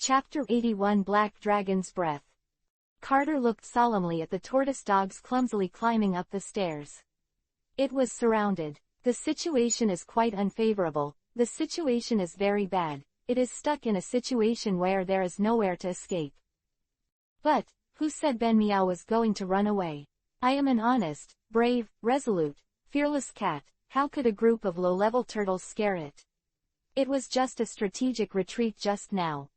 Chapter 81 Black Dragon's Breath. Carter looked solemnly at the tortoise dogs clumsily climbing up the stairs. It was surrounded. The situation is quite unfavorable. The situation is very bad. It is stuck in a situation where there is nowhere to escape. But, who said Ben Meow was going to run away? I am an honest, brave, resolute, fearless cat. How could a group of low-level turtles scare it? It was just a strategic retreat just now.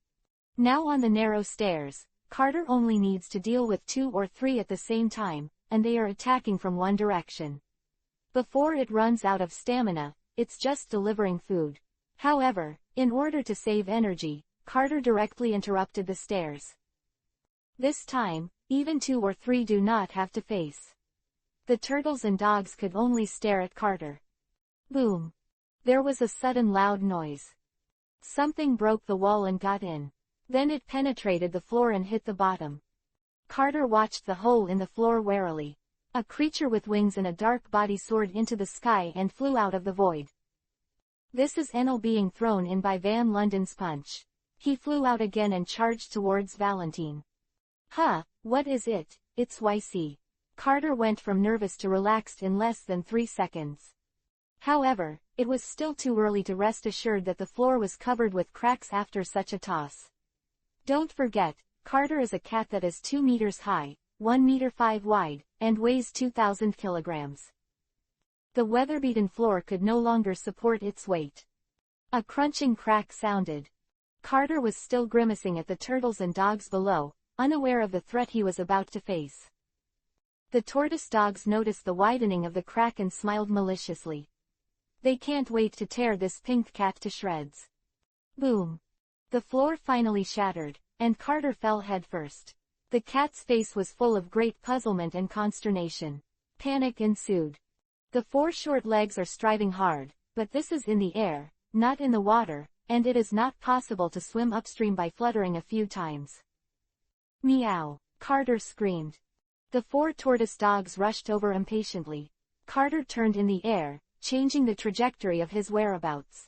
Now on the narrow stairs, Carter only needs to deal with 2 or 3 at the same time, and they are attacking from one direction. Before it runs out of stamina, it's just delivering food. However, in order to save energy, Carter directly interrupted the stairs. This time, even 2 or 3 do not have to face. The turtles and dogs could only stare at Carter. Boom! There was a sudden loud noise. Something broke the wall and got in. Then it penetrated the floor and hit the bottom. Carter watched the hole in the floor warily. A creature with wings and a dark body soared into the sky and flew out of the void. This is Enel being thrown in by Van London's punch. He flew out again and charged towards Valentine. Huh, what is it? It's YC. Carter went from nervous to relaxed in less than 3 seconds. However, it was still too early to rest assured that the floor was covered with cracks after such a toss. Don't forget, Carter is a cat that is 2 meters high, 1 meter 5 wide, and weighs 2,000 kilograms. The weather-beaten floor could no longer support its weight. A crunching crack sounded. Carter was still grimacing at the turtles and dogs below, unaware of the threat he was about to face. The tortoise dogs noticed the widening of the crack and smiled maliciously. They can't wait to tear this pink cat to shreds. Boom! The floor finally shattered, and Carter fell headfirst. The cat's face was full of great puzzlement and consternation. Panic ensued. The 4 short legs are striving hard, but this is in the air, not in the water, and it is not possible to swim upstream by fluttering a few times. Meow! Carter screamed. The 4 tortoise dogs rushed over impatiently. Carter turned in the air, changing the trajectory of his whereabouts.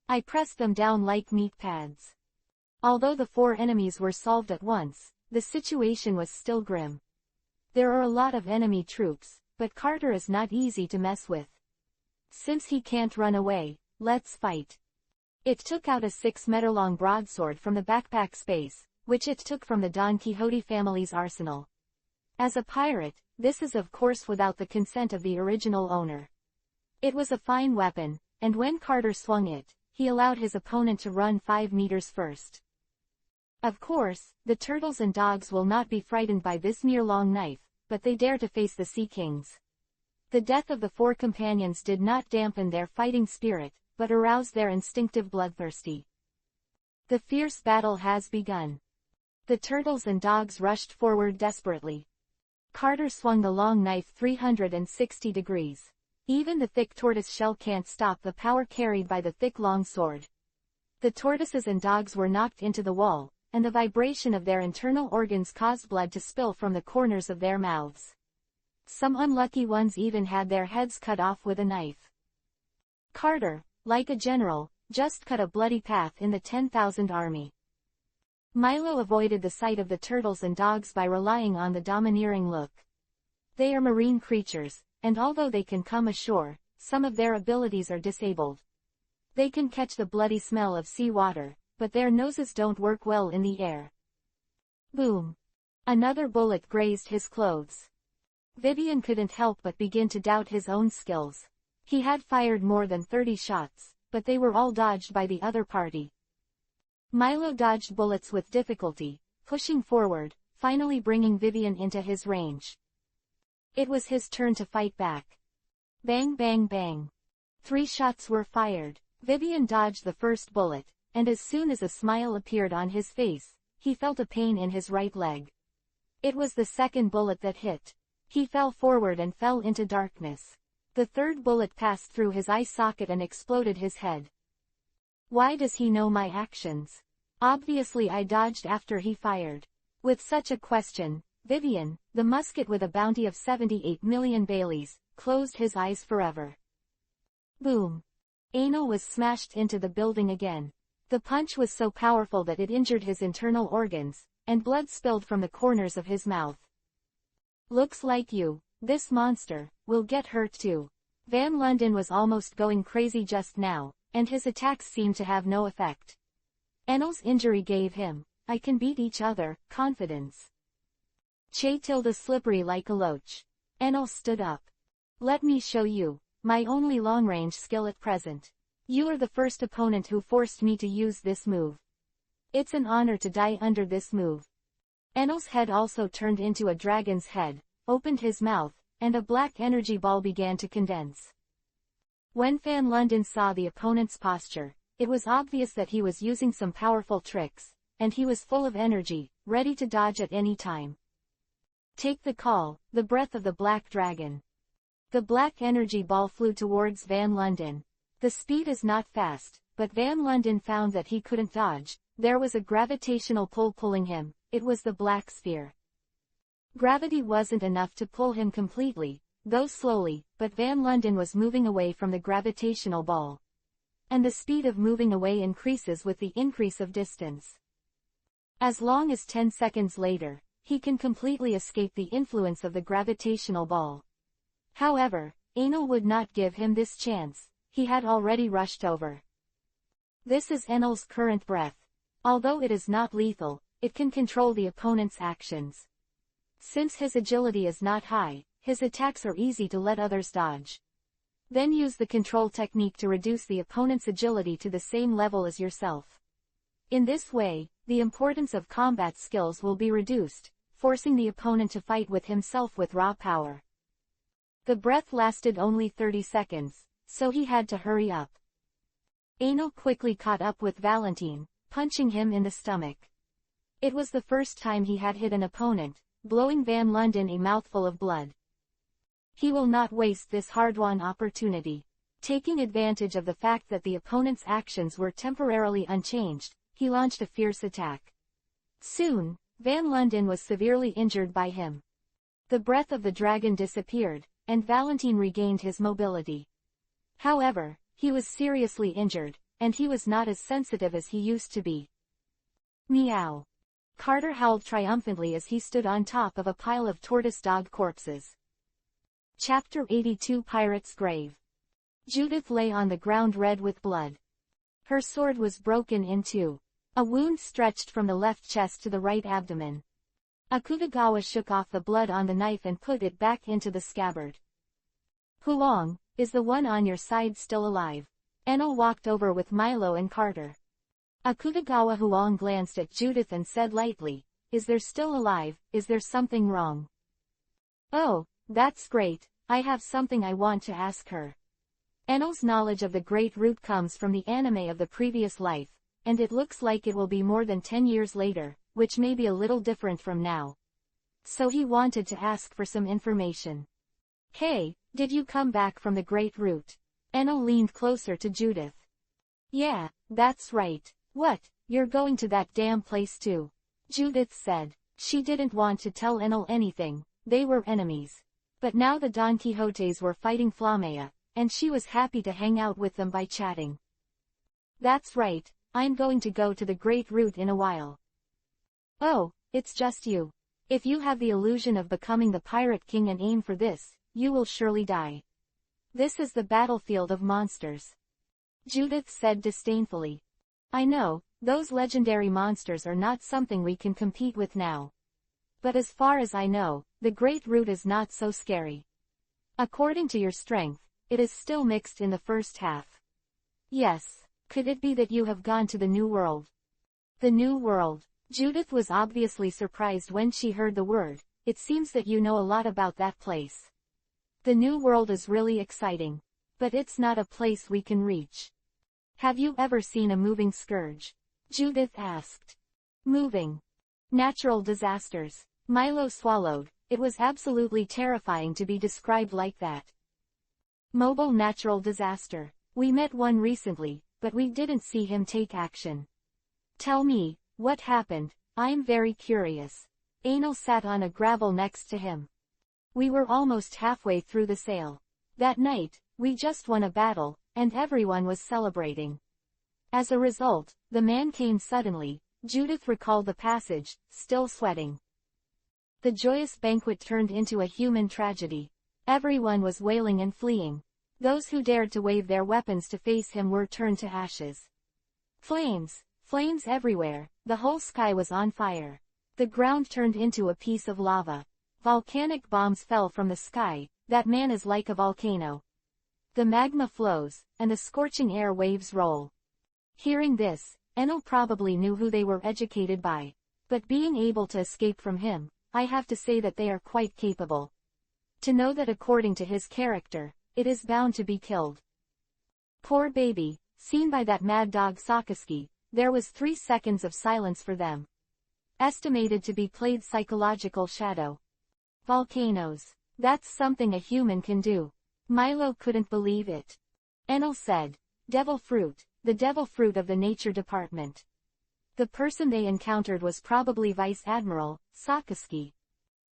I pressed them down like meat pads. Although the 4 enemies were solved at once, the situation was still grim. There are a lot of enemy troops, but Carter is not easy to mess with. Since he can't run away, let's fight. It took out a 6-meter-long broadsword from the backpack space, which it took from the Don Quixote family's arsenal. As a pirate, this is of course without the consent of the original owner. It was a fine weapon, and when Carter swung it, he allowed his opponent to run 5 meters first. Of course, the turtles and dogs will not be frightened by this meter-long knife, but they dare to face the Sea Kings. The death of the 4 companions did not dampen their fighting spirit, but aroused their instinctive bloodthirsty. The fierce battle has begun. The turtles and dogs rushed forward desperately. Carter swung the long knife 360 degrees. Even the thick tortoise shell can't stop the power carried by the thick long sword. The tortoises and dogs were knocked into the wall, and the vibration of their internal organs caused blood to spill from the corners of their mouths. Some unlucky ones even had their heads cut off with a knife. Carter, like a general, just cut a bloody path in the 10,000 army. Milo avoided the sight of the turtles and dogs by relying on the domineering look. They are marine creatures, and although they can come ashore, some of their abilities are disabled. They can catch the bloody smell of seawater, but their noses don't work well in the air. Boom! Another bullet grazed his clothes. Vivian couldn't help but begin to doubt his own skills. He had fired more than 30 shots, but they were all dodged by the other party. Milo dodged bullets with difficulty, pushing forward, finally bringing Vivian into his range. It was his turn to fight back. Bang bang bang. 3 shots were fired. Vivian dodged the first bullet, and as soon as a smile appeared on his face, he felt a pain in his right leg. It was the second bullet that hit. He fell forward and fell into darkness. The third bullet passed through his eye socket and exploded his head. Why does he know my actions? Obviously I dodged after he fired. With such a question, Vivian, the musket with a bounty of 78 million Baileys, closed his eyes forever. Boom! Anal was smashed into the building again. The punch was so powerful that it injured his internal organs, and blood spilled from the corners of his mouth. Looks like this monster, will get hurt too. Van London was almost going crazy just now, and his attacks seemed to have no effect. Enel's injury gave him, I can beat each other, confidence. Che-tilde slippery like a loach. Enel stood up. Let me show you, my only long-range skill at present. You are the first opponent who forced me to use this move. It's an honor to die under this move. Enel's head also turned into a dragon's head, opened his mouth, and a black energy ball began to condense. When Van London saw the opponent's posture, it was obvious that he was using some powerful tricks, and he was full of energy, ready to dodge at any time. Take the call, the breath of the black dragon. The black energy ball flew towards Van London. The speed is not fast, but Van London found that he couldn't dodge. There was a gravitational pull pulling him. It was the black sphere. Gravity wasn't enough to pull him completely, though slowly, but Van London was moving away from the gravitational ball. And the speed of moving away increases with the increase of distance. As long as 10 seconds later, he can completely escape the influence of the gravitational ball. However, Enel would not give him this chance. He had already rushed over. This is Enel's current breath. Although it is not lethal, it can control the opponent's actions. Since his agility is not high, his attacks are easy to let others dodge. Then use the control technique to reduce the opponent's agility to the same level as yourself. In this way, the importance of combat skills will be reduced, forcing the opponent to fight with himself with raw power. The breath lasted only 30 seconds, so he had to hurry up. Enel quickly caught up with Valentine, punching him in the stomach. It was the first time he had hit an opponent, blowing Van London a mouthful of blood. He will not waste this hard-won opportunity. Taking advantage of the fact that the opponent's actions were temporarily unchanged, he launched a fierce attack. Soon, Van London was severely injured by him. The breath of the dragon disappeared, and Valentine regained his mobility. However, he was seriously injured, and he was not as sensitive as he used to be. Meow. Carter howled triumphantly as he stood on top of a pile of tortoise dog corpses. Chapter 82 Pirate's Grave. Judith lay on the ground red with blood. Her sword was broken in two. A wound stretched from the left chest to the right abdomen. Akutagawa shook off the blood on the knife and put it back into the scabbard. Huang, is the one on your side still alive? Enel walked over with Milo and Carter. Akutagawa Huang glanced at Judith and said lightly, Is there still alive? Is there something wrong? Oh, that's great, I have something I want to ask her. Enel's knowledge of the Great Root comes from the anime of the previous life, and it looks like it will be more than 10 years later, which may be a little different from now. So he wanted to ask for some information. Hey, did you come back from the Great Root? Enel leaned closer to Judith. Yeah, that's right. What, you're going to that damn place too? Judith said. She didn't want to tell Enel anything, they were enemies. But now the Don Quixotes were fighting Flamea, and she was happy to hang out with them by chatting. That's right, I'm going to go to the Great Root in a while. Oh, it's just you. If you have the illusion of becoming the Pirate King and aim for this, you will surely die. This is the battlefield of monsters. Judith said disdainfully. I know, those legendary monsters are not something we can compete with now. But as far as I know, the Great Root is not so scary. According to your strength, it is still mixed in the first half. Yes, could it be that you have gone to the New World? The New World. Judith was obviously surprised when she heard the word. It seems that you know a lot about that place. The New World is really exciting. But it's not a place we can reach. Have you ever seen a moving scourge? Judith asked. Moving. Natural disasters. Milo swallowed. It was absolutely terrifying to be described like that. Mobile natural disaster. We met one recently, but we didn't see him take action. Tell me, what happened? I'm very curious. Enel sat on a gravel next to him. We were almost halfway through the sail. That night, we just won a battle, and everyone was celebrating. As a result, the man came suddenly. Judith recalled the passage, still sweating. The joyous banquet turned into a human tragedy. Everyone was wailing and fleeing. Those who dared to wave their weapons to face him were turned to ashes. Flames! Flames everywhere. The whole sky was on fire. The ground turned into a piece of lava. Volcanic bombs fell from the sky. That man is like a volcano. The magma flows, and the scorching air waves roll. Hearing this, Enel probably knew who they were educated by. But being able to escape from him, I have to say that they are quite capable. To know that according to his character, it is bound to be killed. Poor baby, seen by that mad dog Sakaski, there was 3 seconds of silence for them. Estimated to be played psychological shadow. Volcanoes. That's something a human can do. Milo couldn't believe it. Enel said, devil fruit, the devil fruit of the nature department. The person they encountered was probably Vice Admiral Sakaski.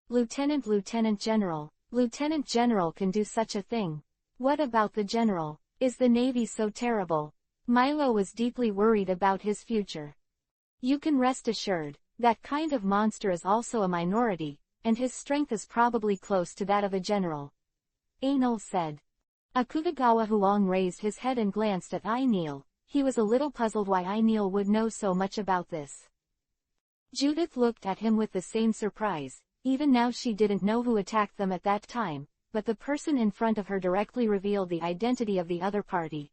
Lieutenant General. Lieutenant General can do such a thing. What about the General? Is the Navy so terrible? Milo was deeply worried about his future. You can rest assured, that kind of monster is also a minority, and his strength is probably close to that of a general. Enel said. Akutagawa Huang raised his head and glanced at Enel. He was a little puzzled why Enel would know so much about this. Judith looked at him with the same surprise. Even now she didn't know who attacked them at that time, but the person in front of her directly revealed the identity of the other party.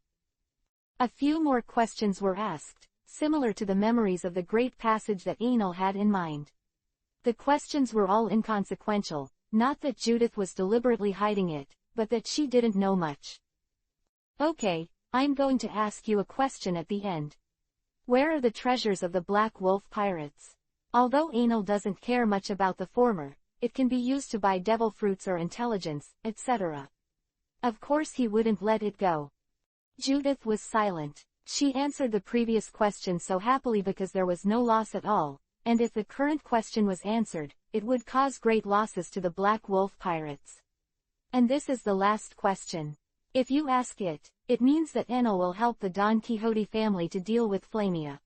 A few more questions were asked, similar to the memories of the great passage that Enel had in mind. The questions were all inconsequential, not that Judith was deliberately hiding it, but that she didn't know much. Okay, I'm going to ask you a question at the end. Where are the treasures of the Black Wolf pirates? Although Enel doesn't care much about the former, it can be used to buy devil fruits or intelligence, etc. Of course he wouldn't let it go. Judith was silent. She answered the previous question so happily because there was no loss at all, and if the current question was answered, it would cause great losses to the Black Wolf pirates. And this is the last question. If you ask it, it means that Enel will help the Don Quixote family to deal with Flamia.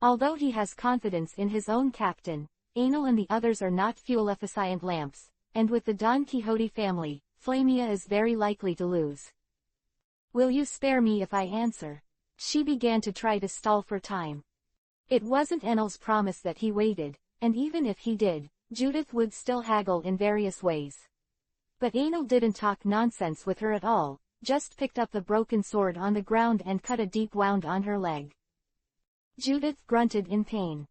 Although he has confidence in his own captain, Enel and the others are not fuel-efficient lamps, and with the Don Quixote family, Flamia is very likely to lose. Will you spare me if I answer? She began to try to stall for time. It wasn't Enel's promise that he waited, and even if he did, Judith would still haggle in various ways. But Enel didn't talk nonsense with her at all, just picked up the broken sword on the ground and cut a deep wound on her leg. Judith grunted in pain.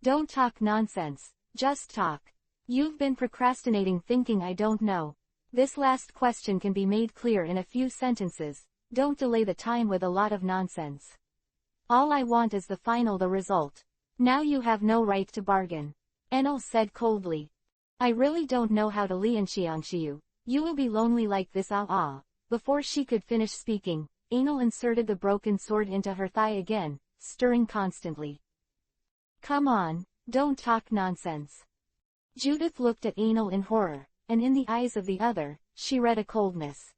Don't talk nonsense, just talk. You've been procrastinating thinking I don't know. This last question can be made clear in a few sentences. Don't delay the time with a lot of nonsense. All I want is the result. Now you have no right to bargain. Enel said coldly. I really don't know how to lianxiangshi you. You will be lonely like this Before she could finish speaking, Enel inserted the broken sword into her thigh again, stirring constantly. Come on, don't talk nonsense. Judith looked at Enel in horror, and in the eyes of the other, she read a coldness.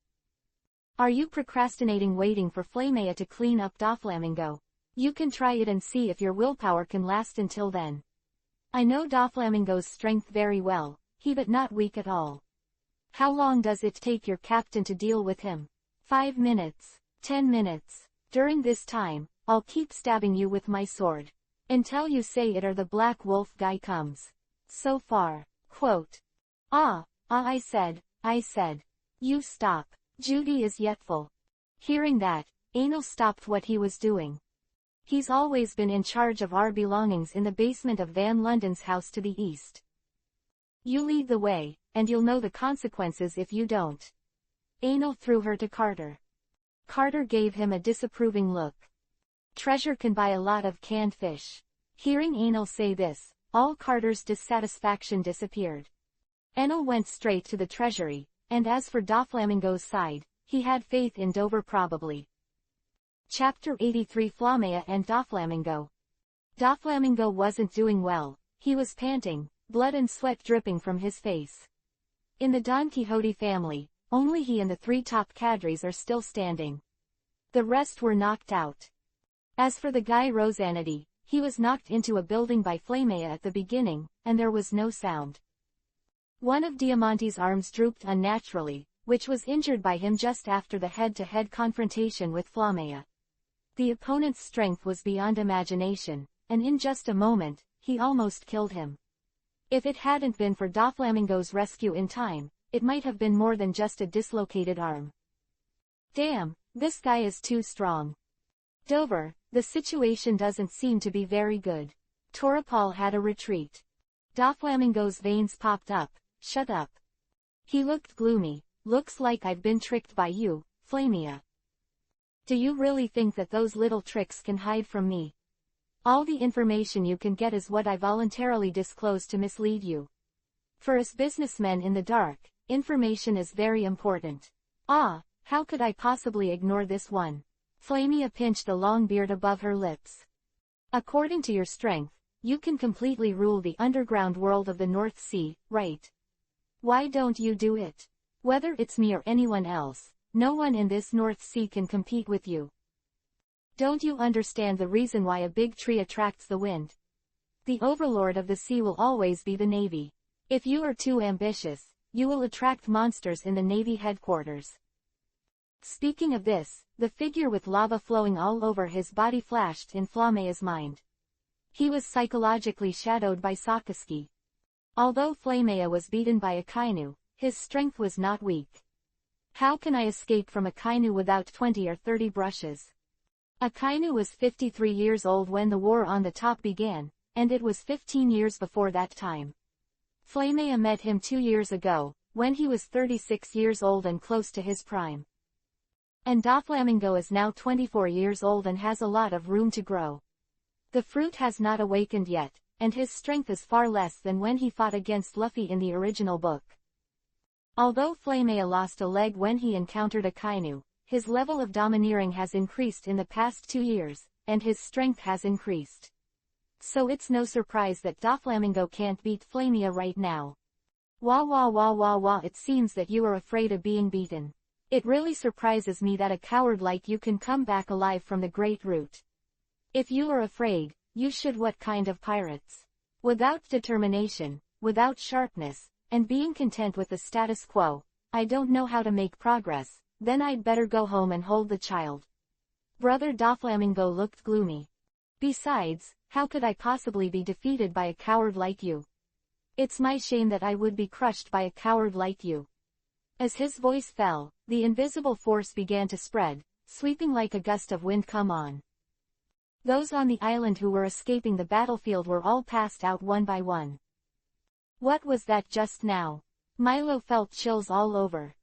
Are you procrastinating waiting for Flamea to clean up Doflamingo? You can try it and see if your willpower can last until then. I know Doflamingo's strength very well, but not weak at all. How long does it take your captain to deal with him? 5 minutes, 10 minutes. During this time, I'll keep stabbing you with my sword. Until you say it or the Black Wolf guy comes. So far. Quote. I said. You stop. Judy is yet full. Hearing that, Enel stopped what he was doing. He's always been in charge of our belongings in the basement of Van London's house to the east. You lead the way, and you'll know the consequences if you don't. Enel threw her to Carter. Carter gave him a disapproving look. Treasure can buy a lot of canned fish. Hearing Enel say this, all Carter's dissatisfaction disappeared. Enel went straight to the treasury, and as for Doflamingo's side, he had faith in Dover probably. Chapter 83 Flamea and Doflamingo. Doflamingo wasn't doing well. He was panting, blood and sweat dripping from his face. In the Don Quixote family, only he and the 3 top cadres are still standing. The rest were knocked out. As for the guy Rosanity, he was knocked into a building by Flamea at the beginning, and there was no sound. One of Diamante's arms drooped unnaturally, which was injured by him just after the head-to-head confrontation with Flamea. The opponent's strength was beyond imagination, and in just a moment, he almost killed him. If it hadn't been for Doflamingo's rescue in time, it might have been more than just a dislocated arm. Damn, this guy is too strong. Dover, the situation doesn't seem to be very good. Torapal had a retreat. Doflamingo's veins popped up. Shut up. He looked gloomy. Looks like I've been tricked by you, Flamea. Do you really think that those little tricks can hide from me? All the information you can get is what I voluntarily disclose to mislead you. For us businessmen in the dark, information is very important. Ah, how could I possibly ignore this one? Flamea pinched the long beard above her lips. According to your strength, you can completely rule the underground world of the North Sea, right? Why don't you do it? Whether it's me or anyone else, no one in this North Sea can compete with you. Don't you understand the reason why a big tree attracts the wind? The overlord of the sea will always be the Navy. If you are too ambitious, you will attract monsters in the Navy headquarters. Speaking of this, the figure with lava flowing all over his body flashed in Flamea's mind. He was psychologically shadowed by Sakaski. Although Flamea was beaten by a Kainu, his strength was not weak. How can I escape from a Kainu without 20 or 30 brushes? A Kainu was 53 years old when the war on the top began, and it was 15 years before that time. Flamea met him 2 years ago, when he was 36 years old and close to his prime. And Doflamingo is now 24 years old and has a lot of room to grow. The fruit has not awakened yet, and his strength is far less than when he fought against Luffy in the original book. Although Flamea lost a leg when he encountered a Kainu, his level of domineering has increased in the past 2 years, and his strength has increased. So it's no surprise that Doflamingo can't beat Flamea right now. Wah wah wah wah wah, it seems that you are afraid of being beaten. It really surprises me that a coward like you can come back alive from the Great Root. If you are afraid, you should. What kind of pirates? Without determination, without sharpness, and being content with the status quo, I don't know how to make progress. Then I'd better go home and hold the child. Brother Doflamingo looked gloomy. Besides, how could I possibly be defeated by a coward like you? It's my shame that I would be crushed by a coward like you. As his voice fell, the invisible force began to spread, sweeping like a gust of wind. Come on. Those on the island who were escaping the battlefield were all passed out one by one. What was that just now? Milo felt chills all over.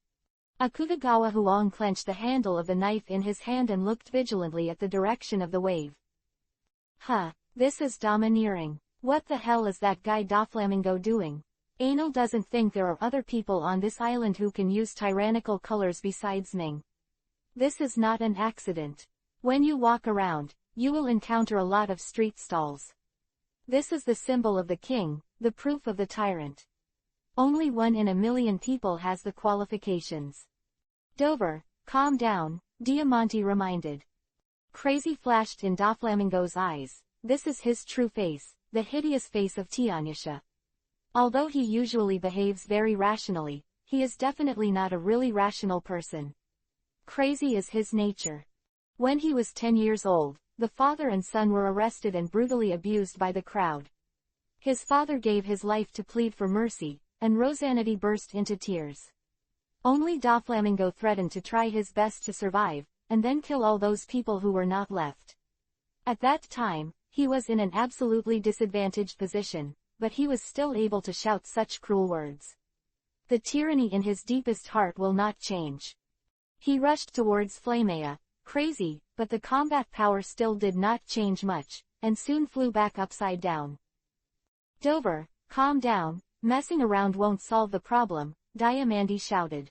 Akutagawa Huang clenched the handle of the knife in his hand and looked vigilantly at the direction of the wave. Huh, this is domineering. What the hell is that guy Doflamingo doing? Anal doesn't think there are other people on this island who can use tyrannical colors besides Ming. This is not an accident. When you walk around, you will encounter a lot of street stalls. This is the symbol of the king, the proof of the tyrant. Only 1 in a million people has the qualifications. Dover, calm down, Diamante reminded. Crazy flashed in Doflamingo's eyes. This is his true face, the hideous face of Tianyasha. Although he usually behaves very rationally, he is definitely not a really rational person. Crazy is his nature. When he was 10 years old, the father and son were arrested and brutally abused by the crowd. His father gave his life to plead for mercy, and Rosanity burst into tears. Only Doflamingo threatened to try his best to survive, and then kill all those people who were not left. At that time, he was in an absolutely disadvantaged position, but he was still able to shout such cruel words. The tyranny in his deepest heart will not change. He rushed towards Flamea, crazy, but the combat power still did not change much, and soon flew back upside down. Dover, calm down, messing around won't solve the problem, Diamante shouted.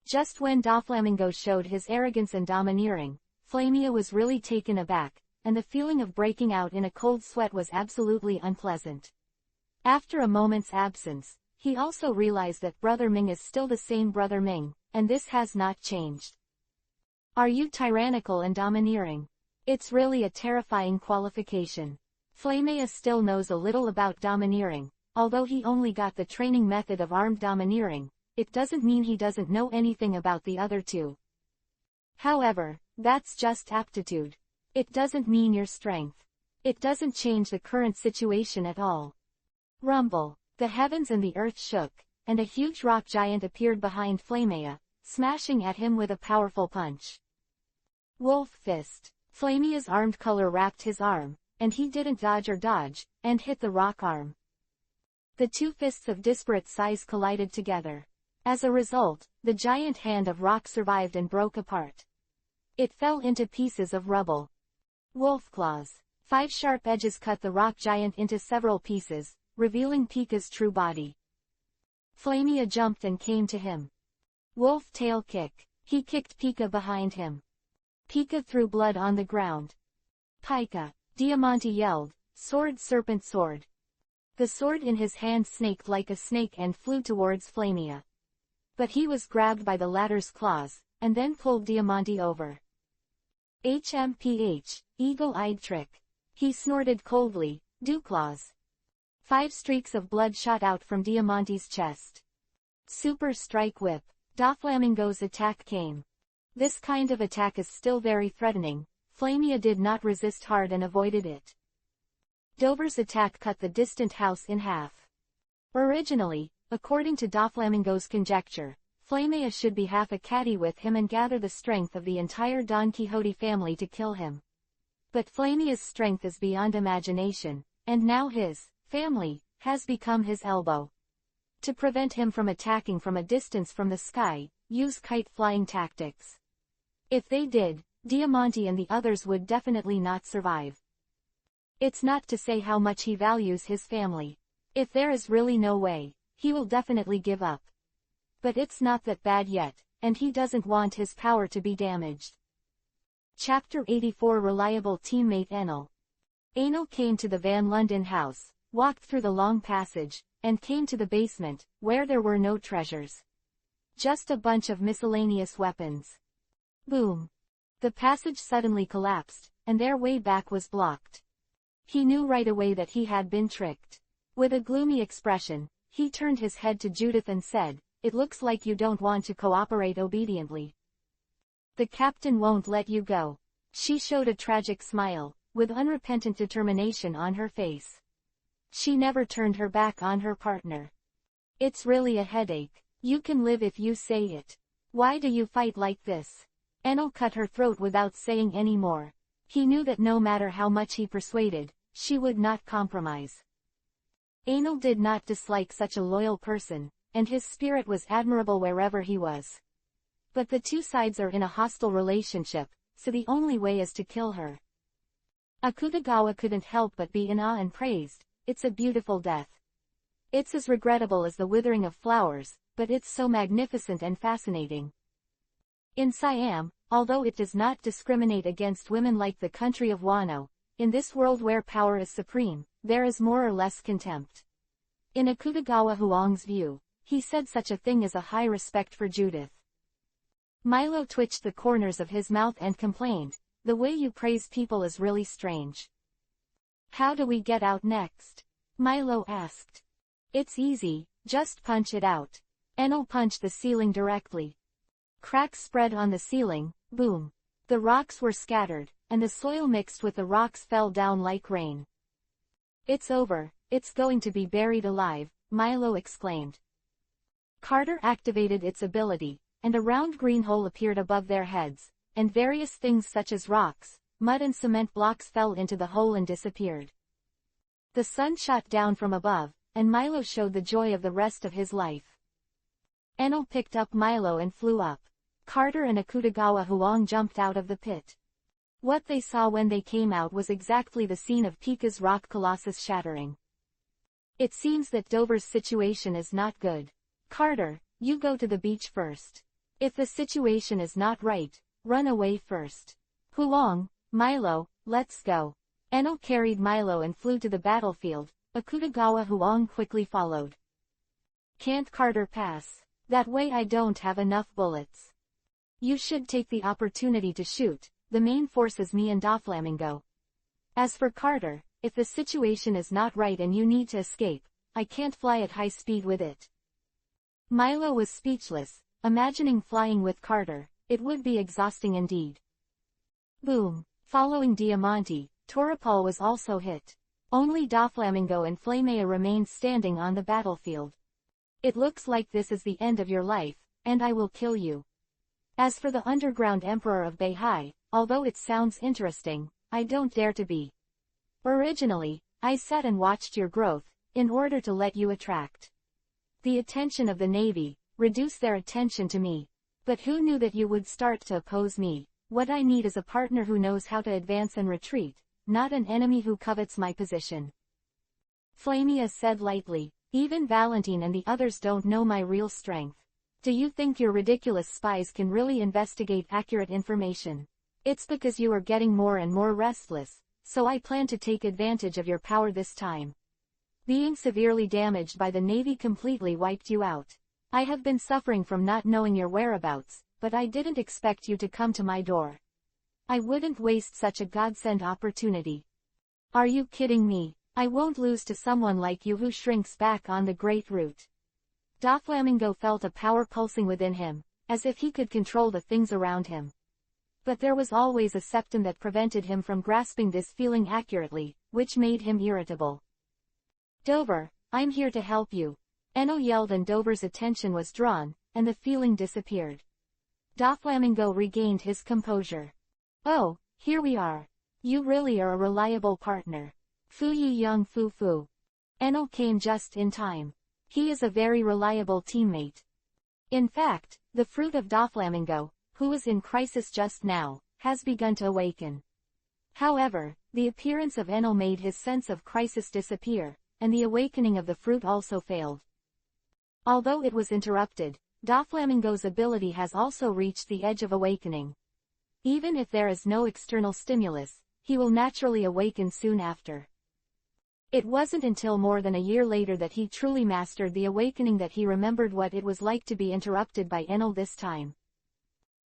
Just when Doflamingo showed his arrogance and domineering, Flamea was really taken aback, and the feeling of breaking out in a cold sweat was absolutely unpleasant. After a moment's absence, he also realized that Brother Ming is still the same Brother Ming, and this has not changed. Are you tyrannical and domineering? It's really a terrifying qualification. Flamea still knows a little about domineering. Although he only got the training method of armed domineering, it doesn't mean he doesn't know anything about the other two. However, that's just aptitude. It doesn't mean your strength. It doesn't change the current situation at all. Rumble. The heavens and the earth shook, and a huge rock giant appeared behind Flamea, smashing at him with a powerful punch. Wolf Fist. Flamea's armed color wrapped his arm, and he didn't dodge or dodge, and hit the rock arm. The two fists of disparate size collided together. As a result, the giant hand of rock survived and broke apart. It fell into pieces of rubble. Wolf Claws. 5 sharp edges cut the rock giant into several pieces, revealing Pika's true body. Flamea jumped and came to him. Wolf Tail Kick. He kicked Pika behind him. Pika threw blood on the ground. Pika. Diamante yelled, "Sword Serpent Sword." The sword in his hand snaked like a snake and flew towards Flamea. But he was grabbed by the latter's claws, and then pulled Diamante over. HMPH, Eagle-Eyed Trick. He snorted coldly, "Dewclaws." 5 streaks of blood shot out from Diamante's chest. Super Strike Whip. Doflamingo's attack came. This kind of attack is still very threatening. Flamea did not resist hard and avoided it. Dover's attack cut the distant house in half. Originally, according to Doflamingo's conjecture, Flamea should be half a caddy with him and gather the strength of the entire Don Quixote family to kill him. But Flamea's strength is beyond imagination, and now his family has become his elbow. To prevent him from attacking from a distance from the sky, use kite-flying tactics. If they did, Diamante and the others would definitely not survive. It's not to say how much he values his family. If there is really no way, he will definitely give up. But it's not that bad yet, and he doesn't want his power to be damaged. Chapter 84. Reliable teammate Enel. Enel came to the Van London house, walked through the long passage, and came to the basement, where there were no treasures. Just a bunch of miscellaneous weapons. Boom. The passage suddenly collapsed, and their way back was blocked. He knew right away that he had been tricked. With a gloomy expression, he turned his head to Judith and said, "It looks like you don't want to cooperate obediently. The captain won't let you go." She showed a tragic smile, with unrepentant determination on her face. She never turned her back on her partner. "It's really a headache. You can live if you say it. Why do you fight like this?" Enel cut her throat without saying any more. He knew that no matter how much he persuaded, she would not compromise. Enel did not dislike such a loyal person, and his spirit was admirable wherever he was. But the two sides are in a hostile relationship, so the only way is to kill her. Akutagawa couldn't help but be in awe and praised, "It's a beautiful death. It's as regrettable as the withering of flowers, but it's so magnificent and fascinating." In Siam, although it does not discriminate against women like the country of Wano, in this world where power is supreme, there is more or less contempt. In Akutagawa Huang's view, he said such a thing as a high respect for Judith. Milo twitched the corners of his mouth and complained, "The way you praise people is really strange." "How do we get out next?" Milo asked. "It's easy, just punch it out." Enel punched the ceiling directly. Cracks spread on the ceiling, boom. The rocks were scattered, and the soil mixed with the rocks fell down like rain. "It's over, it's going to be buried alive," Milo exclaimed. Carter activated its ability, and a round green hole appeared above their heads, and various things such as rocks, mud and cement blocks fell into the hole and disappeared. The sun shot down from above, and Milo showed the joy of the rest of his life. Enel picked up Milo and flew up. Carter and Akutagawa Huang jumped out of the pit. What they saw when they came out was exactly the scene of Pika's rock colossus shattering. "It seems that Dover's situation is not good. Carter, you go to the beach first. If the situation is not right, run away first. Huang, Milo, let's go." Enel carried Milo and flew to the battlefield. Akutagawa Huang quickly followed. "Can't Carter pass? That way I don't have enough bullets." "You should take the opportunity to shoot," the main force is me and Doflamingo. As for Carter, if the situation is not right and you need to escape, I can't fly at high speed with it. Milo was speechless, imagining flying with Carter. It would be exhausting indeed. Boom. Following Diamante, Toripal was also hit. Only Doflamingo and Flamea remained standing on the battlefield. It looks like this is the end of your life, and I will kill you. As for the underground emperor of Beihai, although it sounds interesting, I don't dare to be. Originally, I sat and watched your growth, in order to let you attract the attention of the Navy, reduce their attention to me. But who knew that you would start to oppose me? What I need is a partner who knows how to advance and retreat, not an enemy who covets my position. Flamea said lightly, even Valentine and the others don't know my real strength. Do you think your ridiculous spies can really investigate accurate information? It's because you are getting more and more restless, so I plan to take advantage of your power this time. Being severely damaged by the Navy completely wiped you out. I have been suffering from not knowing your whereabouts, but I didn't expect you to come to my door. I wouldn't waste such a godsend opportunity. Are you kidding me? I won't lose to someone like you who shrinks back on the great route. Doflamingo felt a power pulsing within him, as if he could control the things around him. But there was always a septum that prevented him from grasping this feeling accurately, which made him irritable. Dover, I'm here to help you. Enno yelled and Dover's attention was drawn, and the feeling disappeared. Doflamingo regained his composure. Oh, here we are. You really are a reliable partner. Fu Yi Young Fu Fu. Enno came just in time. He is a very reliable teammate. In fact, the fruit of Doflamingo, who is in crisis just now, has begun to awaken. However, the appearance of Enno made his sense of crisis disappear, and the awakening of the fruit also failed. Although it was interrupted, Doflamingo's ability has also reached the edge of awakening. Even if there is no external stimulus, he will naturally awaken soon after. It wasn't until more than a year later that he truly mastered the awakening that he remembered what it was like to be interrupted by Enel this time.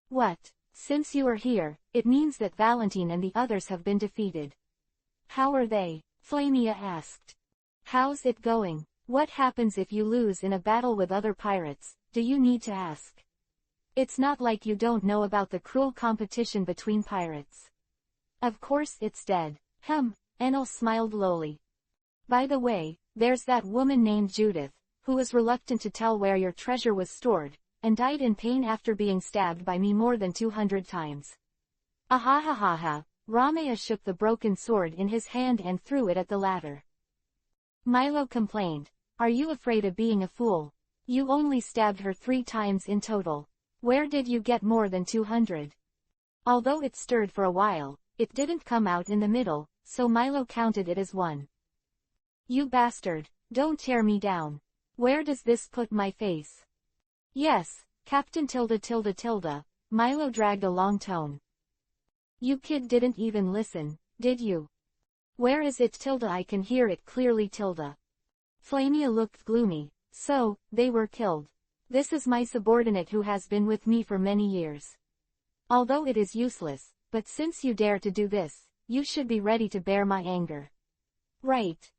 What? Since you are here, it means that Valentine and the others have been defeated. How are they? Flamea asked. How's it going? What happens if you lose in a battle with other pirates, do you need to ask? It's not like you don't know about the cruel competition between pirates. Of course it's dead. Enel smiled lowly. By the way, there's that woman named Judith, who was reluctant to tell where your treasure was stored, and died in pain after being stabbed by me more than 200 times. Ahahaha. Ramea shook the broken sword in his hand and threw it at the latter. Milo complained. Are you afraid of being a fool? You only stabbed her 3 times in total. Where did you get more than 200? Although it stirred for a while, it didn't come out in the middle, so Milo counted it as 1. You bastard, don't tear me down. Where does this put my face? Yes, Captain tilde. Milo dragged a long tone. You kid didn't even listen, did you? Where is it tilde? I can hear it clearly tilde. Flamea looked gloomy. So, they were killed. This is my subordinate who has been with me for many years. Although it is useless, but since you dare to do this, you should be ready to bear my anger. Right.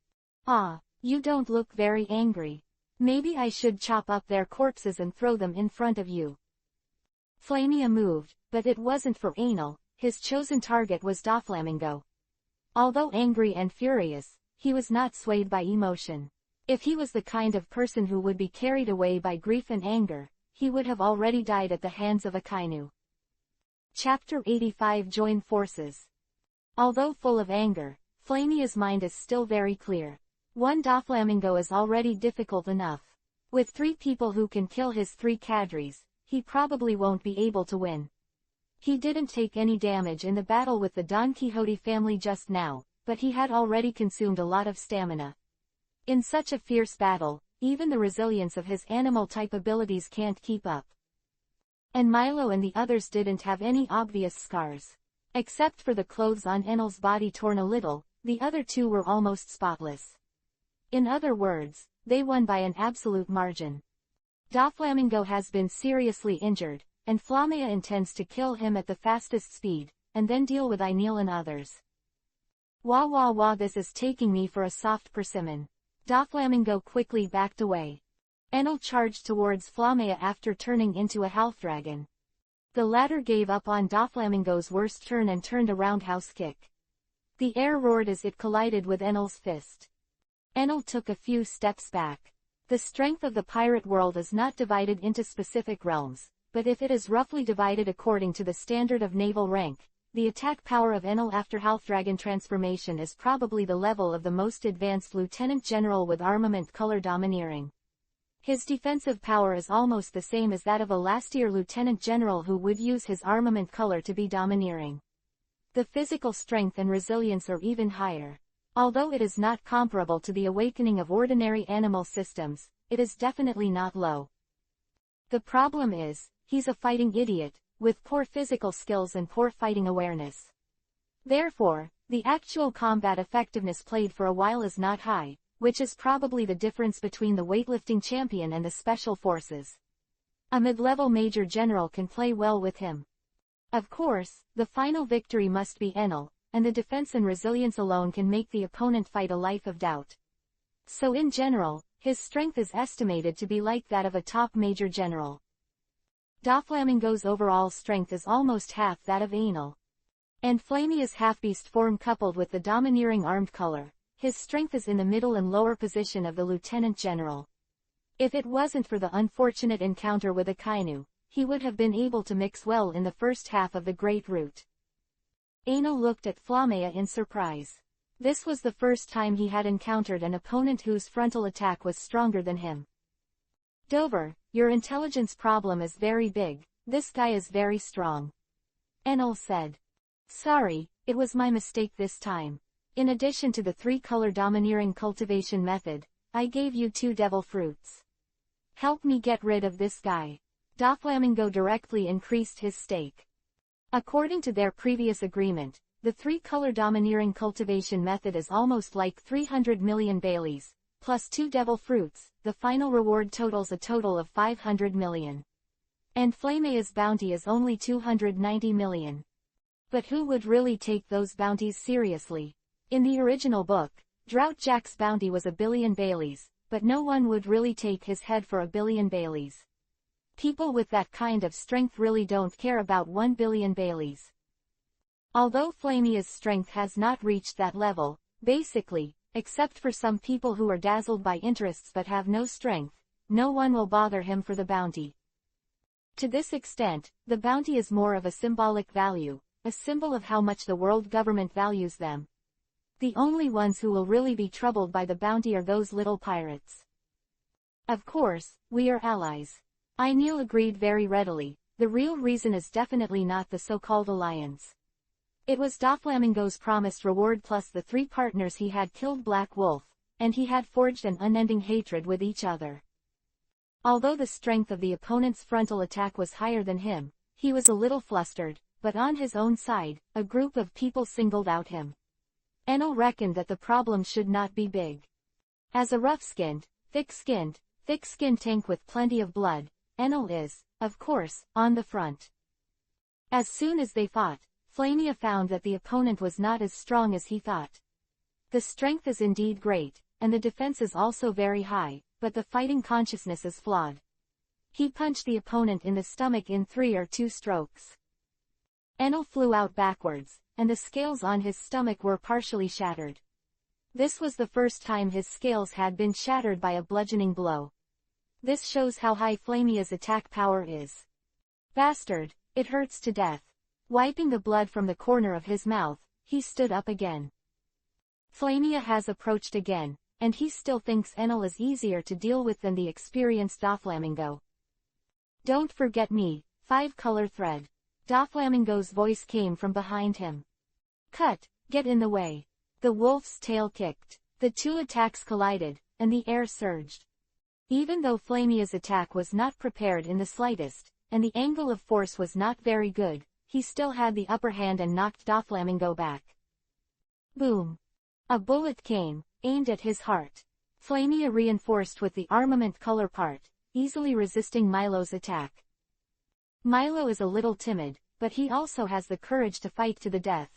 Ah, you don't look very angry. Maybe I should chop up their corpses and throw them in front of you. Flamea moved, but it wasn't for Anal, his chosen target was Doflamingo. Although angry and furious, he was not swayed by emotion. If he was the kind of person who would be carried away by grief and anger, he would have already died at the hands of Akainu. Chapter 85 Join Forces. Although full of anger, Flamea's mind is still very clear. One Doflamingo is already difficult enough. With 3 people who can kill his 3 cadres, he probably won't be able to win. He didn't take any damage in the battle with the Don Quixote family just now, but he had already consumed a lot of stamina. In such a fierce battle, even the resilience of his animal-type abilities can't keep up. And Milo and the others didn't have any obvious scars. Except for the clothes on Enel's body torn a little, the other 2 were almost spotless. In other words, they won by an absolute margin. Doflamingo has been seriously injured, and Flamea intends to kill him at the fastest speed, and then deal with Enel and others. Wah wah wah, this is taking me for a soft persimmon. Doflamingo quickly backed away. Enel charged towards Flammea after turning into a half-dragon. The latter gave up on Doflamingo's worst turn and turned a roundhouse kick. The air roared as it collided with Enel's fist. Enel took a few steps back. The strength of the pirate world is not divided into specific realms, but if it is roughly divided according to the standard of naval rank, the attack power of Enel after half-dragon transformation is probably the level of the most advanced lieutenant general with armament color domineering. His defensive power is almost the same as that of a last-year lieutenant general who would use his armament color to be domineering. The physical strength and resilience are even higher. Although it is not comparable to the awakening of ordinary animal systems, it is definitely not low. The problem is, he's a fighting idiot, with poor physical skills and poor fighting awareness. Therefore, the actual combat effectiveness played for a while is not high, which is probably the difference between the weightlifting champion and the special forces. A mid-level major general can play well with him. Of course, the final victory must be Enel, and the defense and resilience alone can make the opponent fight a life of doubt. So in general, his strength is estimated to be like that of a top major general. Doflamingo's overall strength is almost half that of Enel. And Flamea's half-beast form coupled with the domineering armed color, his strength is in the middle and lower position of the lieutenant general. If it wasn't for the unfortunate encounter with Akainu, he would have been able to mix well in the first half of the Great Route. Enel looked at Flammea in surprise. This was the first time he had encountered an opponent whose frontal attack was stronger than him. Dover, your intelligence problem is very big, this guy is very strong. Enel said. Sorry, it was my mistake this time. In addition to the 3-color domineering cultivation method, I gave you 2 devil fruits. Help me get rid of this guy. Doflamingo directly increased his stake. According to their previous agreement, the 3-color domineering cultivation method is almost like 300 million Baileys, plus 2 devil fruits, the final reward totals a total of 500 million. And Flamea's bounty is only 290 million. But who would really take those bounties seriously? In the original book, Drought Jack's bounty was 1 billion Baileys, but no one would really take his head for 1 billion Baileys. People with that kind of strength really don't care about 1 billion Baileys. Although Flamea's strength has not reached that level, basically, except for some people who are dazzled by interests but have no strength, no one will bother him for the bounty. To this extent, the bounty is more of a symbolic value, a symbol of how much the world government values them. The only ones who will really be troubled by the bounty are those little pirates. Of course, we are allies. Enel agreed very readily. The real reason is definitely not the so-called alliance. It was Doflamingo's promised reward plus the 3 partners he had killed Black Wolf, and he had forged an unending hatred with each other. Although the strength of the opponent's frontal attack was higher than him, he was a little flustered, but on his own side, a group of people singled out him. Enel reckoned that the problem should not be big. As a rough-skinned, thick-skinned tank with plenty of blood, Enel is, of course, on the front. As soon as they fought, Flamea found that the opponent was not as strong as he thought. The strength is indeed great, and the defense is also very high, but the fighting consciousness is flawed. He punched the opponent in the stomach in 3 or 2 strokes. Enel flew out backwards, and the scales on his stomach were partially shattered. This was the first time his scales had been shattered by a bludgeoning blow. This shows how high Flamea's attack power is. Bastard, it hurts to death. Wiping the blood from the corner of his mouth, he stood up again. Flamea has approached again, and he still thinks Enel is easier to deal with than the experienced Doflamingo. Don't forget me, 5-color thread. Doflamingo's voice came from behind him. Cut, get in the way. The wolf's tail kicked. The 2 attacks collided, and the air surged. Even though Flamea's attack was not prepared in the slightest, and the angle of force was not very good, he still had the upper hand and knocked Doflamingo back. Boom! A bullet came, aimed at his heart. Flamea reinforced with the armament color part, easily resisting Milo's attack. Milo is a little timid, but he also has the courage to fight to the death.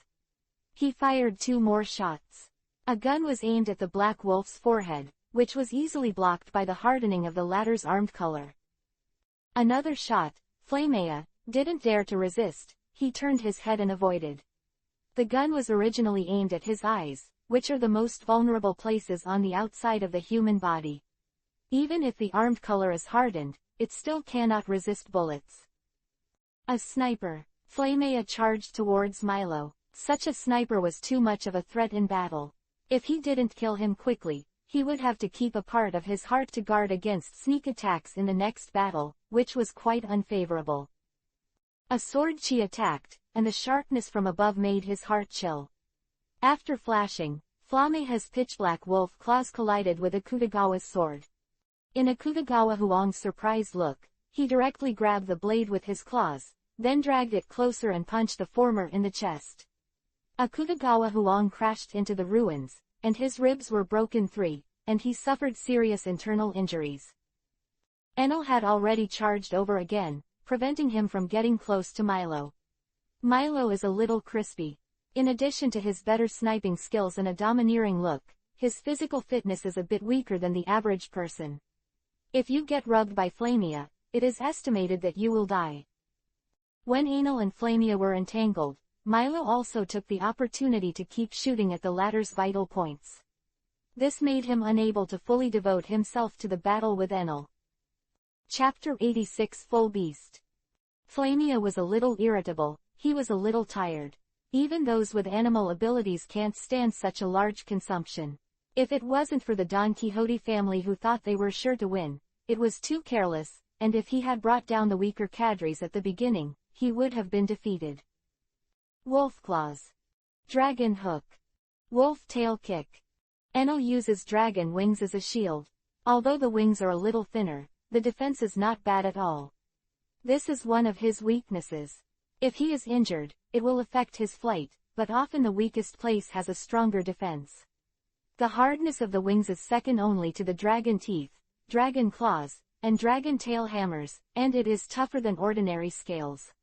He fired 2 more shots. A gun was aimed at the black wolf's forehead, which was easily blocked by the hardening of the latter's armed color. Another shot, Flamea, didn't dare to resist, he turned his head and avoided. The gun was originally aimed at his eyes, which are the most vulnerable places on the outside of the human body. Even if the armed color is hardened, it still cannot resist bullets. A sniper. Flamea charged towards Milo. Such a sniper was too much of a threat in battle. If he didn't kill him quickly, he would have to keep a part of his heart to guard against sneak attacks in the next battle, which was quite unfavorable. A sword chi attacked, and the sharpness from above made his heart chill. After flashing, Flamea's pitch-black wolf claws collided with Akutagawa's sword. In Akutagawa Huang's surprised look, he directly grabbed the blade with his claws, then dragged it closer and punched the former in the chest. Akutagawa Huang crashed into the ruins, and his ribs were broken 3, and he suffered serious internal injuries. Enel had already charged over again, preventing him from getting close to Milo. Milo is a little crispy. In addition to his better sniping skills and a domineering look, his physical fitness is a bit weaker than the average person. If you get rubbed by Flamea, it is estimated that you will die. When Enel and Flamea were entangled, Milo also took the opportunity to keep shooting at the latter's vital points. This made him unable to fully devote himself to the battle with Enel. Chapter 86 Full Beast. Flamea was a little irritable, he was a little tired. Even those with animal abilities can't stand such a large consumption. If it wasn't for the Don Quixote family who thought they were sure to win, it was too careless, and if he had brought down the weaker cadres at the beginning, he would have been defeated. Wolf Claws. Dragon Hook. Wolf Tail Kick. Enel uses dragon wings as a shield. Although the wings are a little thinner, the defense is not bad at all. This is one of his weaknesses. If he is injured, it will affect his flight, but often the weakest place has a stronger defense. The hardness of the wings is second only to the dragon teeth, dragon claws, and dragon tail hammers, and it is tougher than ordinary scales.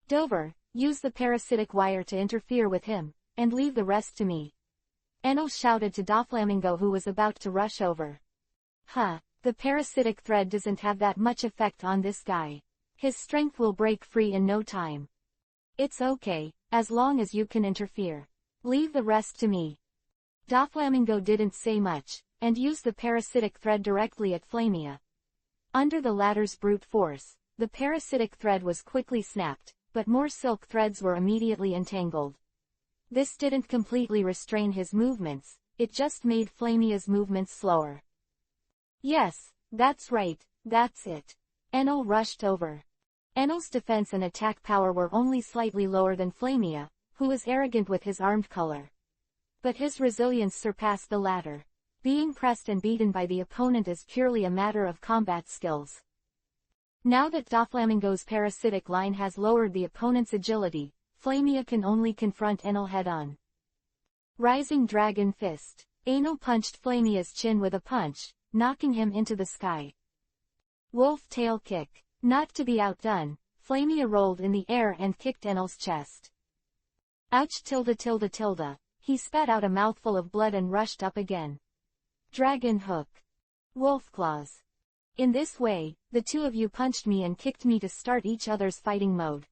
Dover, use the parasitic wire to interfere with him, and leave the rest to me. Enel shouted to Doflamingo who was about to rush over. The parasitic thread doesn't have that much effect on this guy. His strength will break free in no time. It's okay, as long as you can interfere. Leave the rest to me. Doflamingo didn't say much, and used the parasitic thread directly at Flamea. Under the latter's brute force, the parasitic thread was quickly snapped, but more silk threads were immediately entangled. This didn't completely restrain his movements, it just made Flamea's movements slower. Yes, that's right, that's it. Enel rushed over. Enel's defense and attack power were only slightly lower than Flamea, who was arrogant with his armed color. But his resilience surpassed the latter. Being pressed and beaten by the opponent is purely a matter of combat skills. Now that Doflamingo's parasitic line has lowered the opponent's agility, Flamea can only confront Enel head-on. Rising Dragon Fist. Enel punched Flamea's chin with a punch, knocking him into the sky. Wolf Tail Kick. Not to be outdone, Flamea rolled in the air and kicked Enel's chest. Ouch! He spat out a mouthful of blood and rushed up again. Dragon Hook. Wolf Claws. In this way, the two of you punched me and kicked me to start each other's fighting mode.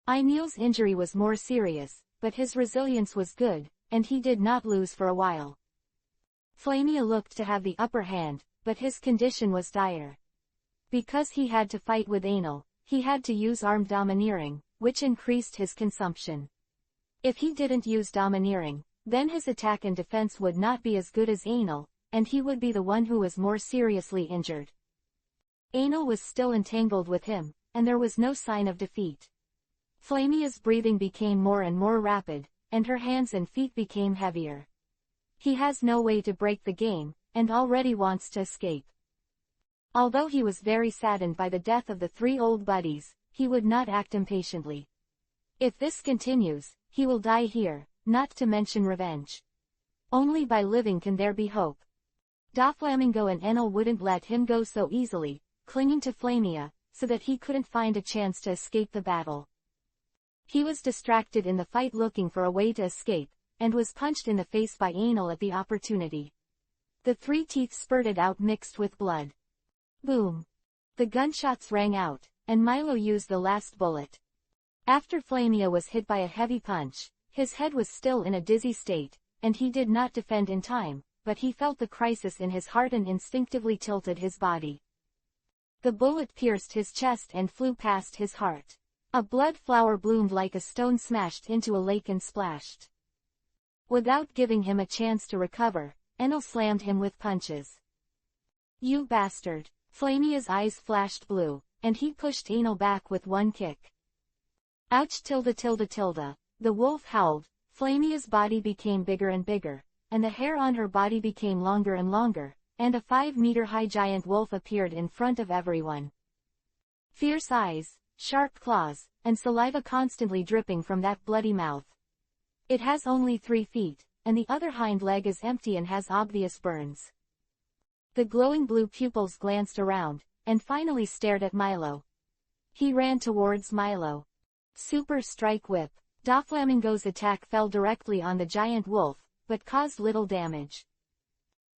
Aeneal's injury was more serious, but his resilience was good, and he did not lose for a while. Flamea looked to have the upper hand, but his condition was dire. Because he had to fight with Enel, he had to use armed domineering, which increased his consumption. If he didn't use domineering, then his attack and defense would not be as good as Enel, and he would be the one who was more seriously injured. Enel was still entangled with him, and there was no sign of defeat. Flamea's breathing became more and more rapid, and her hands and feet became heavier. He has no way to break the game, and already wants to escape. Although he was very saddened by the death of the 3 old buddies, he would not act impatiently. If this continues, he will die here, not to mention revenge. Only by living can there be hope. Doflamingo and Enel wouldn't let him go so easily, clinging to Flamea, so that he couldn't find a chance to escape the battle. He was distracted in the fight looking for a way to escape, and was punched in the face by Anal at the opportunity. The 3 teeth spurted out mixed with blood. Boom! The gunshots rang out, and Milo used the last bullet. After Flamia was hit by a heavy punch, his head was still in a dizzy state, and he did not defend in time, but he felt the crisis in his heart and instinctively tilted his body. The bullet pierced his chest and flew past his heart. A blood flower bloomed like a stone smashed into a lake and splashed. Without giving him a chance to recover, Enel slammed him with punches. "You bastard!" Flamia's eyes flashed blue, and he pushed Enel back with one kick. "Ouch! The wolf howled. Flamia's body became bigger and bigger, and the hair on her body became longer and longer, and a 5-meter-high giant wolf appeared in front of everyone. Fierce eyes, sharp claws, and saliva constantly dripping from that bloody mouth. It has only 3 feet, and the other hind leg is empty and has obvious burns." The glowing blue pupils glanced around, and finally stared at Milo. He ran towards Milo. Super Strike Whip. Doflamingo's attack fell directly on the giant wolf, but caused little damage.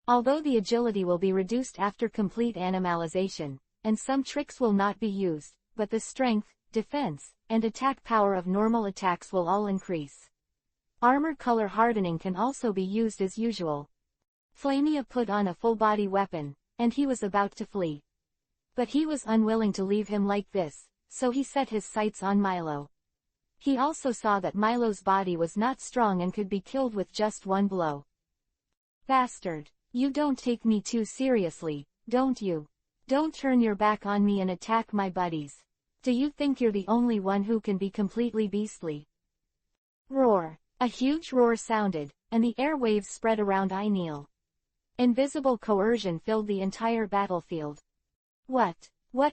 Although the agility will be reduced after complete animalization, and some tricks will not be used, but the strength, defense, and attack power of normal attacks will all increase. Armor color hardening can also be used as usual. Flamia put on a full-body weapon, and he was about to flee. But he was unwilling to leave him like this, so he set his sights on Milo. He also saw that Milo's body was not strong and could be killed with just one blow. "Bastard! You don't take me too seriously, don't you? Don't turn your back on me and attack my buddies. Do you think you're the only one who can be completely beastly?" Roar! A huge roar sounded, and the airwaves spread around Enel. Invisible coercion filled the entire battlefield. What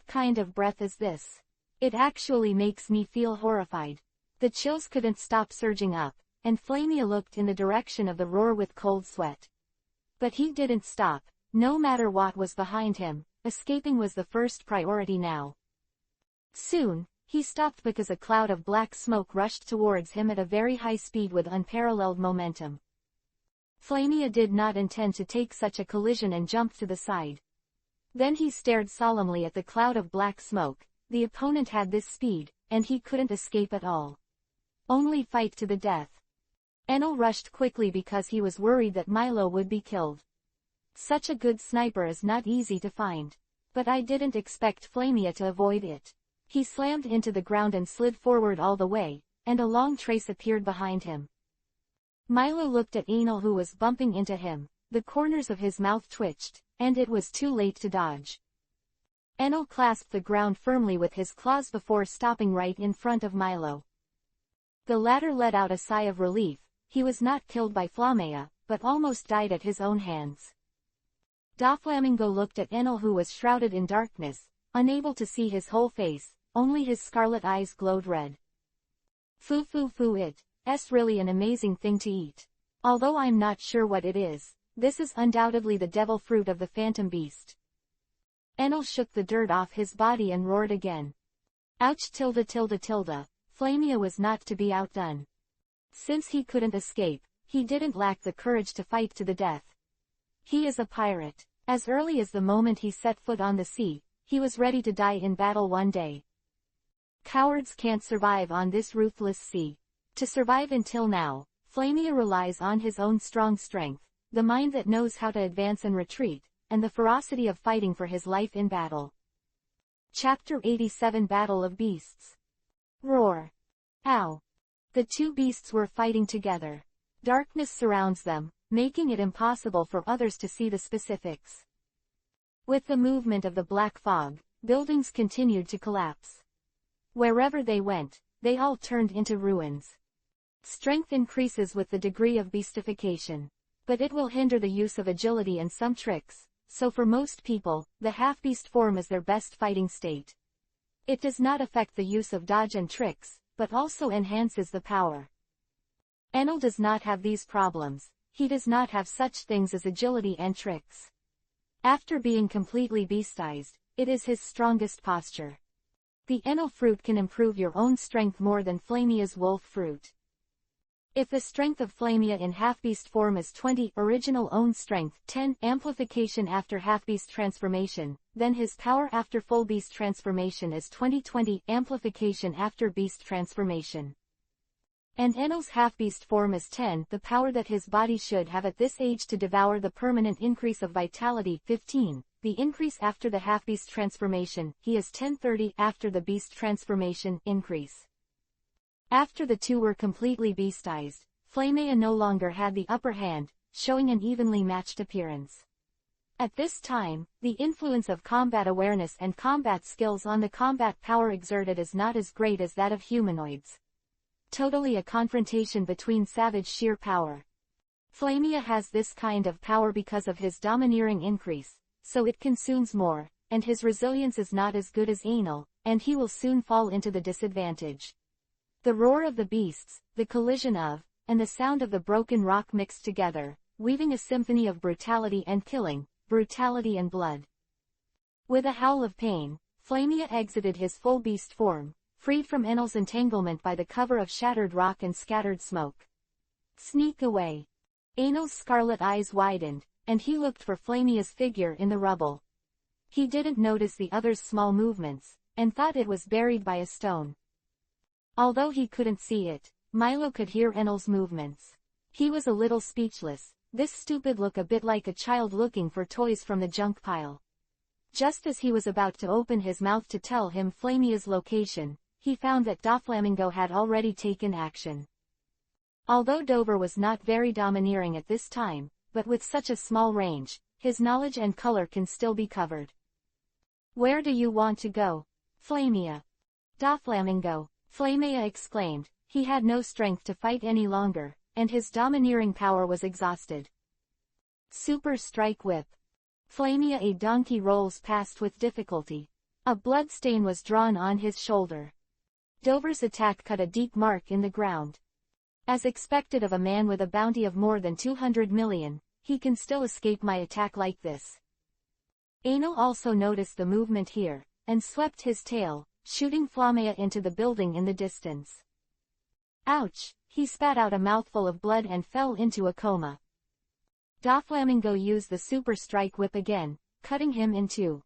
kind of breath is this? It actually makes me feel horrified. The chills couldn't stop surging up, and Flamia looked in the direction of the roar with cold sweat. But he didn't stop, no matter what was behind him, escaping was the first priority now. Soon, he stopped because a cloud of black smoke rushed towards him at a very high speed with unparalleled momentum. Flamia did not intend to take such a collision and jumped to the side. Then he stared solemnly at the cloud of black smoke. The opponent had this speed, and he couldn't escape at all. Only fight to the death. Enel rushed quickly because he was worried that Milo would be killed. Such a good sniper is not easy to find. But I didn't expect Flamia to avoid it. He slammed into the ground and slid forward all the way, and a long trace appeared behind him. Milo looked at Enel, who was bumping into him. The corners of his mouth twitched, and it was too late to dodge. Enel clasped the ground firmly with his claws before stopping right in front of Milo. The latter let out a sigh of relief. He was not killed by Flamea, but almost died at his own hands. Doflamingo looked at Enel, who was shrouded in darkness, unable to see his whole face, only his scarlet eyes glowed red. "Foo, it's really an amazing thing to eat. Although I'm not sure what it is, this is undoubtedly the devil fruit of the phantom beast." Enel shook the dirt off his body and roared again. Ouch! Flamia was not to be outdone. Since he couldn't escape, he didn't lack the courage to fight to the death. He is a pirate. As early as the moment he set foot on the sea, he was ready to die in battle one day. Cowards can't survive on this ruthless sea. To survive until now, Flamia relies on his own strong strength, the mind that knows how to advance and retreat, and the ferocity of fighting for his life in battle. Chapter 87 Battle of Beasts. Roar! Ow! The 2 beasts were fighting together. Darkness surrounds them, making it impossible for others to see the specifics. With the movement of the black fog, buildings continued to collapse. Wherever they went, they all turned into ruins. Strength increases with the degree of beastification. But it will hinder the use of agility and some tricks, so for most people, the half-beast form is their best fighting state. It does not affect the use of dodge and tricks, but also enhances the power. Enel does not have these problems. He does not have such things as agility and tricks. After being completely beastized, it is his strongest posture. The Enel fruit can improve your own strength more than Flamia's wolf fruit. If the strength of Flamia in half-beast form is 20, original own strength 10, amplification after half-beast transformation, then his power after full beast transformation is 20, amplification after beast transformation. And Enel's half-beast form is 10, the power that his body should have at this age to devour the permanent increase of vitality 15, the increase after the half-beast transformation, he is 10 after the beast transformation increase. After the two were completely beastized, Flamea no longer had the upper hand, showing an evenly matched appearance. At this time, the influence of combat awareness and combat skills on the combat power exerted is not as great as that of humanoids. Totally a confrontation between savage sheer power. Flamea has this kind of power because of his domineering increase, so it consumes more, and his resilience is not as good as Enel, and he will soon fall into the disadvantage. The roar of the beasts, the collision of, and the sound of the broken rock mixed together, weaving a symphony of brutality and killing, brutality and blood. With a howl of pain, Flamea exited his full beast form, freed from Enel's entanglement by the cover of shattered rock and scattered smoke. Sneak away. Enel's scarlet eyes widened, and he looked for Flamea's figure in the rubble. He didn't notice the other's small movements, and thought it was buried by a stone. Although he couldn't see it, Milo could hear Enel's movements. He was a little speechless, this stupid look a bit like a child looking for toys from the junk pile. Just as he was about to open his mouth to tell him Flamea's location, he found that Doflamingo had already taken action. Although Dover was not very domineering at this time, but with such a small range, his knowledge and color can still be covered. Where do you want to go? Flamea. Doflamingo. Flamea exclaimed. He had no strength to fight any longer, and his domineering power was exhausted. Super Strike Whip. Flamea. A donkey rolls past with difficulty. A blood stain was drawn on his shoulder. Dover's attack cut a deep mark in the ground. As expected of a man with a bounty of more than 200 million, he can still escape my attack like this. Enel also noticed the movement here, and swept his tail, shooting Flamea into the building in the distance. Ouch! He spat out a mouthful of blood and fell into a coma. Doflamingo used the Super Strike Whip again, cutting him in two.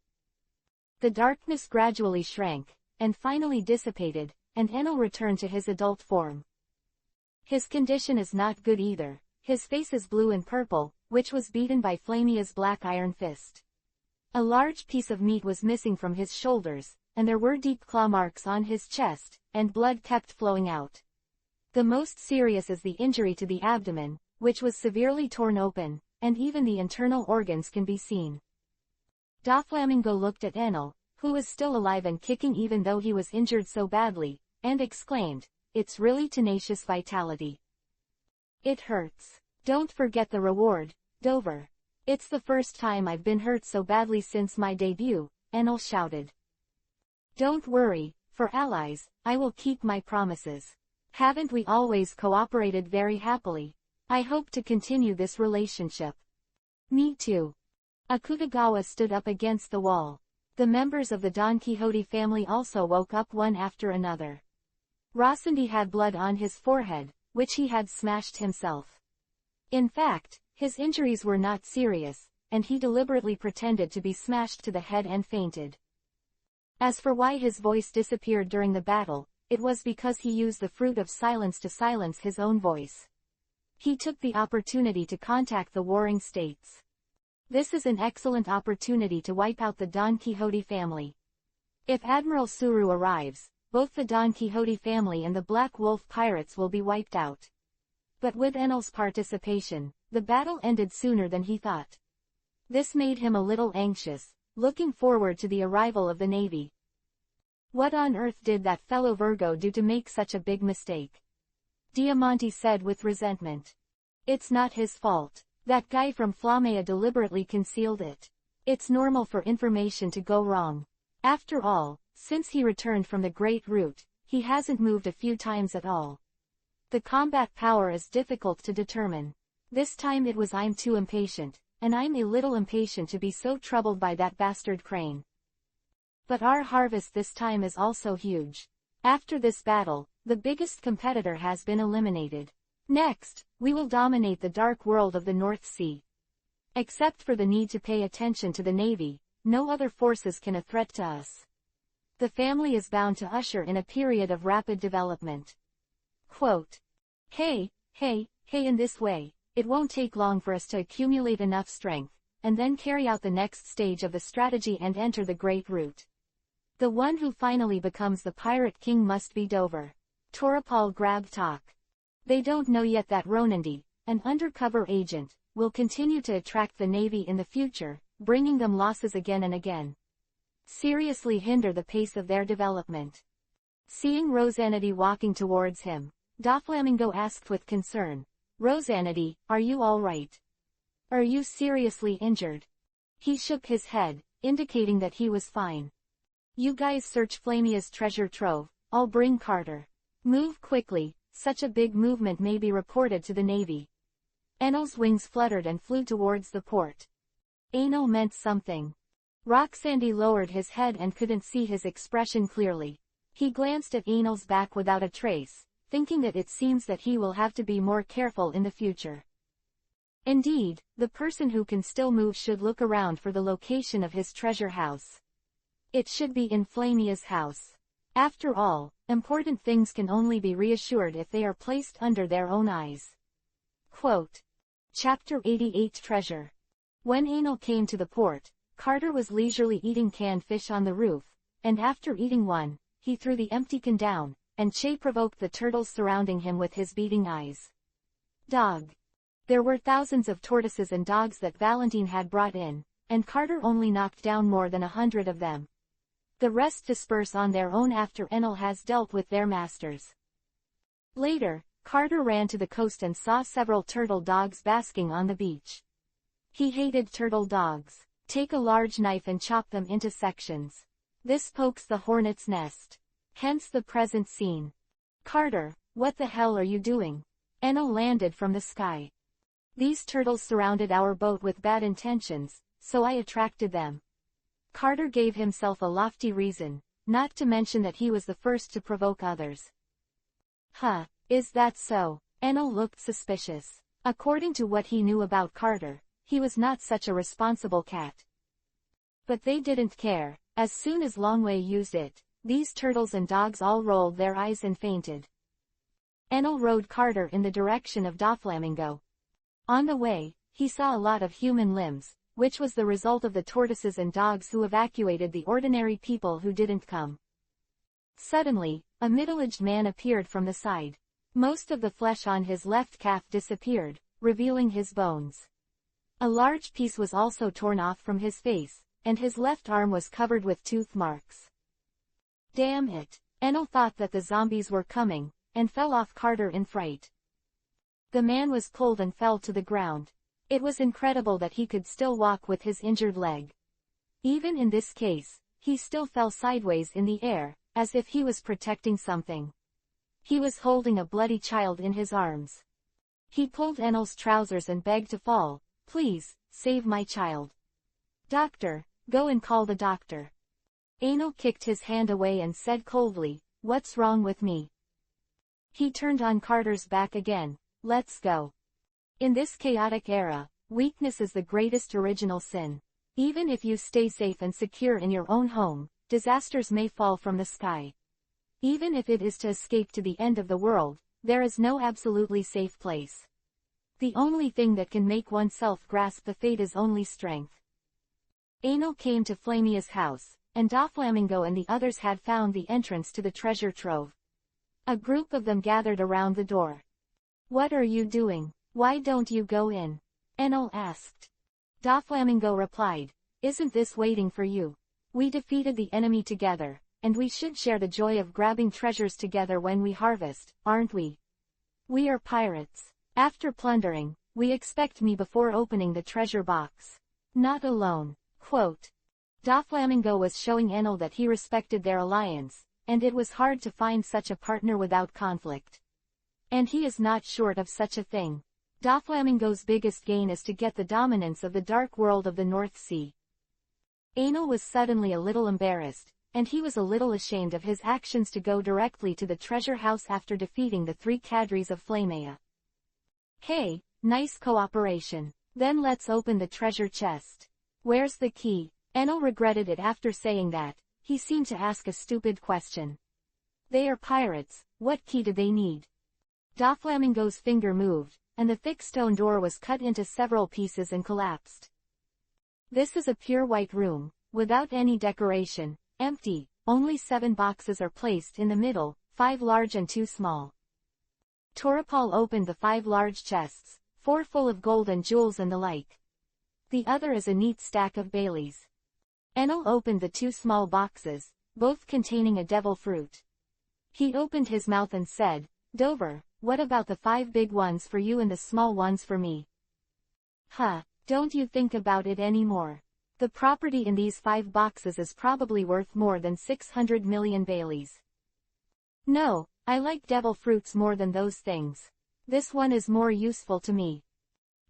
The darkness gradually shrank, and finally dissipated, and Enel returned to his adult form. His condition is not good either. His face is blue and purple, which was beaten by Flamea's black iron fist. A large piece of meat was missing from his shoulders, and there were deep claw marks on his chest, and blood kept flowing out. The most serious is the injury to the abdomen, which was severely torn open, and even the internal organs can be seen. Doflamingo looked at Enel, who was still alive and kicking even though he was injured so badly, and exclaimed, "It's really tenacious vitality. It hurts. Don't forget the reward, Dover." "It's the first time I've been hurt so badly since my debut," Enel shouted. "Don't worry, for allies, I will keep my promises. Haven't we always cooperated very happily? I hope to continue this relationship." "Me too." Akutagawa stood up against the wall. The members of the Don Quixote family also woke up one after another. Rossandi had blood on his forehead, which he had smashed himself. In fact, his injuries were not serious, and he deliberately pretended to be smashed to the head and fainted. As for why his voice disappeared during the battle, it was because he used the fruit of silence to silence his own voice. He took the opportunity to contact the warring states. This is an excellent opportunity to wipe out the Don Quixote family. If Admiral Suru arrives, both the Don Quixote family and the Black Wolf pirates will be wiped out. But with Enel's participation, the battle ended sooner than he thought. This made him a little anxious, looking forward to the arrival of the Navy. What on earth did that fellow Virgo do to make such a big mistake? Diamante said with resentment. It's not his fault. That guy from Flamea deliberately concealed it. It's normal for information to go wrong. After all, since he returned from the Great Route, he hasn't moved a few times at all. The combat power is difficult to determine. This time it was I'm too impatient, and I'm a little impatient to be so troubled by that bastard Crane. But our harvest this time is also huge. After this battle, the biggest competitor has been eliminated. Next, we will dominate the dark world of the North Sea. Except for the need to pay attention to the Navy, no other forces can a threat to us. The family is bound to usher in a period of rapid development. Quote, Hey, in this way, it won't take long for us to accumulate enough strength, and then carry out the next stage of the strategy and enter the Great Route. The one who finally becomes the Pirate King must be Dover. Torapal Grab Talk. They don't know yet that Ronandi, an undercover agent, will continue to attract the Navy in the future, bringing them losses again and again. Seriously hinder the pace of their development. Seeing Rosanity walking towards him, Doflamingo asked with concern, Rosanity, are you all right? Are you seriously injured? He shook his head, indicating that he was fine. You guys search Flamia's treasure trove, I'll bring Carter. Move quickly, such a big movement may be reported to the Navy. Enel's wings fluttered and flew towards the port. Enel meant something. Roxandy lowered his head and couldn't see his expression clearly. He glanced at Enel's back without a trace, thinking that it seems that he will have to be more careful in the future. Indeed, the person who can still move should look around for the location of his treasure house. It should be in Flamia's house. After all, important things can only be reassured if they are placed under their own eyes. Quote. Chapter 88 Treasure. When Enel came to the port, Carter was leisurely eating canned fish on the roof, and after eating one, he threw the empty can down, and Che provoked the turtles surrounding him with his beating eyes. Dog. There were thousands of tortoises and dogs that Valentine had brought in, and Carter only knocked down more than 100 of them. The rest disperse on their own after Enel has dealt with their masters. Later, Carter ran to the coast and saw several turtle dogs basking on the beach. He hated turtle dogs. Take a large knife and chop them into sections. This pokes the hornet's nest. Hence the present scene. Carter, what the hell are you doing? Enel landed from the sky. These turtles surrounded our boat with bad intentions, so I attracted them. Carter gave himself a lofty reason, not to mention that he was the first to provoke others. Huh, is that so? Enel looked suspicious. According to what he knew about Carter, he was not such a responsible cat. But they didn't care. As soon as Longway used it, these turtles and dogs all rolled their eyes and fainted. Enel rode Carter in the direction of Doflamingo. On the way, he saw a lot of human limbs, which was the result of the tortoises and dogs who evacuated the ordinary people who didn't come. Suddenly, a middle-aged man appeared from the side. Most of the flesh on his left calf disappeared, revealing his bones. A large piece was also torn off from his face, and his left arm was covered with tooth marks. Damn it! Enel thought that the zombies were coming, and fell off Carter in fright. The man was pulled and fell to the ground. It was incredible that he could still walk with his injured leg. Even in this case, he still fell sideways in the air, as if he was protecting something. He was holding a bloody child in his arms. He pulled Enel's trousers and begged to fall. Please, save my child. Doctor, go and call the doctor. Enel kicked his hand away and said coldly, what's wrong with me? He turned on Carter's back again. Let's go. In this chaotic era, weakness is the greatest original sin. Even if you stay safe and secure in your own home, disasters may fall from the sky. Even if it is to escape to the end of the world, there is no absolutely safe place. The only thing that can make oneself grasp the fate is only strength. Enel came to Flamia's house, and Doflamingo and the others had found the entrance to the treasure trove. A group of them gathered around the door. What are you doing? Why don't you go in? Enel asked. Doflamingo replied, isn't this waiting for you? We defeated the enemy together, and we should share the joy of grabbing treasures together when we harvest, aren't we? We are pirates. After plundering, we expect me before opening the treasure box. Not alone. Quote. Doflamingo was showing Enel that he respected their alliance, and it was hard to find such a partner without conflict. And he is not short of such a thing. Doflamingo's biggest gain is to get the dominance of the dark world of the North Sea. Enel was suddenly a little embarrassed. and he was a little ashamed of his actions to go directly to the treasure house after defeating the 3 cadres of Flamea. Hey, nice cooperation. Then let's open the treasure chest. Where's the key? Enel regretted it after saying that. He seemed to ask a stupid question. They are pirates, what key do they need? Doflamingo's finger moved, and the thick stone door was cut into several pieces and collapsed. This is a pure white room, without any decoration, empty, only 7 boxes are placed in the middle, 5 large and 2 small. Toripal opened the 5 large chests, 4 full of gold and jewels and the like. The other is a neat stack of Baileys. Enel opened the 2 small boxes, both containing a devil fruit. He opened his mouth and said, Dover, what about the 5 big ones for you and the small ones for me? Huh, don't you think about it anymore. The property in these 5 boxes is probably worth more than 600 million Baileys. No, I like devil fruits more than those things. This one is more useful to me.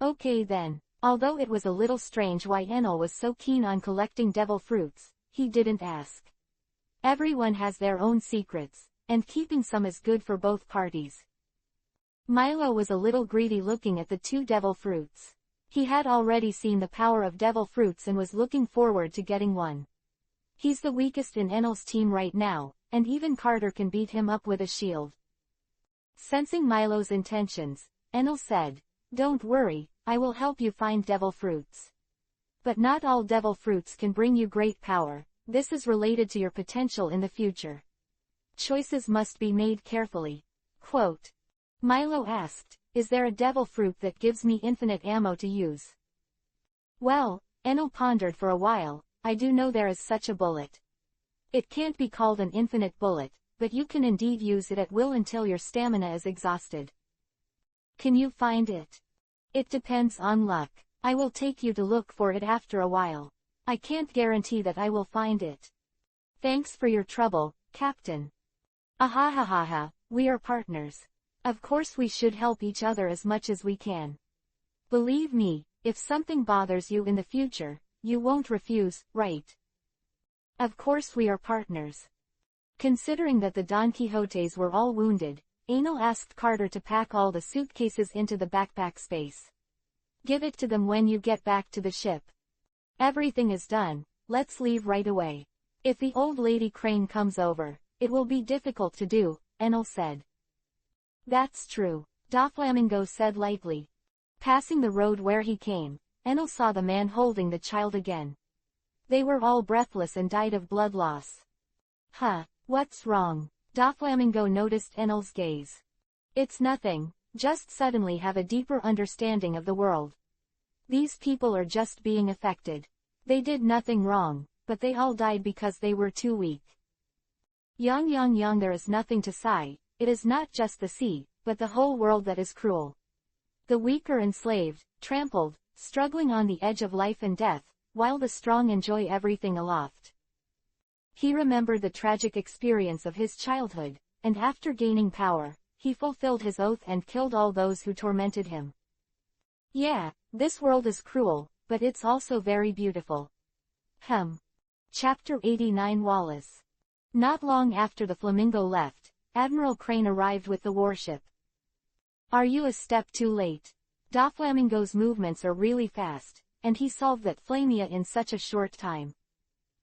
Okay then. Although it was a little strange why Enel was so keen on collecting devil fruits, he didn't ask. Everyone has their own secrets, and keeping some is good for both parties. Milo was a little greedy looking at the 2 devil fruits. He had already seen the power of devil fruits and was looking forward to getting one. He's the weakest in Enel's team right now, and even Carter can beat him up with a shield. Sensing Milo's intentions, Enel said, Don't worry, I will help you find devil fruits. But not all devil fruits can bring you great power, this is related to your potential in the future. Choices must be made carefully. Quote. Milo asked, Is there a devil fruit that gives me infinite ammo to use? Well, Enel pondered for a while, I do know there is such a bullet. It can't be called an infinite bullet, but you can indeed use it at will until your stamina is exhausted. Can you find it? It depends on luck. I will take you to look for it after a while. I can't guarantee that I will find it. Thanks for your trouble, Captain. Ahahaha, we are partners. Of course we should help each other as much as we can. Believe me, if something bothers you in the future, you won't refuse, right? Of course we are partners. Considering that the Don Quixotes were all wounded, Enel asked Carter to pack all the suitcases into the backpack space. Give it to them when you get back to the ship. Everything is done, let's leave right away. If the old lady Crane comes over, it will be difficult to do, Enel said. That's true, Doflamingo said lightly. Passing the road where he came, Enel saw the man holding the child again. They were all breathless and died of blood loss. Huh, what's wrong? Doflamingo noticed Enel's gaze. It's nothing, just suddenly have a deeper understanding of the world. These people are just being affected. They did nothing wrong, but they all died because they were too weak. Yang, there is nothing to sigh, it is not just the sea, but the whole world that is cruel. The weak are enslaved, trampled, struggling on the edge of life and death, while the strong enjoy everything aloft. He remembered the tragic experience of his childhood, and after gaining power, he fulfilled his oath and killed all those who tormented him. Yeah, this world is cruel, but it's also very beautiful. Chapter 89 Wallace. Not long after the Flamingo left, Admiral Crane arrived with the warship. Are you a step too late? Doflamingo's movements are really fast, and he solved that Flamea in such a short time.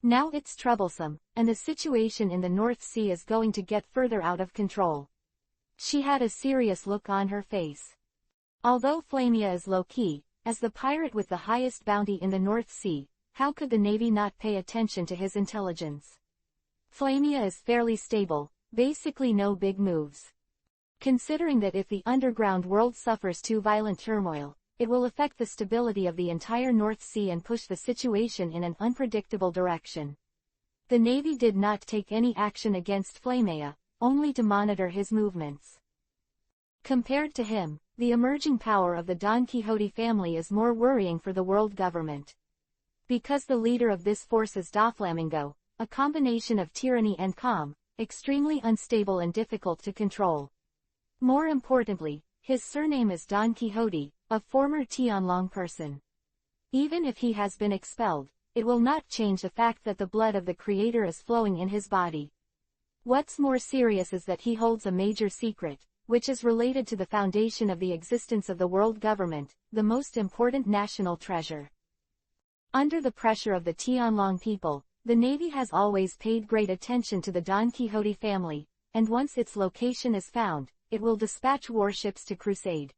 Now it's troublesome, and the situation in the North Sea is going to get further out of control. She had a serious look on her face. Although Flamea is low-key, as the pirate with the highest bounty in the North Sea, how could the Navy not pay attention to his intelligence? Flamea is fairly stable, basically no big moves. Considering that if the underground world suffers too violent turmoil, it will affect the stability of the entire North Sea and push the situation in an unpredictable direction. The Navy did not take any action against Flamea, only to monitor his movements. Compared to him, the emerging power of the Don Quixote family is more worrying for the world government. Because the leader of this force is Doflamingo, a combination of tyranny and calm, extremely unstable and difficult to control. More importantly, his surname is Don Quixote, a former Tianlong person. Even if he has been expelled, it will not change the fact that the blood of the creator is flowing in his body. What's more serious is that he holds a major secret, which is related to the foundation of the existence of the world government, the most important national treasure. Under the pressure of the Tianlong people, the Navy has always paid great attention to the Don Quixote family, and once its location is found, it will dispatch warships to crusade.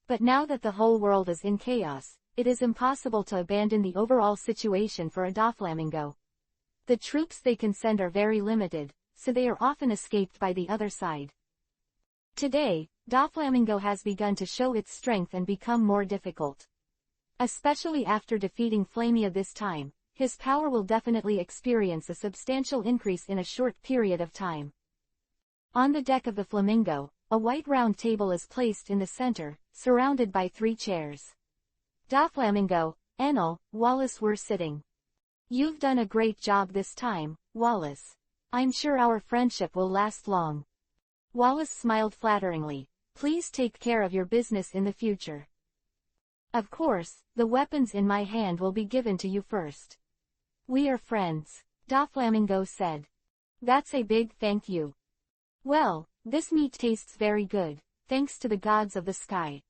But now that the whole world is in chaos, it is impossible to abandon the overall situation for a Doflamingo. The troops they can send are very limited, so they are often escaped by the other side. Today, Doflamingo has begun to show its strength and become more difficult. Especially after defeating Flamia this time, his power will definitely experience a substantial increase in a short period of time. On the deck of the Flamingo, a white round table is placed in the center, surrounded by 3 chairs. Doflamingo, Enel, Wallace were sitting. You've done a great job this time, Wallace. I'm sure our friendship will last long. Wallace smiled flatteringly. Please take care of your business in the future. Of course, the weapons in my hand will be given to you first. We are friends, Doflamingo said. That's a big thank you. Well, this meat tastes very good, thanks to the gods of the sky.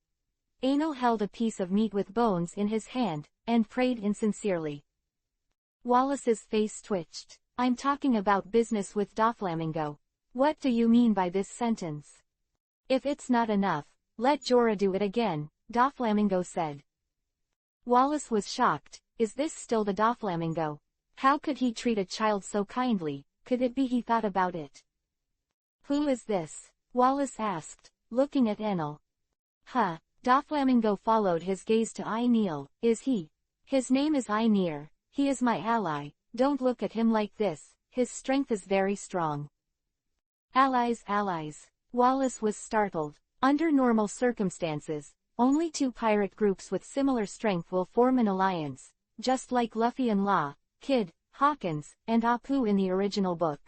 Enel held a piece of meat with bones in his hand, and prayed insincerely. Wallace's face twitched. I'm talking about business with Doflamingo. What do you mean by this sentence? If it's not enough, let Jorah do it again, Doflamingo said. Wallace was shocked. Is this still the Doflamingo? How could he treat a child so kindly? Could it be he thought about it? Who is this? Wallace asked, looking at Enel. Huh, Doflamingo followed his gaze to Aineel. Is he? His name is Ainir. He is my ally. Don't look at him like this, his strength is very strong. Allies. Wallace was startled. Under normal circumstances, only 2 pirate groups with similar strength will form an alliance, just like Luffy and Law, Kid, Hawkins, and Apu in the original book.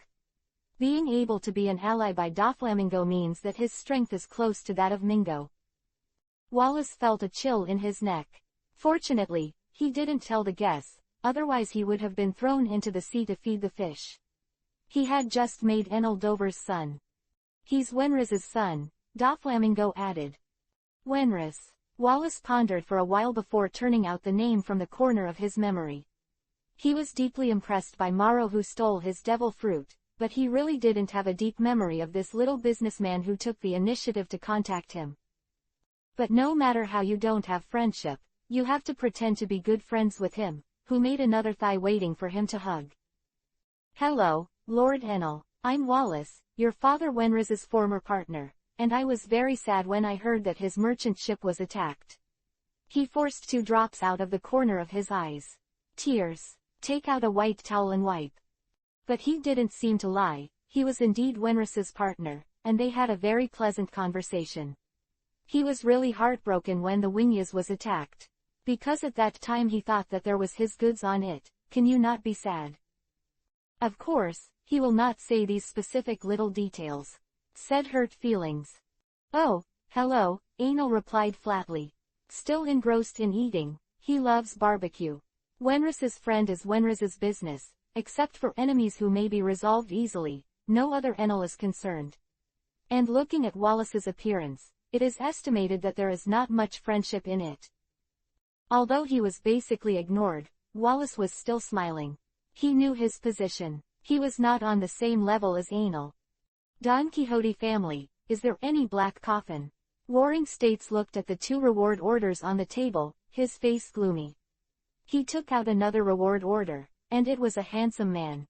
Being able to be an ally by Doflamingo means that his strength is close to that of Mingo. Wallace felt a chill in his neck. Fortunately, he didn't tell the guests, otherwise he would have been thrown into the sea to feed the fish. He had just made Enel Dover's son. He's Wenris's son, Doflamingo added. Wenris. Wallace pondered for a while before turning out the name from the corner of his memory. He was deeply impressed by Maro who stole his devil fruit, but he really didn't have a deep memory of this little businessman who took the initiative to contact him. But no matter how you don't have friendship, you have to pretend to be good friends with him, who made another thigh waiting for him to hug. Hello, Lord Enel. I'm Wallace, your father Wenris's former partner, and I was very sad when I heard that his merchant ship was attacked. He forced 2 drops out of the corner of his eyes. Tears. Take out a white towel and wipe. But he didn't seem to lie, he was indeed Wenris's partner, and they had a very pleasant conversation. He was really heartbroken when the Wingyas was attacked. Because at that time he thought that there was his goods on it. Can you not be sad? Of course, he will not say these specific little details. Said hurt feelings. Oh, hello, Enel replied flatly. Still engrossed in eating, he loves barbecue. Wenris's friend is Wenris's business, except for enemies who may be resolved easily, no other Enel is concerned. And looking at Wallace's appearance, it is estimated that there is not much friendship in it. Although he was basically ignored, Wallace was still smiling. He knew his position. He was not on the same level as Enel. Don Quixote family, is there any black coffin? Warring States looked at the 2 reward orders on the table, his face gloomy. He took out another reward order, and it was a handsome man.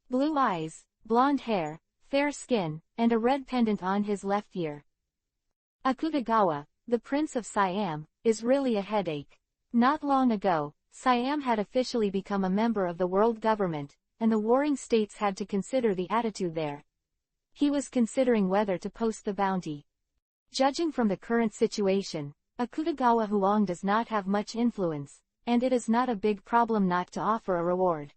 Blue eyes, blonde hair, fair skin, and a red pendant on his left ear. Akutagawa, the Prince of Siam, is really a headache. Not long ago, Siam had officially become a member of the world government, and the warring states had to consider the attitude there. He was considering whether to post the bounty. Judging from the current situation, Akutagawa Huang does not have much influence, and it is not a big problem not to offer a reward.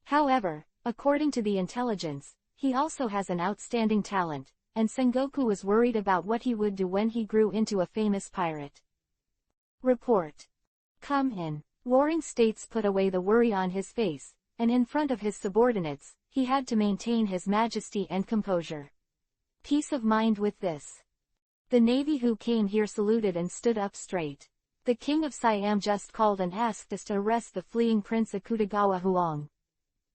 However, according to the intelligence, he also has an outstanding talent, and Sengoku was worried about what he would do when he grew into a famous pirate. Report. Come in. Warring States put away the worry on his face, and in front of his subordinates, he had to maintain his majesty and composure. Peace of mind with this. The navy who came here saluted and stood up straight. The king of Siam just called and asked us to arrest the fleeing Prince Akutagawa Huang.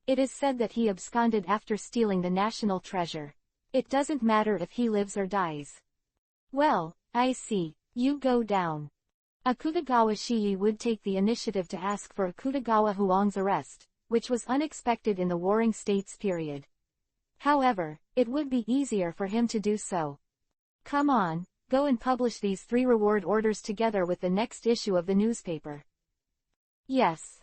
It is said that he absconded after stealing the national treasure. It doesn't matter if he lives or dies. Well, I see, you go down. Akutagawa Shiyi would take the initiative to ask for Akutagawa Huang's arrest, which was unexpected in the Warring States period. However, it would be easier for him to do so. Come on, go and publish these 3 reward orders together with the next issue of the newspaper. Yes.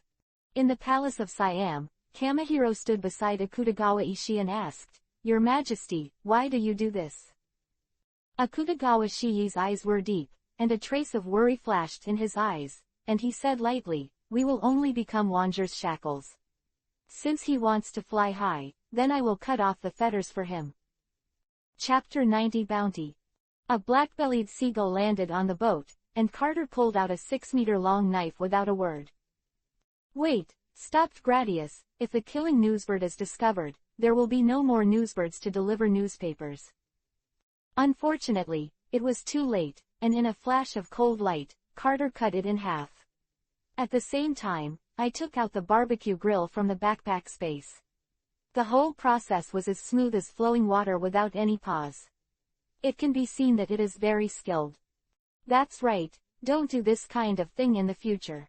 In the palace of Siam, Kamihiro stood beside Akutagawa Ishii and asked, Your Majesty, why do you do this? Akutagawa Shiyi's eyes were deep, and a trace of worry flashed in his eyes, and he said lightly, We will only become Wanger's shackles. Since he wants to fly high, then I will cut off the fetters for him. Chapter 90 Bounty. A black-bellied seagull landed on the boat, and Carter pulled out a 6-meter-long knife without a word. Wait, stopped Gradius, if the killing newsbird is discovered, there will be no more newsbirds to deliver newspapers. Unfortunately, it was too late, and in a flash of cold light, Carter cut it in half. At the same time, I took out the barbecue grill from the backpack space. The whole process was as smooth as flowing water without any pause. It can be seen that it is very skilled. That's right, don't do this kind of thing in the future.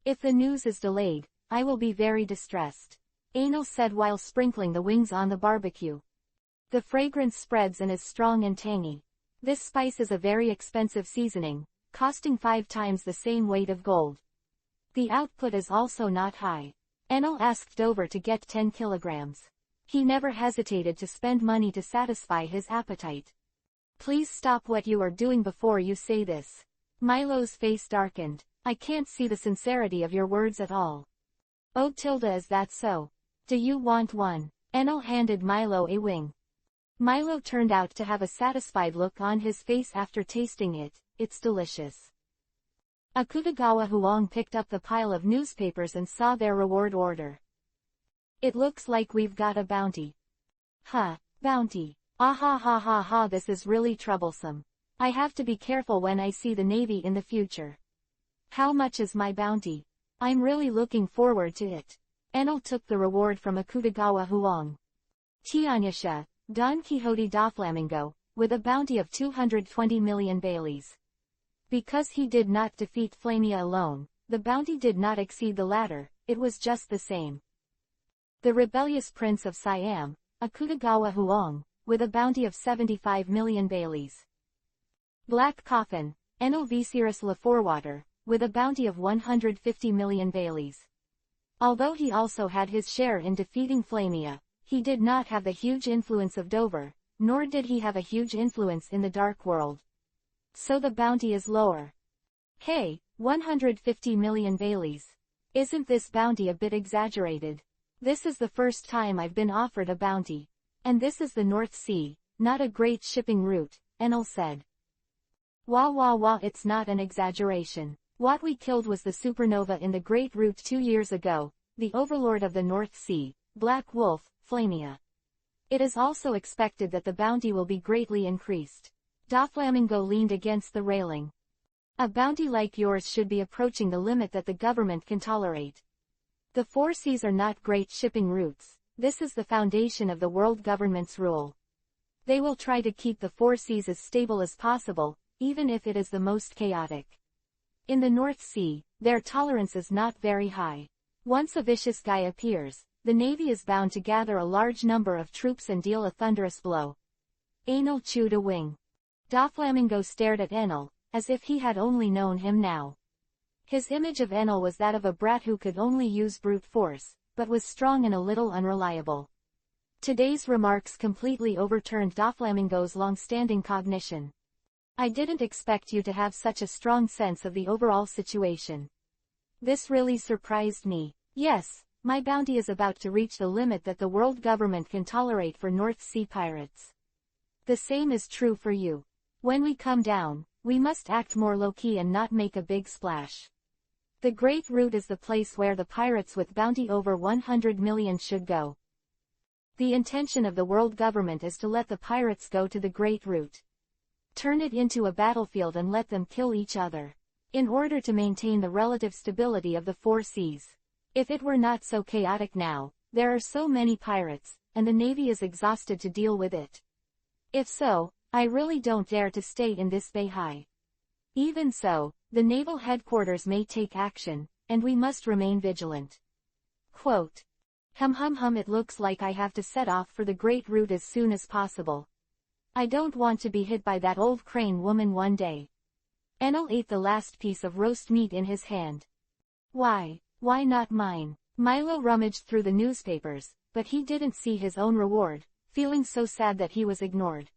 If the news is delayed, I will be very distressed. Anil said while sprinkling the wings on the barbecue. The fragrance spreads and is strong and tangy. This spice is a very expensive seasoning, costing 5 times the same weight of gold. The output is also not high. Anil asked Dover to get 10 kilograms. He never hesitated to spend money to satisfy his appetite. Please stop what you are doing before you say this. Milo's face darkened. I can't see the sincerity of your words at all. Oh Tilda, is that so? Do you want one? Anil handed Milo a wing. Milo turned out to have a satisfied look on his face after tasting it. It's delicious. Akutagawa Huang picked up the pile of newspapers and saw their reward order. It looks like we've got a bounty. Huh, bounty. Ah ha ha ha ha, this is really troublesome. I have to be careful when I see the Navy in the future. How much is my bounty? I'm really looking forward to it. Anil took the reward from Akutagawa Huang. Tianyasha, Don Quixote da Flamingo, with a bounty of 220 million Baileys. Because he did not defeat Flamia alone, the bounty did not exceed the latter, it was just the same. The rebellious Prince of Siam, Akutagawa Huang, with a bounty of 75 million Baileys. Black Coffin, Enel Viserys Laforwater, with a bounty of 150 million Baileys. Although he also had his share in defeating Flamia, he did not have the huge influence of Dover, nor did he have a huge influence in the Dark World. So the bounty is lower. Hey, 150 million Baileys. Isn't this bounty a bit exaggerated? This is the first time I've been offered a bounty. And this is the North Sea, not a great shipping route, Enel said. Wah wah wah, it's not an exaggeration. What we killed was the supernova in the Great Route 2 years ago, the overlord of the North Sea, Black Wolf, Flamia. It is also expected that the bounty will be greatly increased. Doflamingo leaned against the railing. A bounty like yours should be approaching the limit that the government can tolerate. The 4 seas are not great shipping routes. This is the foundation of the world government's rule. They will try to keep the 4 seas as stable as possible, even if it is the most chaotic. In the North Sea, their tolerance is not very high. Once a vicious guy appears, the Navy is bound to gather a large number of troops and deal a thunderous blow. Enel chewed a wing. Doflamingo stared at Enel, as if he had only known him now. His image of Enel was that of a brat who could only use brute force, but was strong and a little unreliable. Today's remarks completely overturned Doflamingo's long-standing cognition. I didn't expect you to have such a strong sense of the overall situation. This really surprised me. Yes, my bounty is about to reach the limit that the world government can tolerate for North Sea pirates. The same is true for you. When we come down, we must act more low-key and not make a big splash. The Great Root is the place where the pirates with bounty over 100 million should go. The intention of the world government is to let the pirates go to the Great Root. Turn it into a battlefield and let them kill each other, in order to maintain the relative stability of the four seas. If it were not so chaotic now, there are so many pirates, and the Navy is exhausted to deal with it. If so, I really don't dare to stay in this bay high. Even so, the naval headquarters may take action, and we must remain vigilant. Quote. It looks like I have to set off for the Great Root as soon as possible. I don't want to be hit by that old crane woman one day. Enel ate the last piece of roast meat in his hand. Why not mine? Milo rummaged through the newspapers, but he didn't see his own reward, feeling so sad that he was ignored.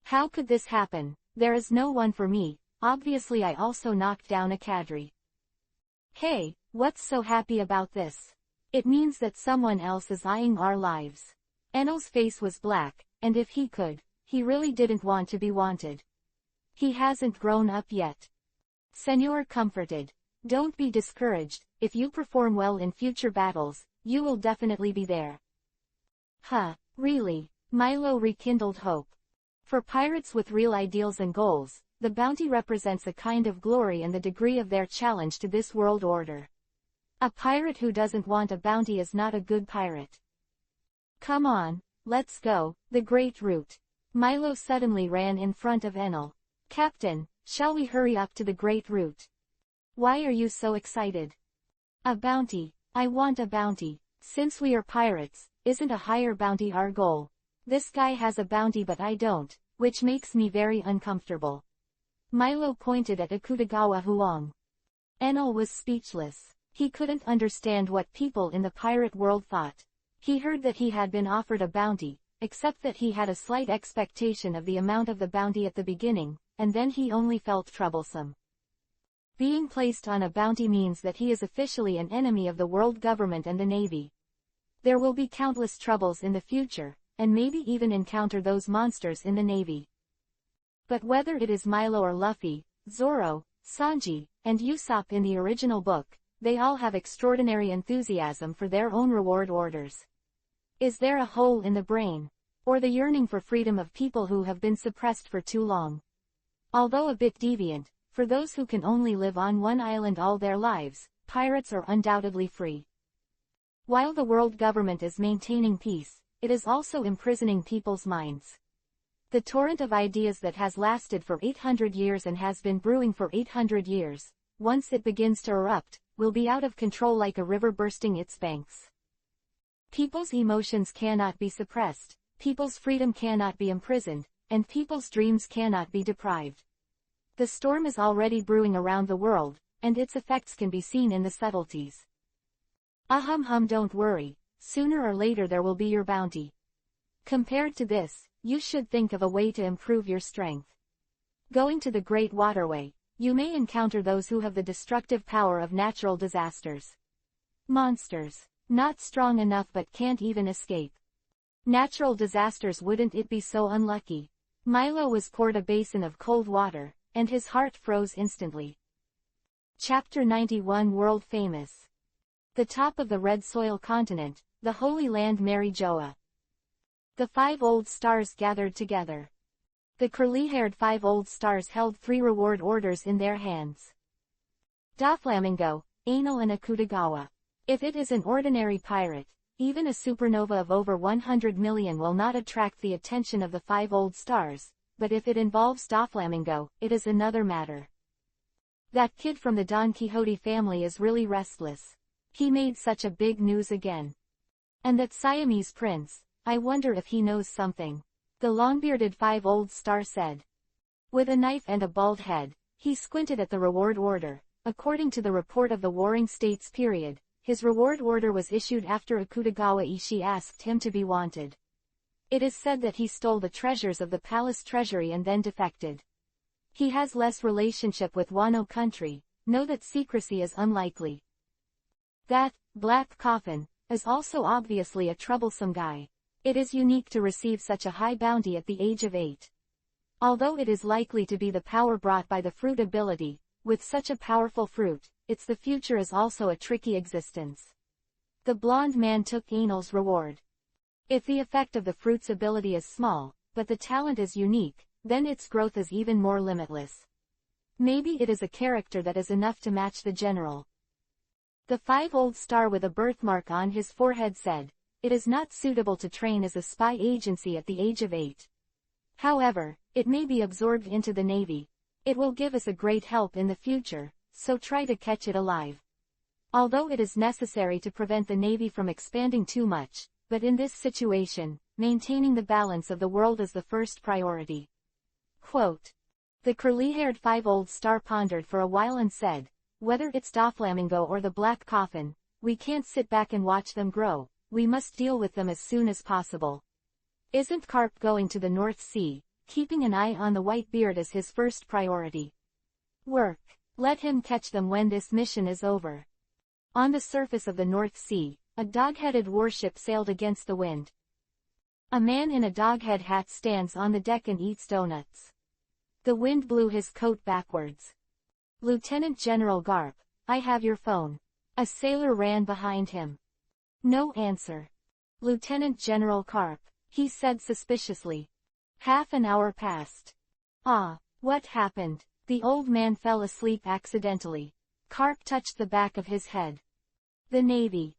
How could this happen? There is no one for me. Obviously I also knocked down a cadre. Hey, what's so happy about this? It means that someone else is eyeing our lives. Enel's face was black, and if he could, he really didn't want to be wanted. He hasn't grown up yet. Senor comforted. Don't be discouraged, if you perform well in future battles, you will definitely be there. Really? Milo rekindled hope. For pirates with real ideals and goals, the bounty represents a kind of glory and the degree of their challenge to this world order. A pirate who doesn't want a bounty is not a good pirate. Come on, let's go, the Great Root. Milo suddenly ran in front of Enel. Captain, shall we hurry up to the Great Root? Why are you so excited? A bounty. I want a bounty. Since we are pirates, isn't a higher bounty our goal? This guy has a bounty but I don't, which makes me very uncomfortable. Milo pointed at Akutagawa Huang. Enel was speechless. He couldn't understand what people in the pirate world thought. He heard that he had been offered a bounty, except that he had a slight expectation of the amount of the bounty at the beginning, and then he only felt troublesome. Being placed on a bounty means that he is officially an enemy of the world government and the Navy. There will be countless troubles in the future, and maybe even encounter those monsters in the Navy. But whether it is Milo or Luffy, Zoro, Sanji, and Usopp in the original book, they all have extraordinary enthusiasm for their own reward orders. Is there a hole in the brain? Or the yearning for freedom of people who have been suppressed for too long? Although a bit deviant, for those who can only live on one island all their lives, pirates are undoubtedly free. While the world government is maintaining peace, it is also imprisoning people's minds. The torrent of ideas that has lasted for 800 years and has been brewing for 800 years, once it begins to erupt, will be out of control like a river bursting its banks. People's emotions cannot be suppressed, people's freedom cannot be imprisoned, and people's dreams cannot be deprived. The storm is already brewing around the world, and its effects can be seen in the subtleties. Don't worry, sooner or later there will be your bounty. Compared to this, you should think of a way to improve your strength. Going to the Great Waterway, you may encounter those who have the destructive power of natural disasters. Monsters. Not strong enough but can't even escape. Natural disasters, wouldn't it be so unlucky? Milo was poured a basin of cold water, and his heart froze instantly. Chapter 91 World Famous. The top of the Red Soil continent, the Holy Land Mary Joa. The 5 old stars gathered together. The curly-haired 5 old stars held 3 reward orders in their hands. Doflamingo, Enel and Akutagawa. If it is an ordinary pirate, even a supernova of over 100 million will not attract the attention of the 5 old stars, but if it involves Doflamingo, it is another matter. That kid from the Don Quixote family is really restless. He made such a big news again. And that Siamese prince, I wonder if he knows something. The long-bearded 5 old star said. With a knife and a bald head, he squinted at the reward order. According to the report of the Warring States period, his reward order was issued after Akutagawa Ishii asked him to be wanted. It is said that he stole the treasures of the palace treasury and then defected. He has less relationship with Wano country, know that secrecy is unlikely. That, Black Coffin, is also obviously a troublesome guy. It is unique to receive such a high bounty at the age of 8. Although it is likely to be the power brought by the fruit ability, with such a powerful fruit, it's the future is also a tricky existence. The blond man took Enel's reward. If the effect of the fruit's ability is small, but the talent is unique, then its growth is even more limitless. Maybe it is a character that is enough to match the general. The 5-old star with a birthmark on his forehead said, "It is not suitable to train as a spy agency at the age of 8. However, it may be absorbed into the Navy. It will give us a great help in the future, so try to catch it alive. Although it is necessary to prevent the Navy from expanding too much, but in this situation, maintaining the balance of the world is the first priority." Quote. The curly-haired 5-old star pondered for a while and said, "Whether it's Doflamingo or the black coffin, we can't sit back and watch them grow, we must deal with them as soon as possible. Isn't Carp going to the North Sea, keeping an eye on the Whitebeard as his first priority? Work. Let him catch them when this mission is over." On the surface of the North Sea, a dog-headed warship sailed against the wind. A man in a dog-head hat stands on the deck and eats donuts. The wind blew his coat backwards. "Lieutenant General Garp, I have your phone." A sailor ran behind him. No answer. "Lieutenant General Carp," he said suspiciously. Half an hour passed. "Ah, what happened?" The old man fell asleep accidentally. Carp touched the back of his head. "The Navy."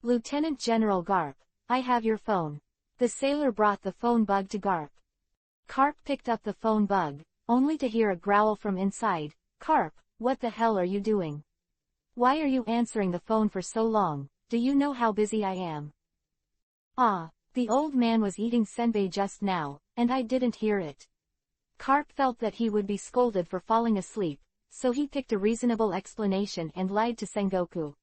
"Lieutenant General Garp, I have your phone." The sailor brought the phone bug to Garp. Carp picked up the phone bug, only to hear a growl from inside. "Carp, what the hell are you doing? Why are you answering the phone for so long? Do you know how busy I am?" "Ah, the old man was eating senbei just now, and I didn't hear it." Carp felt that he would be scolded for falling asleep, so he picked a reasonable explanation and lied to Sengoku.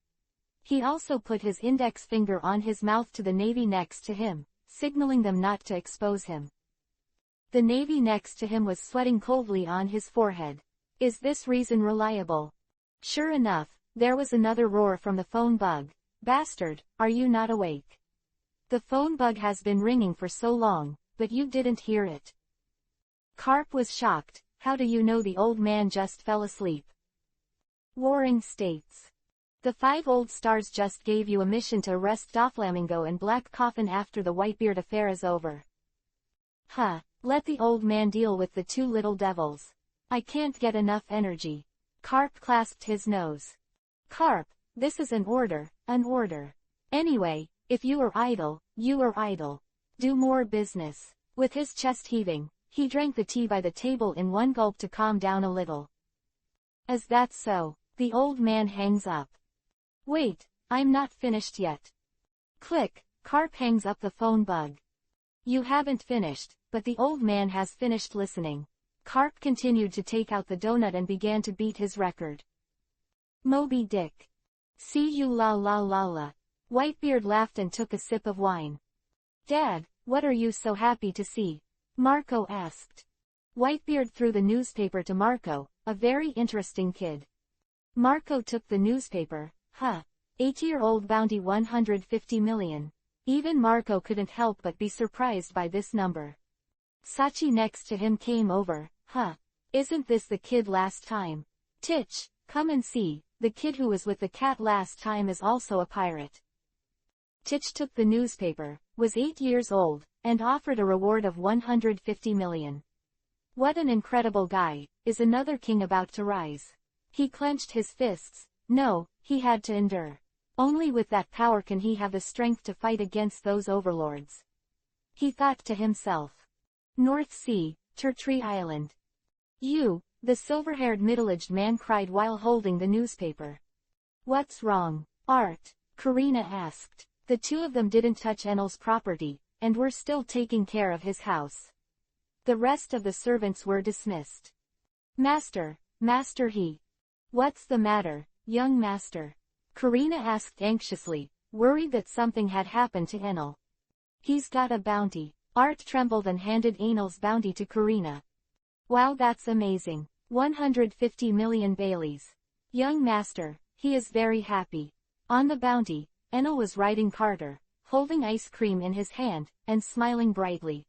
He also put his index finger on his mouth to the Navy next to him, signaling them not to expose him. The Navy next to him was sweating coldly on his forehead. Is this reason reliable? Sure enough, there was another roar from the phone bug. "Bastard, are you not awake? The phone bug has been ringing for so long, but you didn't hear it." Carp was shocked. "How do you know the old man just fell asleep?" Warring States. The 5-old stars just gave you a mission to arrest Doflamingo and Black Coffin after the Whitebeard affair is over. Huh, let the old man deal with the 2 little devils. I can't get enough energy. Carp clasped his nose. "Carp, this is an order, an order. Anyway, if you are idle, you are idle. Do more business." With his chest heaving, he drank the tea by the table in one gulp to calm down a little. As that's so, the old man hangs up. "Wait, I'm not finished yet." Click, Carp hangs up the phone bug. You haven't finished, but the old man has finished listening. Carp continued to take out the donut and began to beat his record. Moby Dick. "See you la la la la." Whitebeard laughed and took a sip of wine. "Dad, what are you so happy to see?" Marco asked. Whitebeard threw the newspaper to Marco, a very interesting kid. Marco took the newspaper. 8-year-old bounty 150 million. Even Marco couldn't help but be surprised by this number. Sachi next to him came over. Isn't this the kid last time? Titch, come and see, the kid who was with the cat last time is also a pirate." Titch took the newspaper, was 8 years old, and offered a reward of 150 million. What an incredible guy, is another king about to rise? He clenched his fists. No, he had to endure. Only with that power can he have the strength to fight against those overlords. He thought to himself. North Sea, Tertree Island. "You," the silver-haired middle-aged man cried while holding the newspaper. "What's wrong, Art?" Karina asked. The 2 of them didn't touch Enel's property, and were still taking care of his house. The rest of the servants were dismissed. Master, he. What's the matter, young master?" Karina asked anxiously, worried that something had happened to Enel. "He's got a bounty." Art trembled and handed Enel's bounty to Karina. "Wow, that's amazing. 150 million Baileys. Young master, he is very happy." On the bounty, Enel was riding Carter, holding ice cream in his hand, and smiling brightly.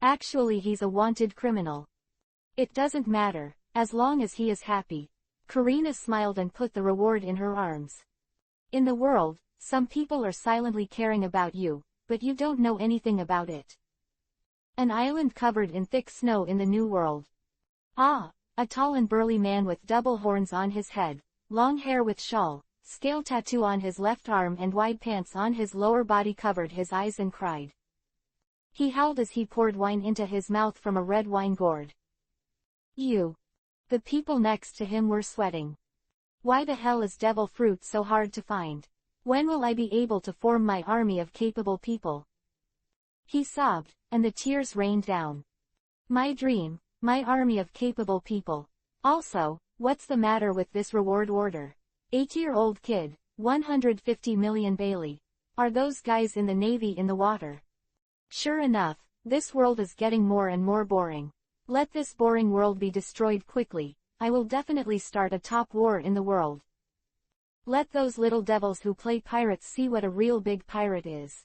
Actually he's a wanted criminal. It doesn't matter, as long as he is happy. Karina smiled and put the reward in her arms. In the world, some people are silently caring about you, but you don't know anything about it. An island covered in thick snow in the New World. Ah, a tall and burly man with double horns on his head, long hair with shawl, scale tattoo on his left arm and wide pants on his lower body covered his eyes and cried. He howled as he poured wine into his mouth from a red wine gourd. You. The people next to him were sweating. Why the hell is devil fruit so hard to find? When will I be able to form my army of capable people? He sobbed, and the tears rained down. My dream, my army of capable people. Also, what's the matter with this reward order? 8-year-old kid, 150 million Bailey. Are those guys in the Navy in the water? Sure enough, this world is getting more and more boring. Let this boring world be destroyed quickly. I will definitely start a top war in the world. Let those little devils who play pirates see what a real big pirate is.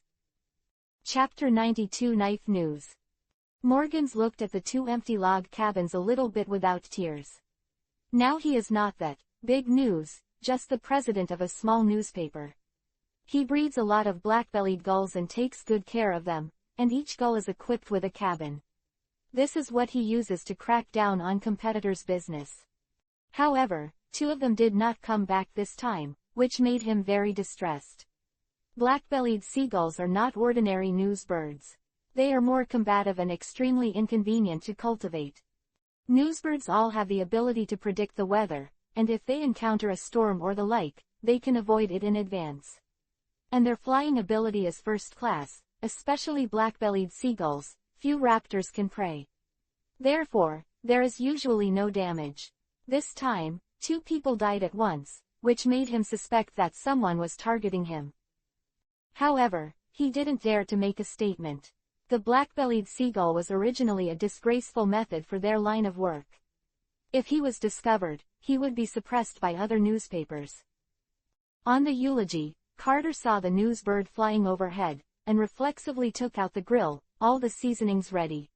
Chapter 92 Knife News. Morgans looked at the two empty log cabins a little bit without tears. Now he is not that big news, just the president of a small newspaper. He breeds a lot of black-bellied gulls and takes good care of them, and each gull is equipped with a cabin. This is what he uses to crack down on competitors' business. However, 2 of them did not come back this time, which made him very distressed. Black-bellied seagulls are not ordinary news birds. They are more combative and extremely inconvenient to cultivate. Newsbirds all have the ability to predict the weather, and if they encounter a storm or the like, they can avoid it in advance. And their flying ability is first class, especially black-bellied seagulls. Few raptors can prey. Therefore, there is usually no damage. This time, 2 people died at once, which made him suspect that someone was targeting him. However, he didn't dare to make a statement. The black-bellied seagull was originally a disgraceful method for their line of work. If he was discovered, he would be suppressed by other newspapers. On the eulogy, Carter saw the news bird flying overhead, and reflexively took out the grill. All the seasonings ready.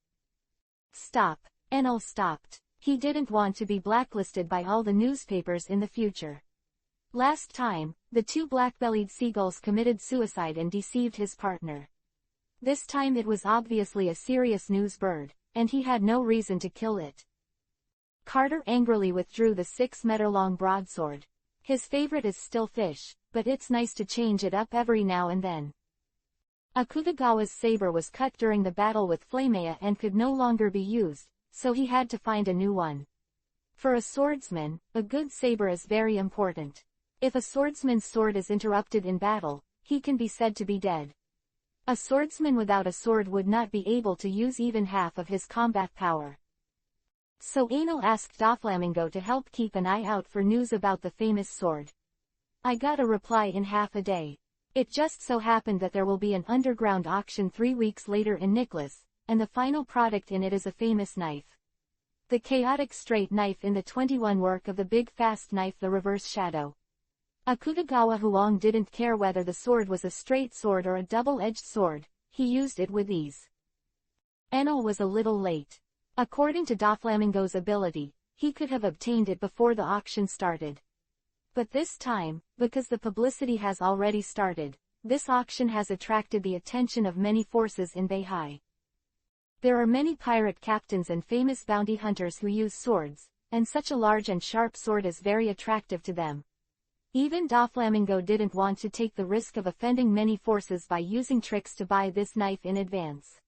Stop. Enel stopped. He didn't want to be blacklisted by all the newspapers in the future. Last time, the 2 black-bellied seagulls committed suicide and deceived his partner. This time it was obviously a serious news bird, and he had no reason to kill it. Carter angrily withdrew the 6-meter-long broadsword. His favorite is still fish, but it's nice to change it up every now and then. Akutagawa's saber was cut during the battle with Flamea and could no longer be used, so he had to find a new one. For a swordsman, a good saber is very important. If a swordsman's sword is interrupted in battle, he can be said to be dead. A swordsman without a sword would not be able to use even half of his combat power. So Anil asked Doflamingo to help keep an eye out for news about the famous sword. I got a reply in half a day. It just so happened that there will be an underground auction 3 weeks later in Nicholas, and the final product in it is a famous knife. The chaotic straight knife in the 21 work of the big fast knife, the reverse shadow. Akutagawa Huang didn't care whether the sword was a straight sword or a double-edged sword, he used it with ease. Enel was a little late. According to Doflamingo's ability, he could have obtained it before the auction started. But this time, because the publicity has already started, this auction has attracted the attention of many forces in Beihai. There are many pirate captains and famous bounty hunters who use swords, and such a large and sharp sword is very attractive to them. Even Doflamingo didn't want to take the risk of offending many forces by using tricks to buy this knife in advance.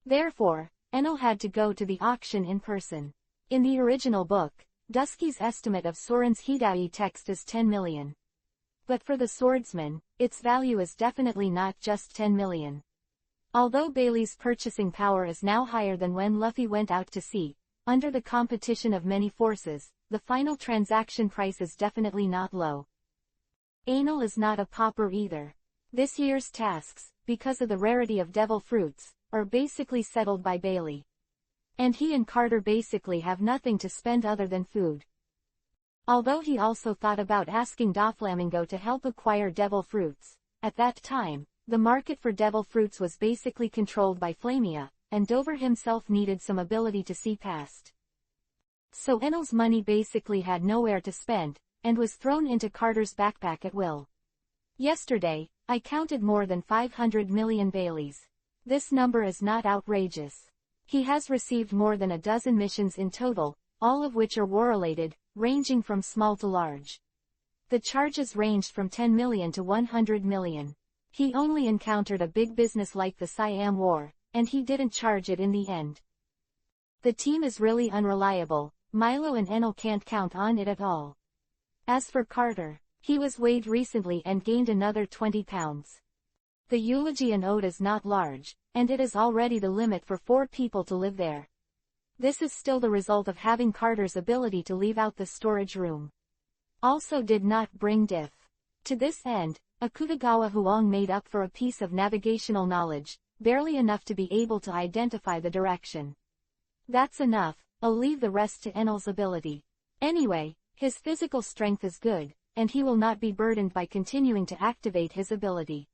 Therefore, Enel had to go to the auction in person. In the original book, Dusky's estimate of Soren's Hidai text is 10 million. But for the swordsman, its value is definitely not just 10 million. Although Bailey's purchasing power is now higher than when Luffy went out to sea, under the competition of many forces, the final transaction price is definitely not low. Anil is not a pauper either. This year's tasks, because of the rarity of devil fruits, are basically settled by Bailey. And he and Carter basically have nothing to spend other than food. Although he also thought about asking Doflamingo to help acquire devil fruits, at that time, the market for devil fruits was basically controlled by Flamea, and Dover himself needed some ability to see past So Enel's money basically had nowhere to spend, and was thrown into Carter's backpack at will. Yesterday, I counted more than 500 million Baileys. This number is not outrageous. He has received more than a dozen missions in total, all of which are war-related, ranging from small to large. The charges ranged from 10 million to 100 million. He only encountered a big business like the Siam War, and he didn't charge it in the end. The team is really unreliable. Milo and Enel can't count on it at all. As for Carter, he was weighed recently and gained another 20 pounds. The Eulogian ode is not large, and it is already the limit for 4 people to live there. This is still the result of having Carter's ability to leave out the storage room. Also did not bring diff. To this end, Akutagawa Huang made up for a piece of navigational knowledge, barely enough to be able to identify the direction. That's enough, I'll leave the rest to Enel's ability. Anyway, his physical strength is good, and he will not be burdened by continuing to activate his ability.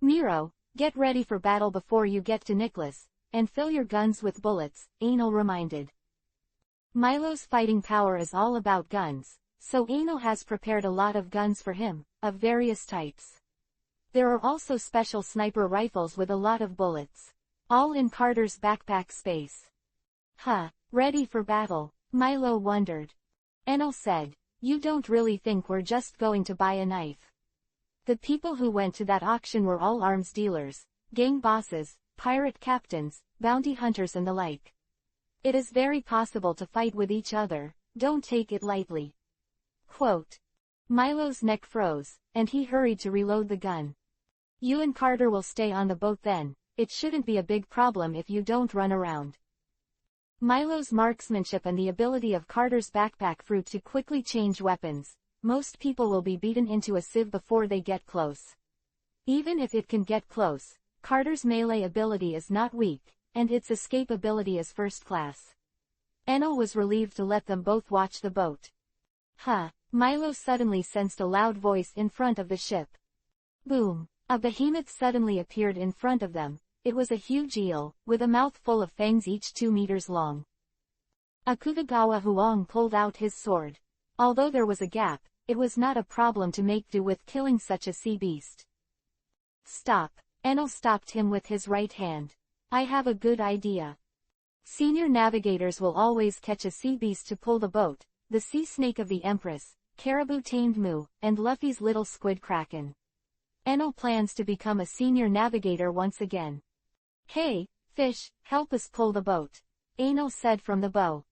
Miro, get ready for battle before you get to Nicholas, and fill your guns with bullets, Enel reminded. Milo's fighting power is all about guns, so Enel has prepared a lot of guns for him, of various types. There are also special sniper rifles with a lot of bullets. All in Carter's backpack space. Ready for battle? Milo wondered. Enel said, you don't really think we're just going to buy a knife? The people who went to that auction were all arms dealers, gang bosses, pirate captains, bounty hunters and the like. It is very possible to fight with each other, don't take it lightly. Quote. Milo's neck froze, and he hurried to reload the gun. You and Carter will stay on the boat then, it shouldn't be a big problem if you don't run around. Milo's marksmanship and the ability of Carter's backpack fruit to quickly change weapons. Most people will be beaten into a sieve before they get close. Even if it can get close, Carter's melee ability is not weak, and its escape ability is first class. Enel was relieved to let them both watch the boat. Milo suddenly sensed a loud voice in front of the ship. Boom! A behemoth suddenly appeared in front of them. It was a huge eel, with a mouth full of fangs each 2 meters long. Akutagawa Huang pulled out his sword. Although there was a gap, it was not a problem to make do with killing such a sea beast. Stop! Enel stopped him with his right hand. I have a good idea. Senior navigators will always catch a sea beast to pull the boat, the sea snake of the Empress, Caribou tamed Mu, and Luffy's little squid kraken. Enel plans to become a senior navigator once again. Hey, fish, help us pull the boat, Enel said from the bow.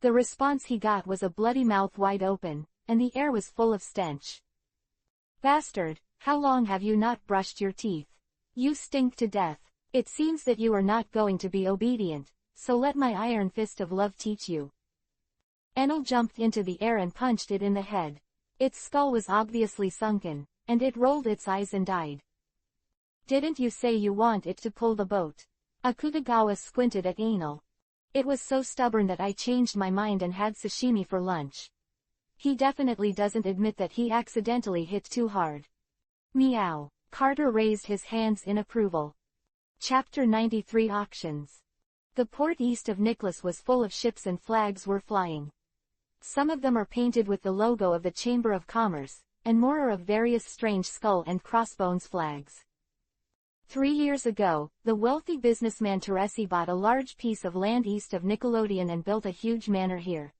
The response he got was a bloody mouth wide open, and the air was full of stench. Bastard, how long have you not brushed your teeth? You stink to death. It seems that you are not going to be obedient, so let my iron fist of love teach you. Enel jumped into the air and punched it in the head. Its skull was obviously sunken, and it rolled its eyes and died. Didn't you say you want it to pull the boat? Akutagawa squinted at Enel. It was so stubborn that I changed my mind and had sashimi for lunch. He definitely doesn't admit that he accidentally hit too hard. Meow. Carter raised his hands in approval. Chapter 93 Auctions. The port east of Nicholas was full of ships and flags were flying. Some of them are painted with the logo of the Chamber of Commerce, and more are of various strange skull and crossbones flags. 3 years ago, the wealthy businessman Teresi bought a large piece of land east of Nickelodeon and built a huge manor here.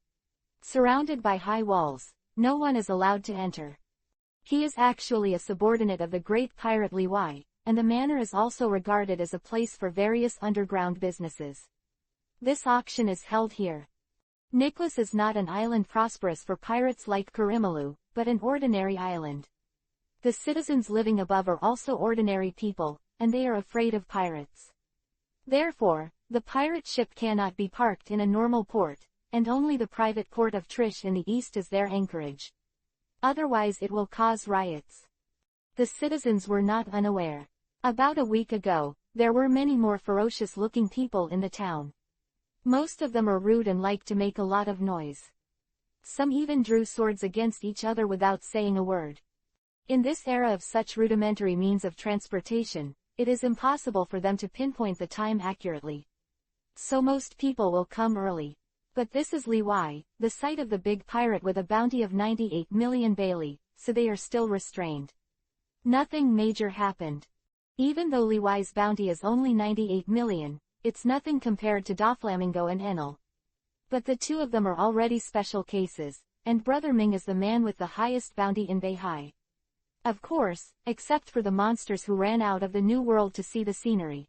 Surrounded by high walls, no one is allowed to enter. He is actually a subordinate of the great pirate Li Wai, and the manor is also regarded as a place for various underground businesses. This auction is held here. Nicholas is not an island prosperous for pirates like Kurimalu, but an ordinary island. The citizens living above are also ordinary people, and they are afraid of pirates. Therefore, the pirate ship cannot be parked in a normal port, and only the private port of Trish in the east is their anchorage. Otherwise it will cause riots. The citizens were not unaware. About a week ago, there were many more ferocious-looking people in the town. Most of them are rude and like to make a lot of noise. Some even drew swords against each other without saying a word. In this era of such rudimentary means of transportation, it is impossible for them to pinpoint the time accurately. So most people will come early. But this is Liwai, the site of the big pirate with a bounty of 98 million Bailey, so they are still restrained. Nothing major happened. Even though Liwai's bounty is only 98 million, it's nothing compared to Doflamingo and Enel. But the two of them are already special cases, and Brother Ming is the man with the highest bounty in Beihai. Of course, except for the monsters who ran out of the New World to see the scenery.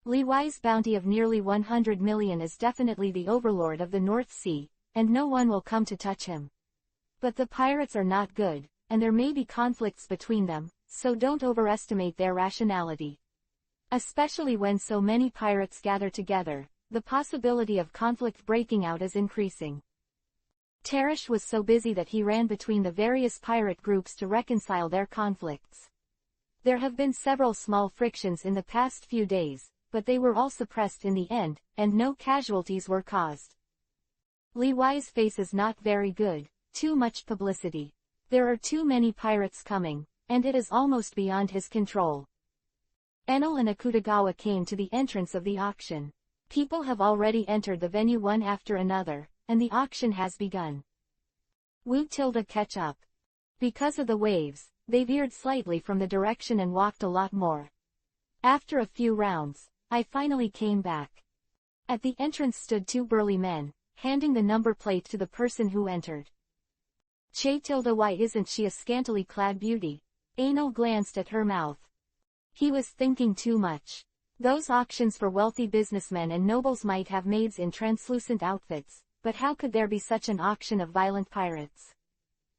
Liwai's bounty of nearly 100 million is definitely the overlord of the North Sea, and no one will come to touch him. But the pirates are not good, and there may be conflicts between them, so don't overestimate their rationality. Especially when so many pirates gather together, the possibility of conflict breaking out is increasing. Teresh was so busy that he ran between the various pirate groups to reconcile their conflicts. There have been several small frictions in the past few days, but they were all suppressed in the end, and no casualties were caused. Liwai's face is not very good, too much publicity. There are too many pirates coming, and it is almost beyond his control. Enel and Akutagawa came to the entrance of the auction. People have already entered the venue one after another, and the auction has begun. Wu tilde catch up. Because of the waves, they veered slightly from the direction and walked a lot more. After a few rounds, I finally came back. At the entrance stood two burly men, handing the number plate to the person who entered. Che tilde why isn't she a scantily clad beauty? Enel glanced at her mouth. He was thinking too much. Those auctions for wealthy businessmen and nobles might have maids in translucent outfits, but how could there be such an auction of violent pirates?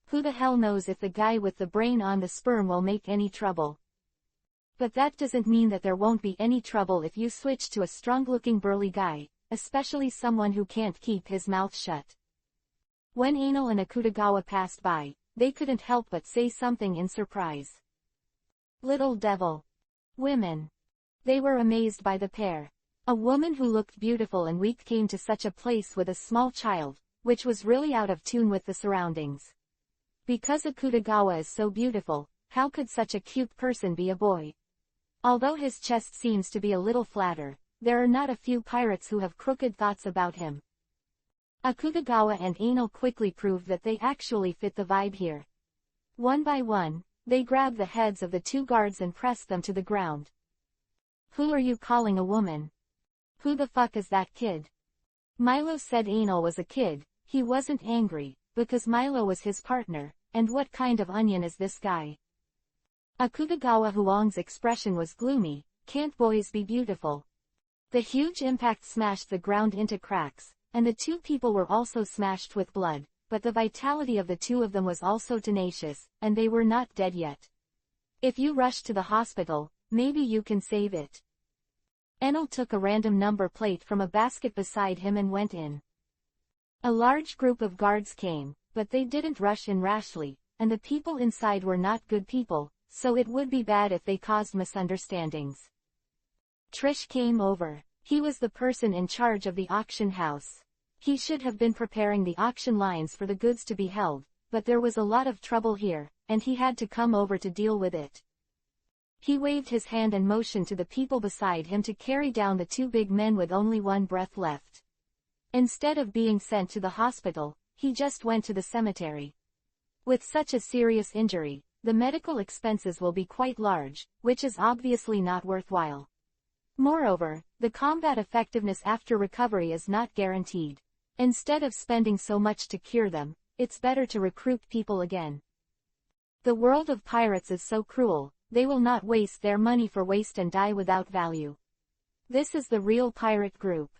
Who the hell knows if the guy with the brain on the sperm will make any trouble? But that doesn't mean that there won't be any trouble if you switch to a strong-looking burly guy, especially someone who can't keep his mouth shut. When Enel and Akutagawa passed by, they couldn't help but say something in surprise. Little devil. Women. They were amazed by the pair. A woman who looked beautiful and weak came to such a place with a small child, which was really out of tune with the surroundings. Because Akutagawa is so beautiful, how could such a cute person be a boy? Although his chest seems to be a little flatter, there are not a few pirates who have crooked thoughts about him. Akutagawa and Enel quickly proved that they actually fit the vibe here. One by one, they grabbed the heads of the two guards and pressed them to the ground. Who are you calling a woman? Who the fuck is that kid? Milo said Enel was a kid. He wasn't angry, because Milo was his partner, and what kind of onion is this guy? Akutagawa Huang's expression was gloomy. Can't boys be beautiful? The huge impact smashed the ground into cracks, and the two people were also smashed with blood, but the vitality of the two of them was also tenacious, and they were not dead yet. If you rush to the hospital, maybe you can save it. Enel took a random number plate from a basket beside him and went in. A large group of guards came, but they didn't rush in rashly, and the people inside were not good people, so it would be bad if they caused misunderstandings. Trish came over. He was the person in charge of the auction house. He should have been preparing the auction lines for the goods to be held, but there was a lot of trouble here, and he had to come over to deal with it. He waved his hand and motioned to the people beside him to carry down the two big men with only one breath left. Instead of being sent to the hospital, he just went to the cemetery. With such a serious injury, the medical expenses will be quite large, which is obviously not worthwhile. Moreover, the combat effectiveness after recovery is not guaranteed. Instead of spending so much to cure them, it's better to recruit people again. The world of pirates is so cruel, they will not waste their money for waste and die without value. This is the real pirate group.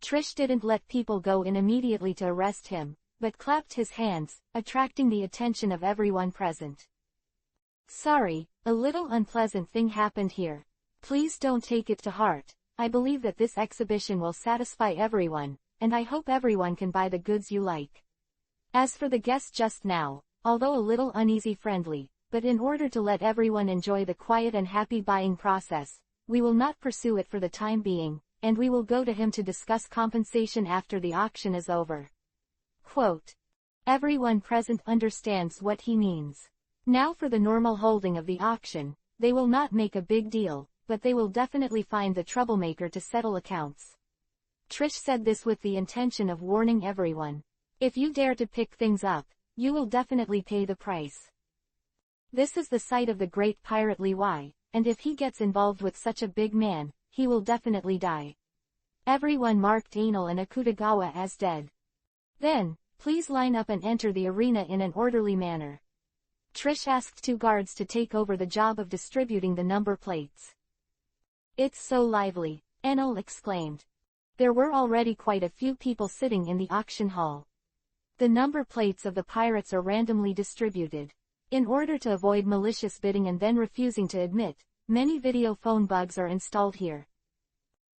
Trish didn't let people go in immediately to arrest him, but clapped his hands, attracting the attention of everyone present. Sorry, a little unpleasant thing happened here. Please don't take it to heart. I believe that this exhibition will satisfy everyone, and I hope everyone can buy the goods you like. As for the guest just now, although a little uneasy friendly, but in order to let everyone enjoy the quiet and happy buying process, we will not pursue it for the time being, and we will go to him to discuss compensation after the auction is over. Quote. Everyone present understands what he means. Now for the normal holding of the auction, they will not make a big deal, but they will definitely find the troublemaker to settle accounts. Trish said this with the intention of warning everyone. If you dare to pick things up, you will definitely pay the price. This is the site of the great pirate Levi, and if he gets involved with such a big man, he will definitely die. Everyone marked Anil and Akutagawa as dead. Then, please line up and enter the arena in an orderly manner. Trish asked 2 guards to take over the job of distributing the number plates. It's so lively, Anil exclaimed. There were already quite a few people sitting in the auction hall. The number plates of the pirates are randomly distributed. In order to avoid malicious bidding and then refusing to admit, many video phone bugs are installed here.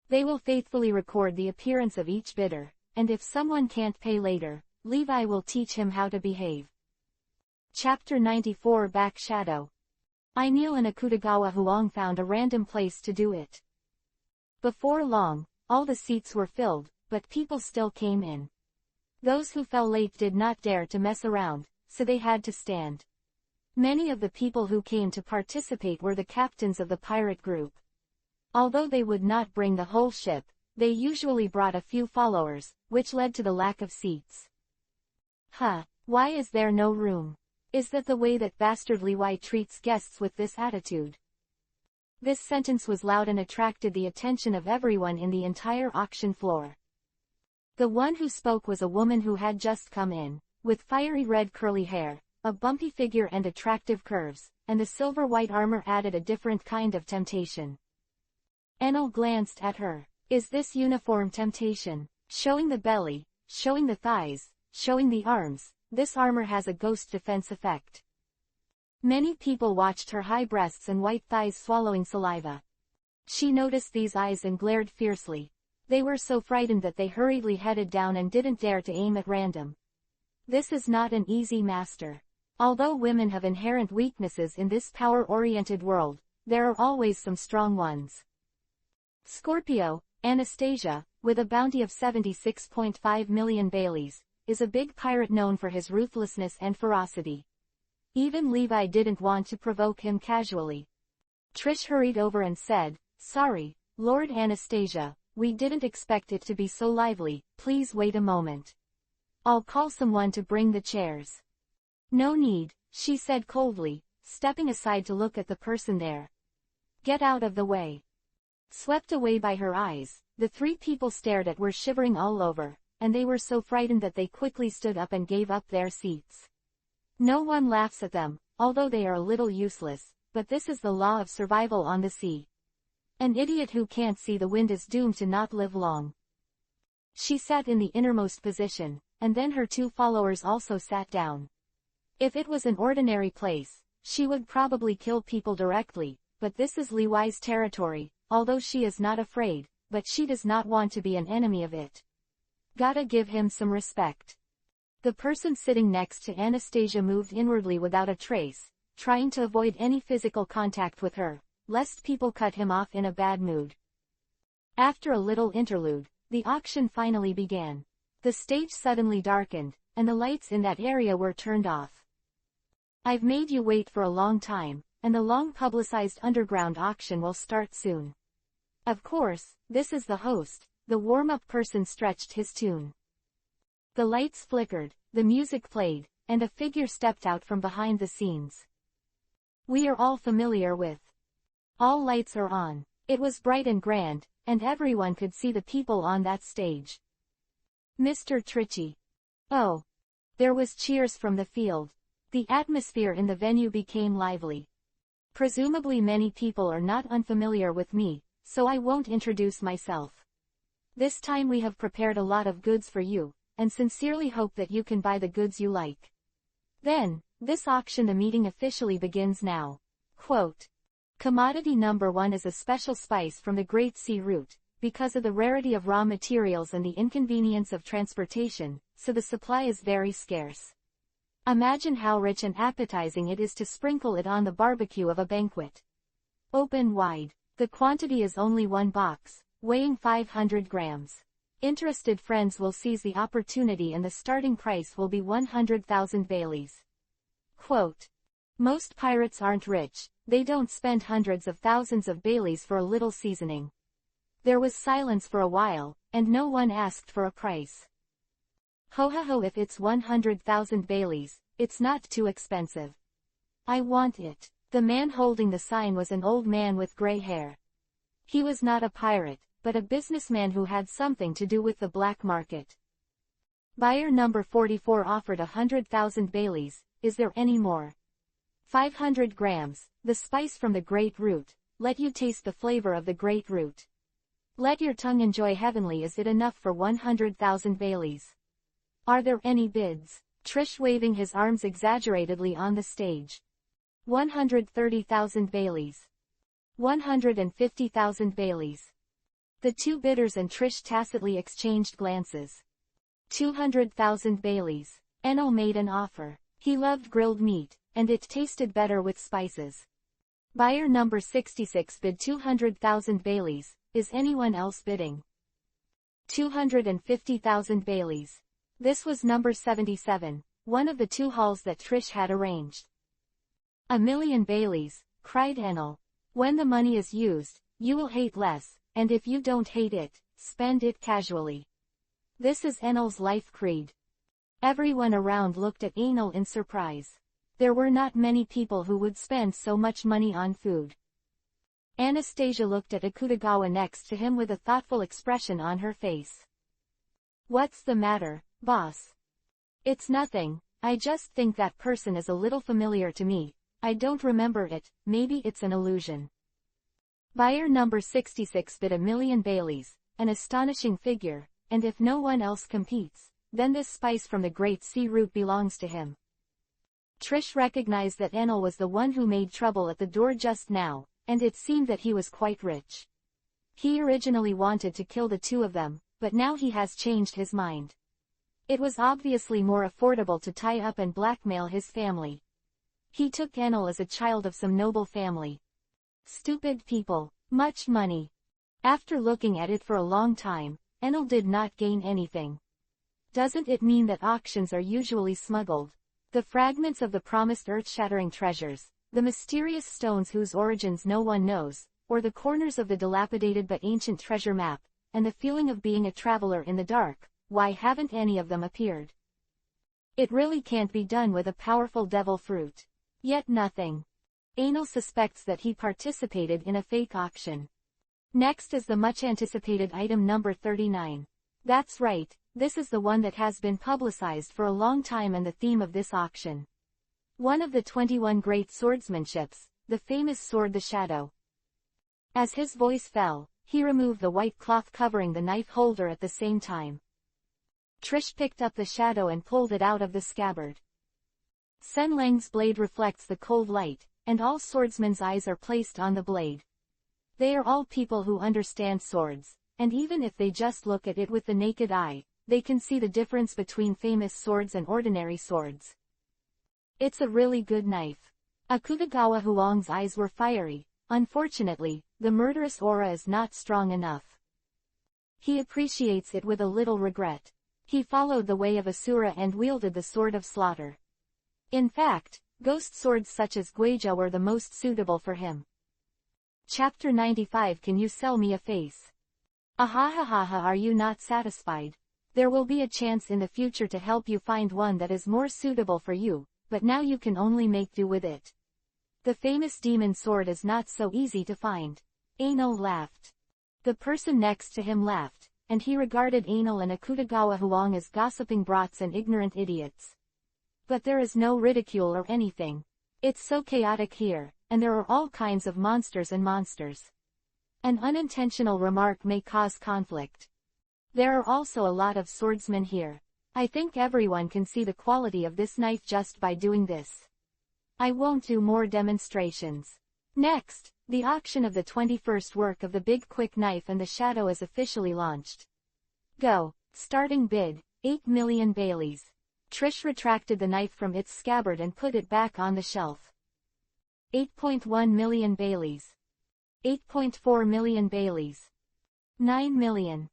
They will faithfully record the appearance of each bidder, and if someone can't pay later, Levi will teach him how to behave. Chapter 94 Back Shadow. Anil and Akutagawa Huang found a random place to do it. Before long, all the seats were filled, but people still came in. Those who fell late did not dare to mess around, so they had to stand. Many of the people who came to participate were the captains of the pirate group. Although they would not bring the whole ship, they usually brought a few followers, which led to the lack of seats. Why is there no room? Is that the way that bastard Levi treats guests with this attitude? This sentence was loud and attracted the attention of everyone in the entire auction floor. The one who spoke was a woman who had just come in, with fiery red curly hair, a bumpy figure and attractive curves, and the silver-white armor added a different kind of temptation. Anil glanced at her. Is this uniform temptation? Showing the belly, showing the thighs, showing the arms, this armor has a ghost defense effect. Many people watched her high breasts and white thighs swallowing saliva. She noticed these eyes and glared fiercely. They were so frightened that they hurriedly headed down and didn't dare to aim at random. This is not an easy master. Although women have inherent weaknesses in this power-oriented world, there are always some strong ones. Scorpio, Anastasia, with a bounty of 76.5 million Baileys, is a big pirate known for his ruthlessness and ferocity. Even Levi didn't want to provoke him casually. Trish hurried over and said, "Sorry, Lord Anastasia, we didn't expect it to be so lively, please wait a moment. I'll call someone to bring the chairs." "No need," she said coldly, stepping aside to look at the person there. "Get out of the way." Swept away by her eyes, the 3 people stared at were shivering all over, and they were so frightened that they quickly stood up and gave up their seats. No one laughs at them, although they are a little useless, but this is the law of survival on the sea. An idiot who can't see the wind is doomed to not live long. She sat in the innermost position, and then her 2 followers also sat down. If it was an ordinary place, she would probably kill people directly, but this is Levi's territory, although she is not afraid, but she does not want to be an enemy of it. Gotta give him some respect. The person sitting next to Anastasia moved inwardly without a trace, trying to avoid any physical contact with her, lest people cut him off in a bad mood. After a little interlude, the auction finally began. The stage suddenly darkened, and the lights in that area were turned off. "I've made you wait for a long time, and the long-publicized underground auction will start soon. Of course, this is the host." The warm-up person stretched his tune. The lights flickered, the music played, and a figure stepped out from behind the scenes. We are all familiar with. All lights are on. It was bright and grand, and everyone could see the people on that stage. Mr. Trichy. Oh. There was cheers from the field. The atmosphere in the venue became lively. Presumably many people are not unfamiliar with me, so I won't introduce myself. This time we have prepared a lot of goods for you, and sincerely hope that you can buy the goods you like. Then, this auction the meeting officially begins now. Quote. Commodity number 1 is a special spice from the Great Sea route, because of the rarity of raw materials and the inconvenience of transportation, so the supply is very scarce. Imagine how rich and appetizing it is to sprinkle it on the barbecue of a banquet. Open wide. The quantity is only 1 box, weighing 500 grams. Interested friends will seize the opportunity and the starting price will be 100,000 Baileys. Quote. Most pirates aren't rich, they don't spend hundreds of thousands of Baileys for a little seasoning. There was silence for a while, and no one asked for a price. Ho ho ho, if it's 100,000 Baileys, it's not too expensive. I want it. The man holding the sign was an old man with gray hair. He was not a pirate, but a businessman who had something to do with the black market. Buyer number 44 offered 100,000 Baileys. Is there any more? 500 grams, the spice from the great root. Let you taste the flavor of the great root. Let your tongue enjoy heavenly. Is it enough for 100,000 Baileys? Are there any bids? Trish waving his arms exaggeratedly on the stage. 130,000 Baileys. 150,000 Baileys. The two bidders and Trish tacitly exchanged glances. 200,000 Baileys. Enel made an offer. He loved grilled meat, and it tasted better with spices. Buyer number 66 bid 200,000 Baileys. Is anyone else bidding? 250,000 Baileys. This was number 77, one of the two hauls that Trish had arranged. 1,000,000 Baileys, cried Enel. When the money is used, you will hate less, and if you don't hate it, spend it casually. This is Enel's life creed. Everyone around looked at Enel in surprise. There were not many people who would spend so much money on food. Anastasia looked at Akutagawa next to him with a thoughtful expression on her face. What's the matter, boss? It's nothing, I just think that person is a little familiar to me. I don't remember it, maybe it's an illusion. Buyer number 66 bid 1,000,000 Baileys, an astonishing figure, and if no one else competes, then this spice from the great sea root belongs to him. Trish recognized that Enel was the one who made trouble at the door just now, and it seemed that he was quite rich. He originally wanted to kill the two of them, but now he has changed his mind. It was obviously more affordable to tie up and blackmail his family. He took Enel as a child of some noble family. Stupid people, much money. After looking at it for a long time, Enel did not gain anything. Doesn't it mean that auctions are usually smuggled? The fragments of the promised earth-shattering treasures, the mysterious stones whose origins no one knows, or the corners of the dilapidated but ancient treasure map, and the feeling of being a traveler in the dark, why haven't any of them appeared? It really can't be done with a powerful devil fruit. Yet nothing. Enel suspects that he participated in a fake auction. Next is the much-anticipated item number 39. That's right, this is the one that has been publicized for a long time and the theme of this auction. One of the 21 great swordsmanships, the famous sword the Shadow. As his voice fell, he removed the white cloth covering the knife holder at the same time. Trish picked up the Shadow and pulled it out of the scabbard. Sen Lang's blade reflects the cold light, and all swordsmen's eyes are placed on the blade. They are all people who understand swords, and even if they just look at it with the naked eye, they can see the difference between famous swords and ordinary swords. It's a really good knife. Akutagawa Huang's eyes were fiery. Unfortunately, the murderous aura is not strong enough. He appreciates it with a little regret. He followed the way of Asura and wielded the sword of slaughter. In fact, ghost swords such as Guija were the most suitable for him. Chapter 95. Can you sell me a face? Ahahaha, are you not satisfied? There will be a chance in the future to help you find one that is more suitable for you, but now you can only make do with it. The famous demon sword is not so easy to find. Enel laughed. The person next to him laughed, and he regarded Enel and Akutagawa Huang as gossiping brats and ignorant idiots. But there is no ridicule or anything. It's so chaotic here, and there are all kinds of monsters and monsters. An unintentional remark may cause conflict. There are also a lot of swordsmen here. I think everyone can see the quality of this knife just by doing this. I won't do more demonstrations. Next, the auction of the 21st work of the Big Quick Knife and the Shadow is officially launched. Go. Starting bid, 8,000,000 Baileys. Trish retracted the knife from its scabbard and put it back on the shelf. 8.1 million Baileys. 8.4 million Baileys. 9 million.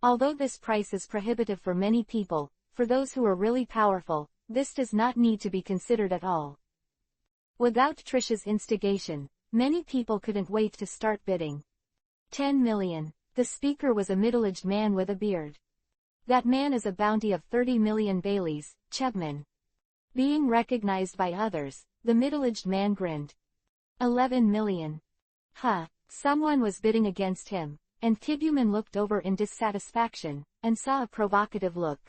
Although this price is prohibitive for many people, for those who are really powerful, this does not need to be considered at all. Without Trish's instigation, many people couldn't wait to start bidding. 10 million. The speaker was a middle-aged man with a beard. That man is a bounty of 30 million Baileys, Chapman. Being recognized by others, the middle-aged man grinned. 11 million. Huh, someone was bidding against him, and Kibuman looked over in dissatisfaction, and saw a provocative look.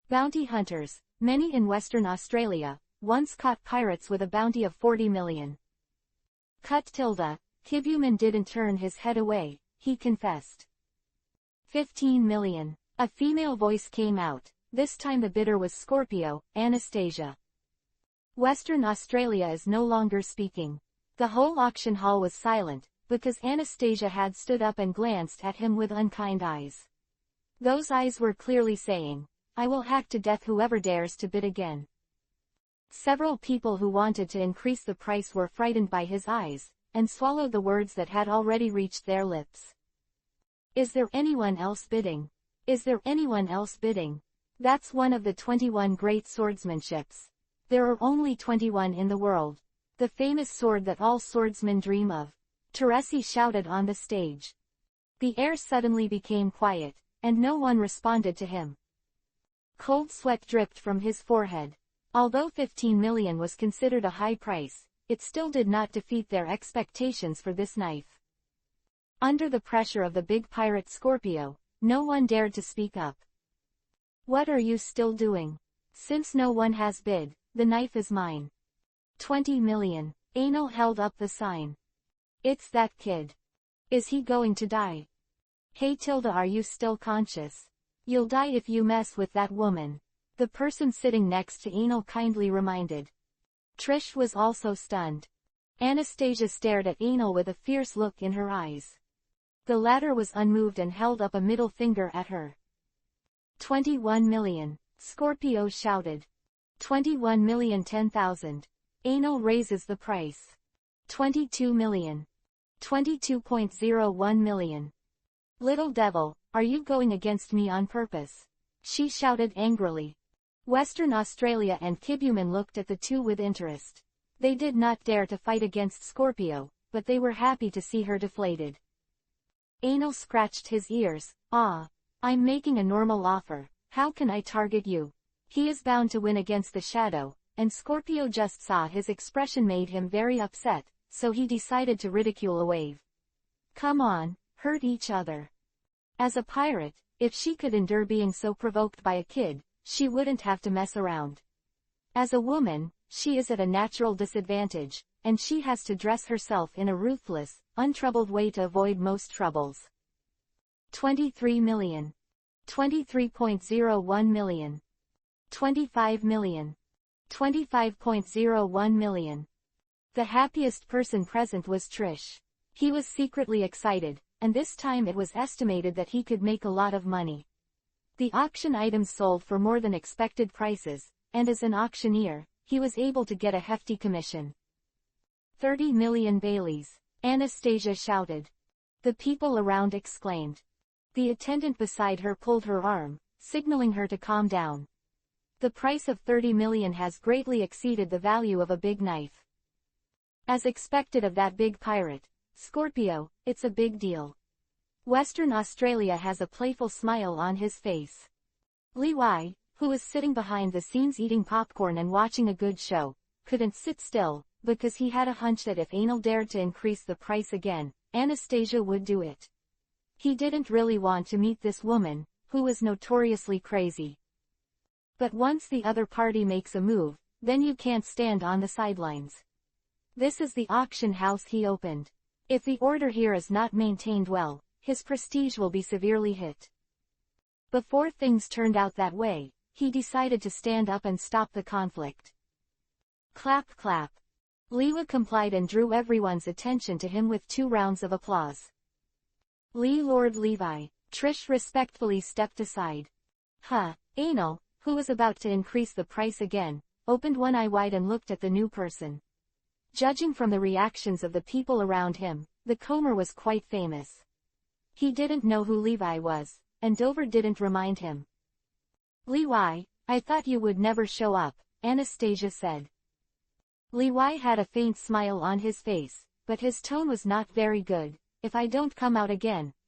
Bounty hunters, many in Western Australia, once caught pirates with a bounty of 40 million. Cut tilde, Kibuman didn't turn his head away, he confessed. 15 million. A female voice came out, this time the bidder was Scorpio, Anastasia. Western Australia is no longer speaking. The whole auction hall was silent, because Anastasia had stood up and glanced at him with unkind eyes. Those eyes were clearly saying, I will hack to death whoever dares to bid again. Several people who wanted to increase the price were frightened by his eyes, and swallowed the words that had already reached their lips. Is there anyone else bidding? Is there anyone else bidding? That's one of the 21 great swordsmanships. There are only 21 in the world. The famous sword that all swordsmen dream of. Teresi shouted on the stage. The air suddenly became quiet, and no one responded to him. Cold sweat dripped from his forehead. Although 15 million was considered a high price, it still did not defeat their expectations for this knife. Under the pressure of the big pirate Scorpio, no one dared to speak up. What are you still doing? Since no one has bid, the knife is mine. 20 million. Anal held up the sign. It's that kid. Is he going to die? Hey Tilda, are you still conscious? You'll die if you mess with that woman. The person sitting next to Anal kindly reminded. Trish was also stunned. Anastasia stared at Anal with a fierce look in her eyes. The latter was unmoved and held up a middle finger at her. 21 million. Scorpio shouted. 21 million 10,000. Anal raises the price. 22 million. 22.01 million. Little devil, are you going against me on purpose? She shouted angrily. Western Australia and Kibuman looked at the two with interest. They did not dare to fight against Scorpio, but they were happy to see her deflated. Anal scratched his ears. Ah. I'm making a normal offer, how can I target you? He is bound to win against the shadow, and Scorpio just saw his expression made him very upset, so he decided to ridicule a wave. Come on, hurt each other. As a pirate, if she could endure being so provoked by a kid, she wouldn't have to mess around. As a woman, she is at a natural disadvantage, and she has to dress herself in a ruthless, untroubled way to avoid most troubles. 23 million. 23.01 million. 25 million. 25.01 million. The happiest person present was Trish. He was secretly excited, and this time it was estimated that he could make a lot of money. The auction items sold for more than expected prices, and as an auctioneer, he was able to get a hefty commission. 30 million Baileys, Anastasia shouted. The people around exclaimed. The attendant beside her pulled her arm, signaling her to calm down. The price of 30 million has greatly exceeded the value of a big knife. As expected of that big pirate, Scorpio, it's a big deal. Western Australia has a playful smile on his face. Levi, who was sitting behind the scenes eating popcorn and watching a good show, couldn't sit still, because he had a hunch that if Anal dared to increase the price again, Anastasia would do it. He didn't really want to meet this woman, who was notoriously crazy. But once the other party makes a move, then you can't stand on the sidelines. This is the auction house he opened. If the order here is not maintained well, his prestige will be severely hit. Before things turned out that way, he decided to stand up and stop the conflict. Clap clap. Lewa complied and drew everyone's attention to him with 2 rounds of applause. Lord Levi, Trish respectfully stepped aside. Anal, who was about to increase the price again, opened one eye wide and looked at the new person. Judging from the reactions of the people around him, the comber was quite famous. He didn't know who Levi was, and Dover didn't remind him. Levi, I thought you would never show up, Anastasia said. Levi had a faint smile on his face, but his tone was not very good. If I don't come out again,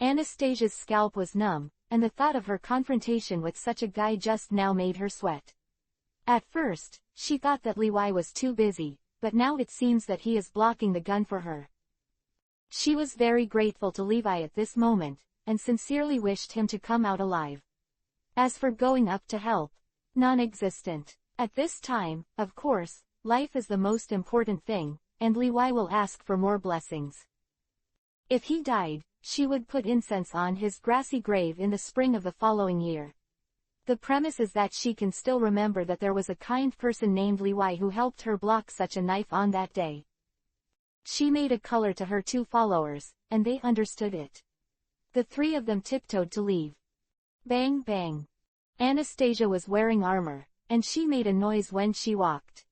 Anastasia's scalp was numb, and the thought of her confrontation with such a guy just now made her sweat. At first, she thought that Levi was too busy, but now it seems that he is blocking the gun for her. She was very grateful to Levi at this moment, and sincerely wished him to come out alive. As for going up to help, non-existent. At this time, of course, life is the most important thing, and Levi will ask for more blessings. If he died, she would put incense on his grassy grave in the spring of the following year. The premise is that she can still remember that there was a kind person named Levi who helped her block such a knife on that day. She made a color to her 2 followers, and they understood it. The 3 of them tiptoed to leave. Bang bang. Anastasia was wearing armor, and she made a noise when she walked.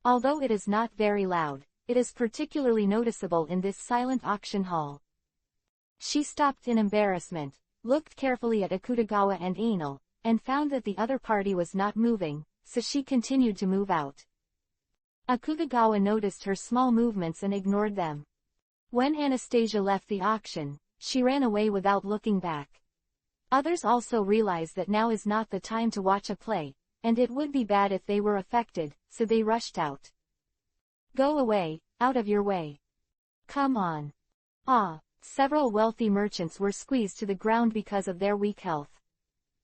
Although it is not very loud, it is particularly noticeable in this silent auction hall. She stopped in embarrassment, looked carefully at Akutagawa and Anal, and found that the other party was not moving, so she continued to move out. Akutagawa noticed her small movements and ignored them. When Anastasia left the auction, she ran away without looking back. Others also realized that now is not the time to watch a play, and it would be bad if they were affected, so they rushed out. Go away, out of your way. Come on. Ah, several wealthy merchants were squeezed to the ground because of their weak health.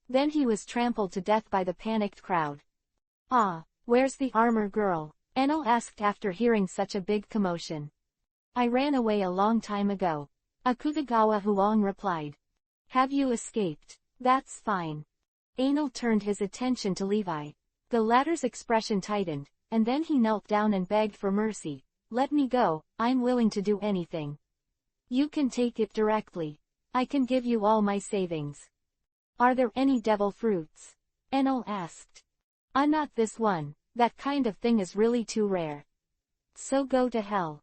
Then he was trampled to death by the panicked crowd. Ah, where's the armor girl? Enel asked after hearing such a big commotion. I ran away a long time ago. Akutagawa Huang replied. Have you escaped? That's fine. Anel turned his attention to Levi. The latter's expression tightened, and then he knelt down and begged for mercy. Let me go, I'm willing to do anything. You can take it directly. I can give you all my savings. Are there any devil fruits? Enel asked. Not this one, that kind of thing is really too rare. So go to hell.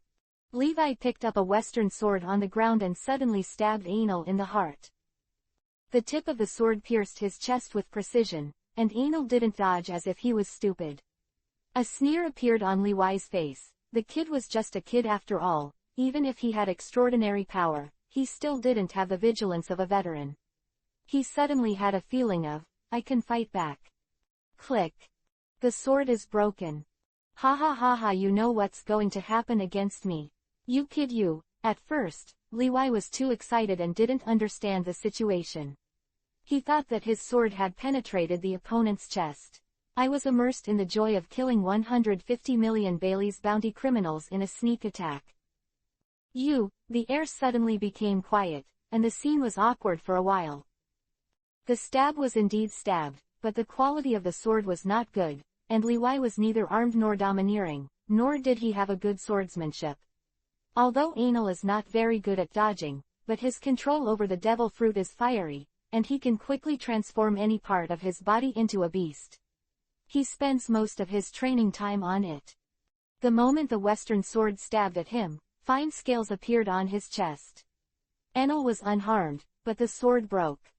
Levi picked up a western sword on the ground and suddenly stabbed Anel in the heart. The tip of the sword pierced his chest with precision, and Anel didn't dodge as if he was stupid. A sneer appeared on Levi's face. The kid was just a kid after all. Even if he had extraordinary power, he still didn't have the vigilance of a veteran. He suddenly had a feeling of, I can fight back. Click. The sword is broken. Ha ha ha ha, you know what's going to happen against me. You kid you. At first, Levi was too excited and didn't understand the situation. He thought that his sword had penetrated the opponent's chest. I was immersed in the joy of killing 150 million Bailey's bounty criminals in a sneak attack. The air suddenly became quiet, and the scene was awkward for a while. The stab was indeed stabbed, but the quality of the sword was not good, and Levi was neither armed nor domineering, nor did he have a good swordsmanship. Although Anel is not very good at dodging, but his control over the devil fruit is fiery, and he can quickly transform any part of his body into a beast. He spends most of his training time on it. The moment the western sword stabbed at him, fine scales appeared on his chest. Enel was unharmed, but the sword broke.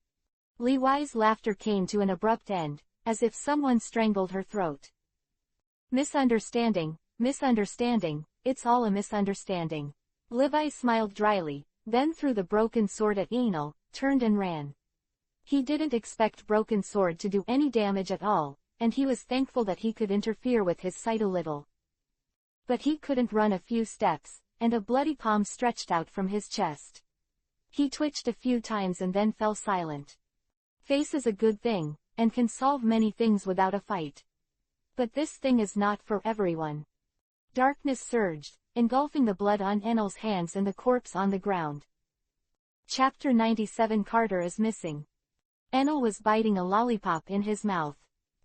Levi's laughter came to an abrupt end, as if someone strangled her throat. Misunderstanding, it's all a misunderstanding. Levi smiled dryly, then threw the broken sword at Anel, turned and ran. He didn't expect broken sword to do any damage at all, and he was thankful that he could interfere with his sight a little. But he couldn't run a few steps, and a bloody palm stretched out from his chest. He twitched a few times and then fell silent. Face is a good thing, and can solve many things without a fight. But this thing is not for everyone. Darkness surged, engulfing the blood on Enel's hands and the corpse on the ground. Chapter 97 Carter is missing. Enel was biting a lollipop in his mouth.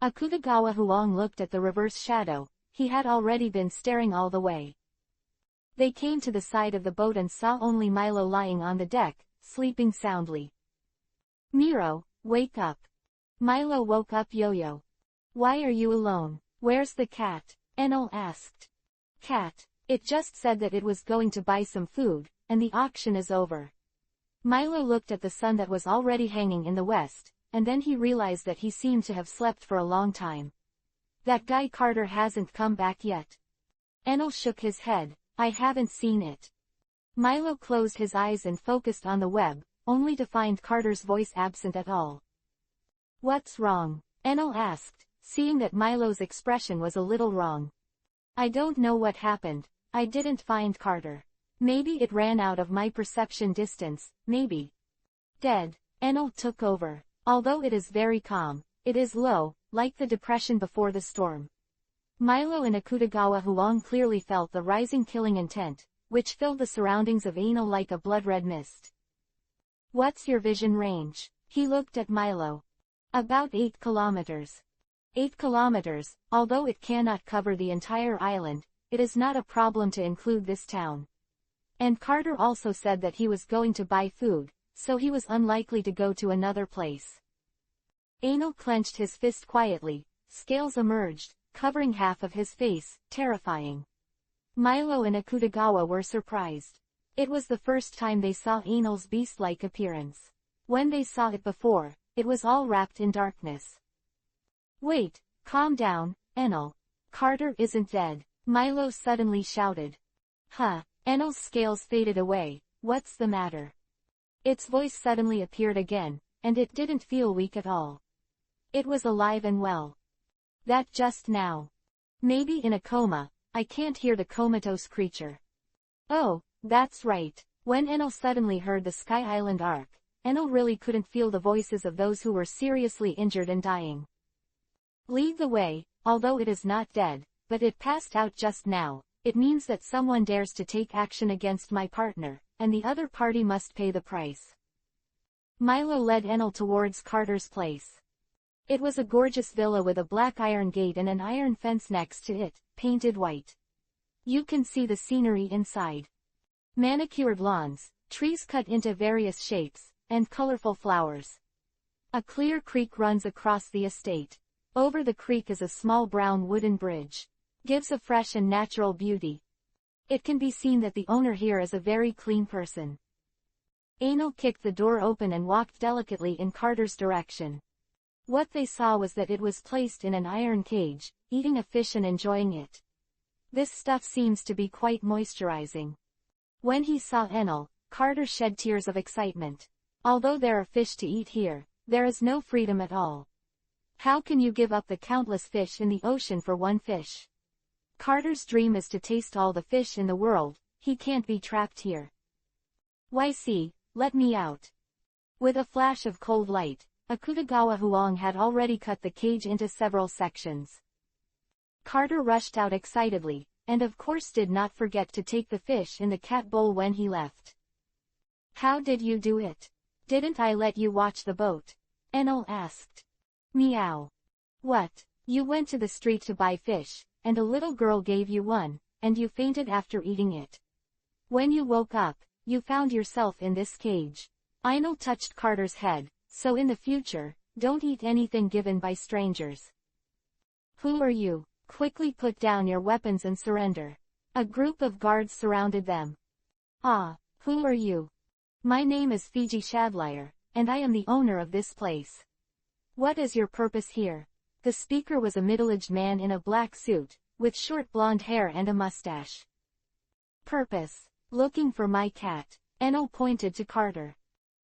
Akutagawa Huang looked at the reverse shadow. He had already been staring all the way. They came to the side of the boat and saw only Milo lying on the deck, sleeping soundly. Miro, wake up. Milo woke up Yo-Yo. Why are you alone? Where's the cat? Enel asked. Cat. It just said that it was going to buy some food, and the auction is over. Milo looked at the sun that was already hanging in the west, and then he realized that he seemed to have slept for a long time. That guy Carter hasn't come back yet. Enel shook his head. I haven't seen it. Milo closed his eyes and focused on the web, only to find Carter's voice absent at all. "What's wrong?" Enel asked, seeing that Milo's expression was a little wrong. "I don't know what happened. I didn't find Carter. Maybe it ran out of my perception distance, maybe." "Dead." Enel took over. "Although it is very calm, it is low, like the depression before the storm." Milo and Akutagawa Huang clearly felt the rising killing intent, which filled the surroundings of Enel like a blood-red mist. "What's your vision range?" He looked at Milo. "About 8 kilometers. 8 kilometers, although it cannot cover the entire island, it is not a problem to include this town." And Carter also said that he was going to buy food, so he was unlikely to go to another place. Enel clenched his fist quietly, scales emerged, covering half of his face, terrifying. Milo and Akutagawa were surprised. It was the first time they saw Enel's beast-like appearance. When they saw it before, it was all wrapped in darkness. "Wait, calm down, Enel. Carter isn't dead," Milo suddenly shouted. "Huh." Enel's scales faded away. "What's the matter?" Its voice suddenly appeared again, and it didn't feel weak at all. It was alive and well. "That just now. Maybe in a coma. I can't hear the comatose creature." "Oh, that's right." When Enel suddenly heard the Sky Island arc, Enel really couldn't feel the voices of those who were seriously injured and dying. "Lead the way, although it is not dead, but it passed out just now. It means that someone dares to take action against my partner, and the other party must pay the price." Milo led Enel towards Carter's place. It was a gorgeous villa with a black iron gate and an iron fence next to it, painted white. You can see the scenery inside. Manicured lawns, trees cut into various shapes, and colorful flowers. A clear creek runs across the estate. Over the creek is a small brown wooden bridge. Gives a fresh and natural beauty. It can be seen that the owner here is a very clean person. Enel kicked the door open and walked delicately in Carter's direction. What they saw was that it was placed in an iron cage, eating a fish and enjoying it. "This stuff seems to be quite moisturizing." When he saw Enel, Carter shed tears of excitement. "Although there are fish to eat here, there is no freedom at all. How can you give up the countless fish in the ocean for one fish?" Carter's dream is to taste all the fish in the world. He can't be trapped here. "Why see, let me out." With a flash of cold light, Akutagawa Huang had already cut the cage into several sections. Carter rushed out excitedly, and of course did not forget to take the fish in the cat bowl when he left. "How did you do it? Didn't I let you watch the boat?" Enel asked. "Meow. What? You went to the street to buy fish, and a little girl gave you one, and you fainted after eating it. When you woke up, you found yourself in this cage." Enel touched Carter's head. "So in the future, don't eat anything given by strangers." "Who are you? Quickly put down your weapons and surrender." A group of guards surrounded them. "Ah, who are you?" "My name is Fiji Shadlier, and I am the owner of this place." "What is your purpose here?" The speaker was a middle-aged man in a black suit, with short blonde hair and a mustache. "Purpose? Looking for my cat." Enel pointed to Carter.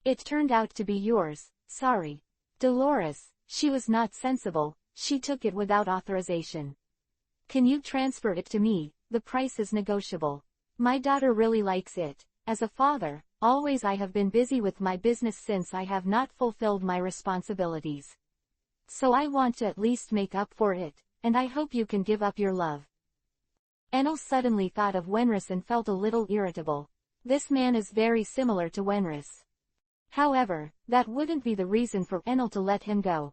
"It turned out to be yours. Sorry. Dolores, she was not sensible, she took it without authorization. Can you transfer it to me? The price is negotiable. My daughter really likes it. As a father, always I have been busy with my business since I have not fulfilled my responsibilities. So I want to at least make up for it, and I hope you can give up your love." Enel suddenly thought of Wenris and felt a little irritable. This man is very similar to Wenris. However, that wouldn't be the reason for Enel to let him go.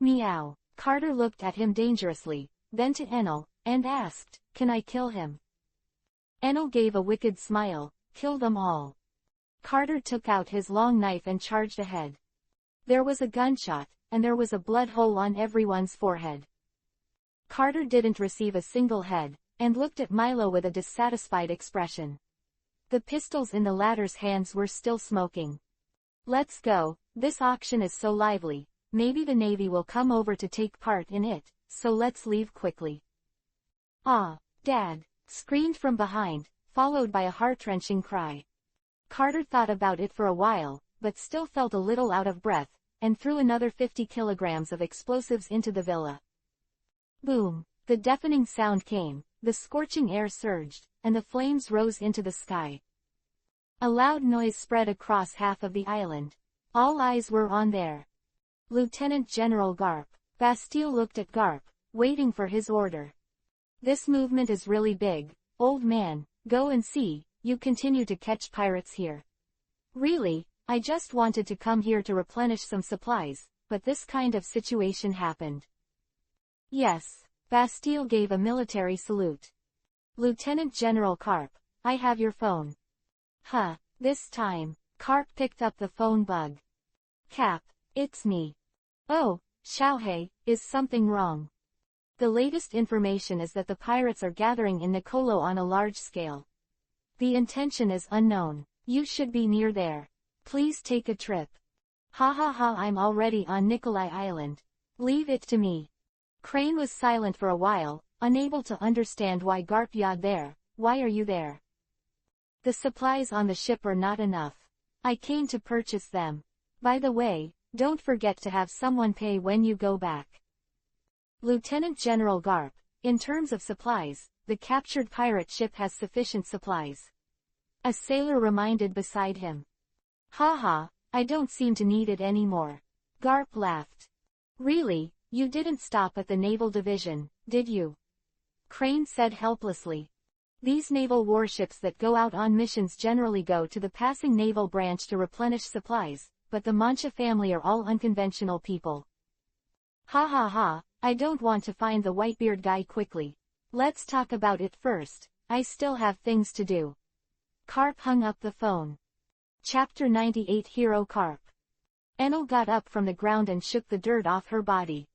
"Meow." Carter looked at him dangerously, then to Enel, and asked, "Can I kill him?" Enel gave a wicked smile. "Kill them all." Carter took out his long knife and charged ahead. There was a gunshot, and there was a blood hole on everyone's forehead. Carter didn't receive a single head, and looked at Milo with a dissatisfied expression. The pistols in the latter's hands were still smoking. "Let's go, this auction is so lively, maybe the Navy will come over to take part in it, so let's leave quickly." "Ah, Dad!" screamed from behind, followed by a heart-wrenching cry. Carter thought about it for a while, but still felt a little out of breath, and threw another 50 kilograms of explosives into the villa. Boom! The deafening sound came, the scorching air surged, and the flames rose into the sky. A loud noise spread across half of the island. All eyes were on there. Lieutenant General Garp. Bastille looked at Garp, waiting for his order. This movement is really big, old man, go and see, you continue to catch pirates here. Really, I just wanted to come here to replenish some supplies, but this kind of situation happened. Yes, Bastille gave a military salute. Lieutenant General Carp, I have your phone. Huh, this time, Carp picked up the phone bug. Cap, it's me. Oh, Xiaohei, is something wrong? The latest information is that the pirates are gathering in Nicolo on a large scale. The intention is unknown. You should be near there. Please take a trip. Ha ha ha, I'm already on Nikolai Island. Leave it to me. Crane was silent for a while, unable to understand why Garp yelled there. Why are you there? The supplies on the ship are not enough. I came to purchase them. By the way, don't forget to have someone pay when you go back. Lieutenant General Garp, in terms of supplies, the captured pirate ship has sufficient supplies. A sailor reminded beside him. Ha ha, I don't seem to need it anymore. Garp laughed. Really, you didn't stop at the naval division, did you? Crane said helplessly. These naval warships that go out on missions generally go to the passing naval branch to replenish supplies, but the Mancha family are all unconventional people. Ha ha ha, I don't want to find the Whitebeard guy quickly. Let's talk about it first, I still have things to do. Carp hung up the phone. Chapter 98 Hero Carp. Enel got up from the ground and shook the dirt off her body.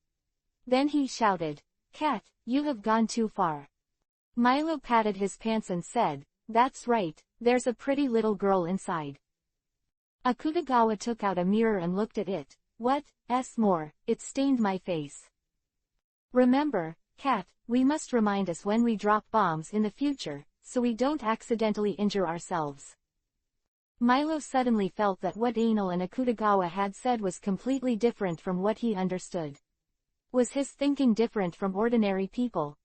Then he shouted, Cat, you have gone too far. Milo patted his pants and said, That's right, there's a pretty little girl inside. Akutagawa took out a mirror and looked at it. What's more, it stained my face. Remember, Cat, we must remind us when we drop bombs in the future, so we don't accidentally injure ourselves. Milo suddenly felt that what Enel and Akutagawa had said was completely different from what he understood. Was his thinking different from ordinary people?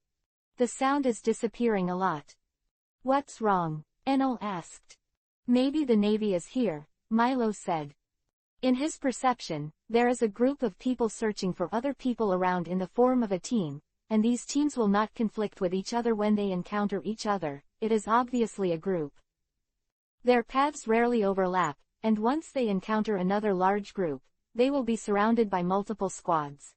The sound is disappearing a lot. What's wrong? Enel asked. Maybe the Navy is here, Milo said. In his perception, there is a group of people searching for other people around in the form of a team, and these teams will not conflict with each other when they encounter each other. It is obviously a group. Their paths rarely overlap, and once they encounter another large group, they will be surrounded by multiple squads.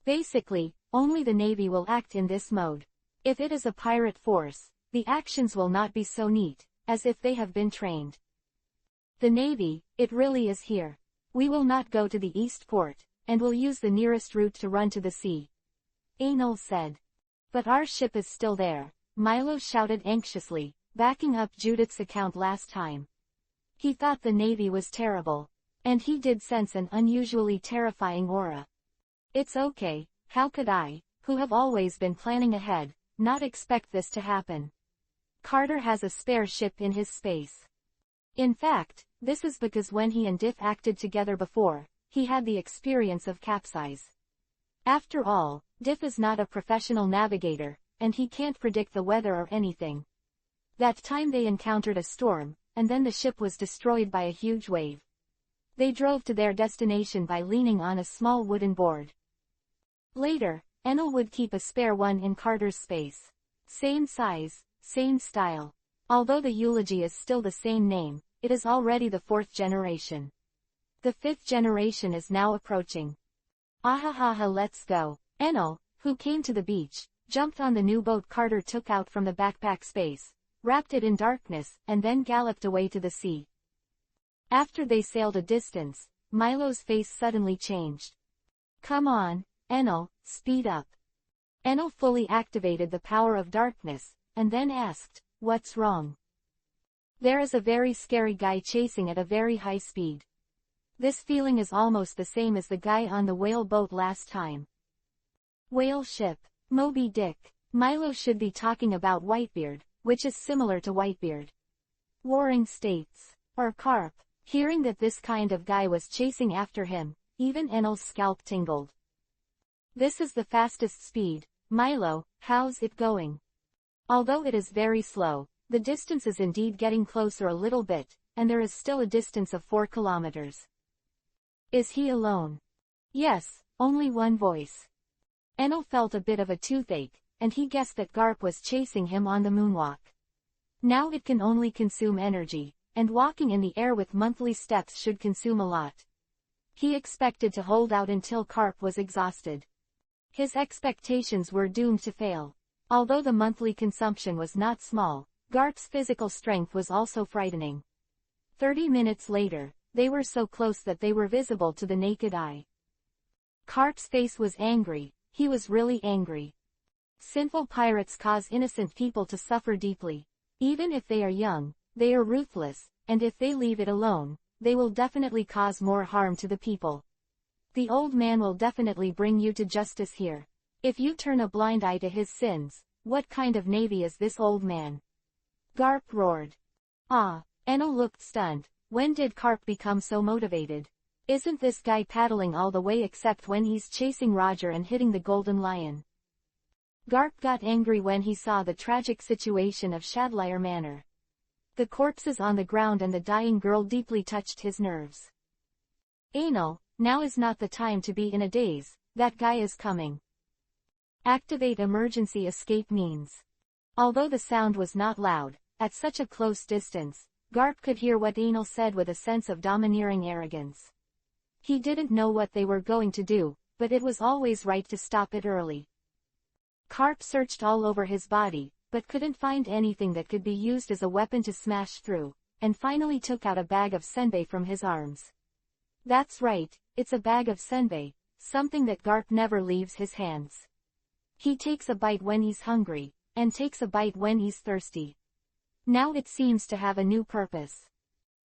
Basically, only the Navy will act in this mode. If it is a pirate force, the actions will not be so neat, as if they have been trained. The Navy, it really is here. We will not go to the East Port, and will use the nearest route to run to the sea. Enel said. But our ship is still there, Milo shouted anxiously, backing up Judith's account last time. He thought the Navy was terrible. And he did sense an unusually terrifying aura. It's okay, how could I, who have always been planning ahead, not expect this to happen? Carter has a spare ship in his space. In fact, this is because when he and Diff acted together before, he had the experience of capsize. After all, Diff is not a professional navigator, and he can't predict the weather or anything. That time they encountered a storm, and then the ship was destroyed by a huge wave. They drove to their destination by leaning on a small wooden board. Later, Enel would keep a spare one in Carter's space. Same size, same style. Although the eulogy is still the same name, it is already the 4th generation. The 5th generation is now approaching. Ahahaha, let's go. Enel, who came to the beach, jumped on the new boat Carter took out from the backpack space, wrapped it in darkness, and then galloped away to the sea. After they sailed a distance, Milo's face suddenly changed. Come on, Enel, speed up. Enel fully activated the power of darkness, and then asked, What's wrong? There is a very scary guy chasing at a very high speed. This feeling is almost the same as the guy on the whale boat last time. Whale ship, Moby Dick. Milo should be talking about Whitebeard, which is similar to Whitebeard. Warring states. Or carp. Hearing that this kind of guy was chasing after him, even Enel's scalp tingled. This is the fastest speed. Milo, how's it going? Although it is very slow, the distance is indeed getting closer a little bit, and there is still a distance of 4 kilometers. Is he alone? Yes, only one voice. Enel felt a bit of a toothache, and he guessed that Garp was chasing him on the moonwalk. Now it can only consume energy, and walking in the air with monthly steps should consume a lot. He expected to hold out until Garp was exhausted. His expectations were doomed to fail. Although the monthly consumption was not small, Garp's physical strength was also frightening. 30 minutes later, they were so close that they were visible to the naked eye. Garp's face was angry. He was really angry. Sinful pirates cause innocent people to suffer deeply. Even if they are young, they are ruthless, and if they leave it alone, they will definitely cause more harm to the people. The old man will definitely bring you to justice here. If you turn a blind eye to his sins, what kind of navy is this old man? Garp roared. Ah, Enel looked stunned. When did Garp become so motivated? Isn't this guy paddling all the way except when he's chasing Roger and hitting the golden lion? Garp got angry when he saw the tragic situation of Shadlyre Manor. The corpses on the ground and the dying girl deeply touched his nerves. Enel, now is not the time to be in a daze, that guy is coming. Activate emergency escape means. Although the sound was not loud, at such a close distance, Garp could hear what Enel said with a sense of domineering arrogance. He didn't know what they were going to do, but it was always right to stop it early. Garp searched all over his body, but couldn't find anything that could be used as a weapon to smash through, and finally took out a bag of senbei from his arms. That's right, it's a bag of senbei, something that Garp never leaves his hands. He takes a bite when he's hungry, and takes a bite when he's thirsty. Now it seems to have a new purpose.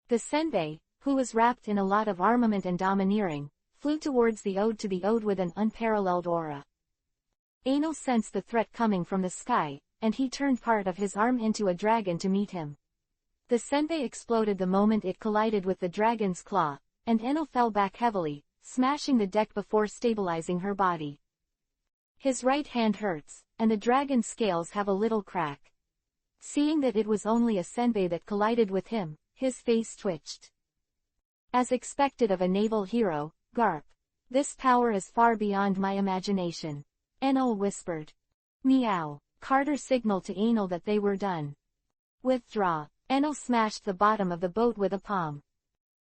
The senbei, who was wrapped in a lot of armament and domineering, flew towards the Ode with an unparalleled aura. Enel sensed the threat coming from the sky, and he turned part of his arm into a dragon to meet him. The senbei exploded the moment it collided with the dragon's claw, and Enel fell back heavily, smashing the deck before stabilizing her body. His right hand hurts, and the dragon's scales have a little crack. Seeing that it was only a senbei that collided with him, his face twitched. As expected of a naval hero, Garp. This power is far beyond my imagination. Enel whispered. Meow. Carter signaled to Enel that they were done. Withdraw. Enel smashed the bottom of the boat with a palm.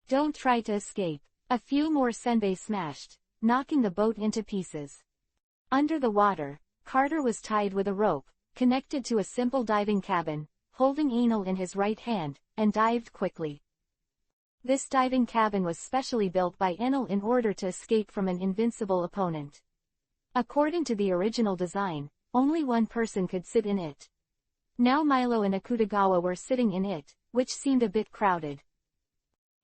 Don't try to escape. A few more senbei smashed, knocking the boat into pieces. Under the water, Carter was tied with a rope, connected to a simple diving cabin, holding Enel in his right hand, and dived quickly. This diving cabin was specially built by Enel in order to escape from an invincible opponent. According to the original design, only one person could sit in it. Now Milo and Akutagawa were sitting in it, which seemed a bit crowded.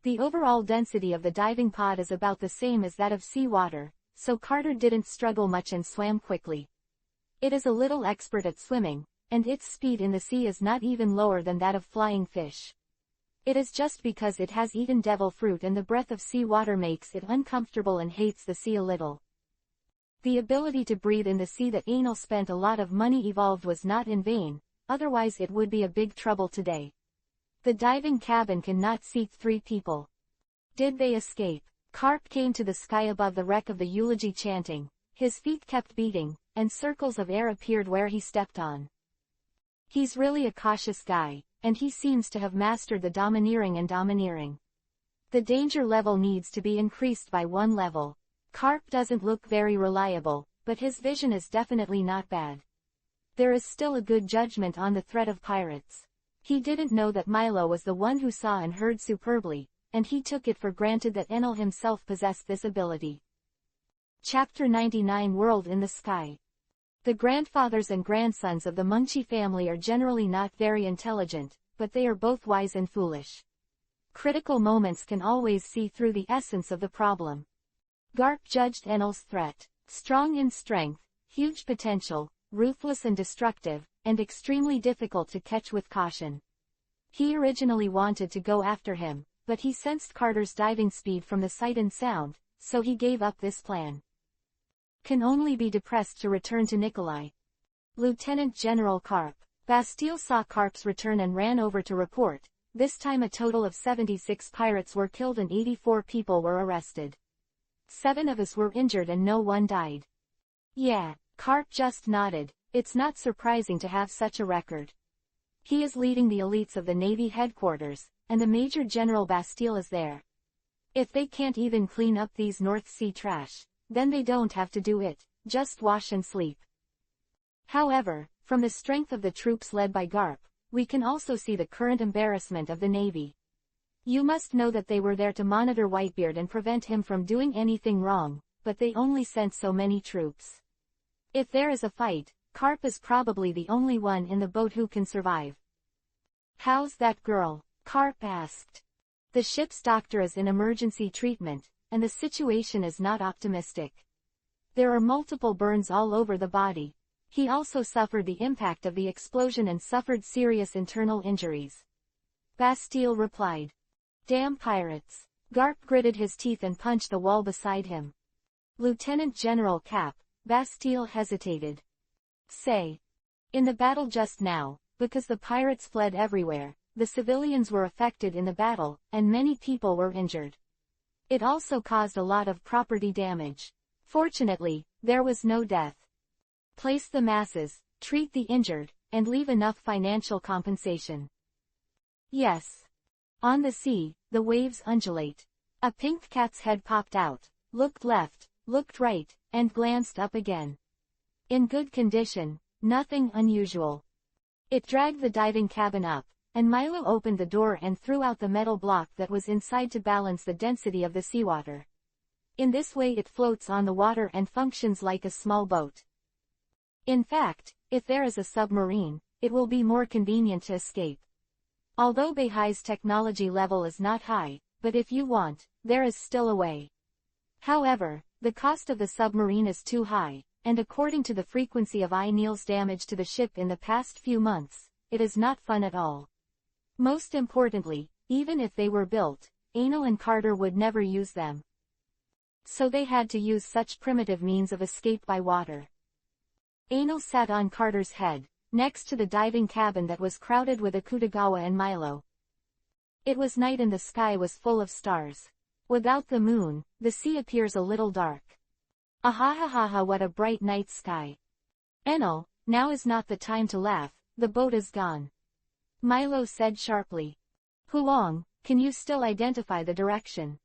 The overall density of the diving pod is about the same as that of seawater, so Carter didn't struggle much and swam quickly. It is a little expert at swimming, and its speed in the sea is not even lower than that of flying fish. It is just because it has eaten devil fruit and the breath of seawater makes it uncomfortable and hates the sea a little. The ability to breathe in the sea that Enel spent a lot of money evolved was not in vain, otherwise it would be a big trouble today. The diving cabin cannot seat 3 people. Did they escape? Garp came to the sky above the wreck of the eulogy chanting, his feet kept beating, and circles of air appeared where he stepped on. He's really a cautious guy, and he seems to have mastered the domineering. The danger level needs to be increased by 1 level. Garp doesn't look very reliable, but his vision is definitely not bad. There is still a good judgment on the threat of pirates. He didn't know that Milo was the one who saw and heard superbly, and he took it for granted that Enel himself possessed this ability. Chapter 99 World in the Sky. The grandfathers and grandsons of the Munchi family are generally not very intelligent, but they are both wise and foolish. Critical moments can always see through the essence of the problem. Garp judged Enel's threat. Strong in strength, huge potential, ruthless and destructive, and extremely difficult to catch with caution. He originally wanted to go after him, but he sensed Carter's diving speed from the sight and sound, so he gave up this plan. Can only be depressed to return to Nikolai. Lieutenant General Karp. Bastille saw Karp's return and ran over to report. This time a total of 76 pirates were killed and 84 people were arrested. 7 of us were injured and no one died. Yeah, Karp just nodded. It's not surprising to have such a record. He is leading the elites of the Navy headquarters, and the Major General Bastille is there. If they can't even clean up these North Sea trash, then they don't have to do it, just wash and sleep. However, from the strength of the troops led by Garp, we can also see the current embarrassment of the Navy. You must know that they were there to monitor Whitebeard and prevent him from doing anything wrong, but they only sent so many troops. If there is a fight, Karp is probably the only one in the boat who can survive. How's that girl? Karp asked. The ship's doctor is in emergency treatment, and the situation is not optimistic. There are multiple burns all over the body. He also suffered the impact of the explosion and suffered serious internal injuries. Bastille replied. Damn pirates. Garp gritted his teeth and punched the wall beside him. Lieutenant General Cap. Bastille hesitated. Say. In the battle just now, because the pirates fled everywhere, the civilians were affected in the battle, and many people were injured. It also caused a lot of property damage. Fortunately, there was no death. Place the masses, treat the injured, and leave enough financial compensation. Yes. On the sea, the waves undulate. A pink cat's head popped out, looked left, looked right, and glanced up again. In good condition, nothing unusual. It dragged the diving cabin up, and Milo opened the door and threw out the metal block that was inside to balance the density of the seawater. In this way it floats on the water and functions like a small boat. In fact, if there is a submarine, it will be more convenient to escape. Although Beihai's technology level is not high, but if you want, there is still a way. However, the cost of the submarine is too high, and according to the frequency of Neil's damage to the ship in the past few months, it is not fun at all. Most importantly, even if they were built, Anil and Carter would never use them. So they had to use such primitive means of escape by water. Anil sat on Carter's head, next to the diving cabin that was crowded with Akutagawa and Milo. It was night and the sky was full of stars. Without the moon, the sea appears a little dark. Ahahaha, what a bright night sky. Enel, now is not the time to laugh, the boat is gone. Milo said sharply. Huang, can you still identify the direction?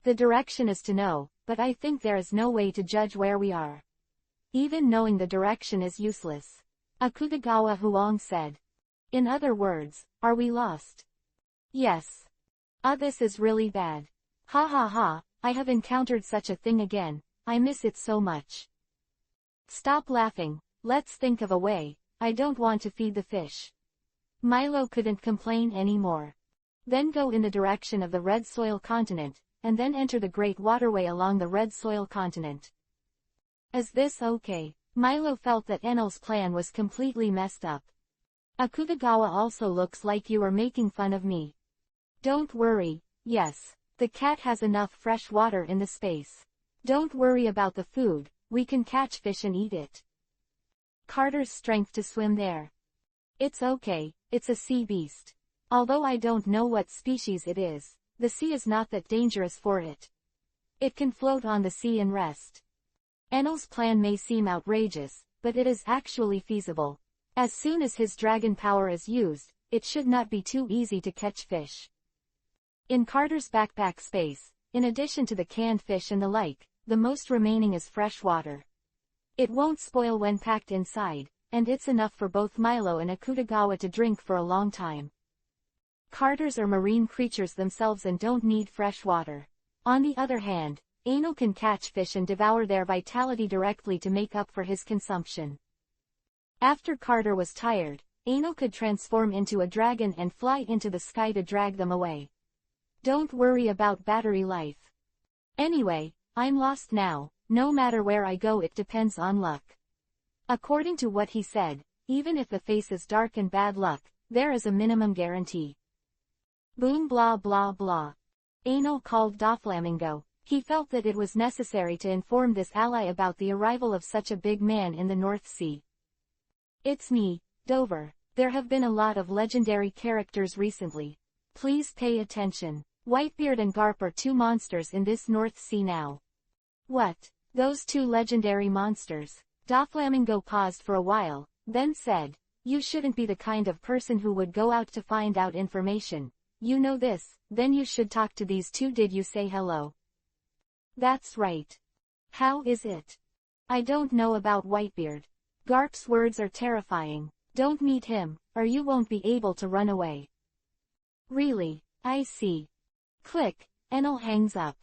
The direction is to know, but I think there is no way to judge where we are. Even knowing the direction is useless. Akutagawa Huang said. In other words, are we lost? Yes. This is really bad. Ha ha ha, I have encountered such a thing again. I miss it so much. Stop laughing, let's think of a way. I don't want to feed the fish. Milo couldn't complain anymore. Then go in the direction of the Red Soil Continent, and then enter the Great Waterway along the Red Soil Continent. Is this okay? Milo felt that Enel's plan was completely messed up. Akutagawa also looks like you are making fun of me. Don't worry, yes, the cat has enough fresh water in the space. Don't worry about the food, we can catch fish and eat it. Carter's strength to swim there. It's okay, it's a sea beast. Although I don't know what species it is, the sea is not that dangerous for it. It can float on the sea and rest. Enel's plan may seem outrageous, but it is actually feasible. As soon as his dragon power is used, it should not be too easy to catch fish. In Carter's backpack space, in addition to the canned fish and the like, the most remaining is fresh water. It won't spoil when packed inside, and it's enough for both Milo and Akutagawa to drink for a long time. Carters are marine creatures themselves and don't need fresh water. On the other hand, Anil can catch fish and devour their vitality directly to make up for his consumption. After Carter was tired, Anil could transform into a dragon and fly into the sky to drag them away. Don't worry about battery life. Anyway, I'm lost now, no matter where I go it depends on luck. According to what he said, even if the face is dark and bad luck, there is a minimum guarantee. Boom blah blah blah. Anal called Doflamingo. He felt that it was necessary to inform this ally about the arrival of such a big man in the North Sea. It's me, Dover. There have been a lot of legendary characters recently. Please pay attention. Whitebeard and Garp are two monsters in this North Sea now. What? Those two legendary monsters? Doflamingo paused for a while, then said, you shouldn't be the kind of person who would go out to find out information. You know this, then you should talk to these two. Did you say hello? That's right. How is it? I don't know about Whitebeard. Garp's words are terrifying. Don't meet him, or you won't be able to run away. Really? I see. Click, Enel hangs up.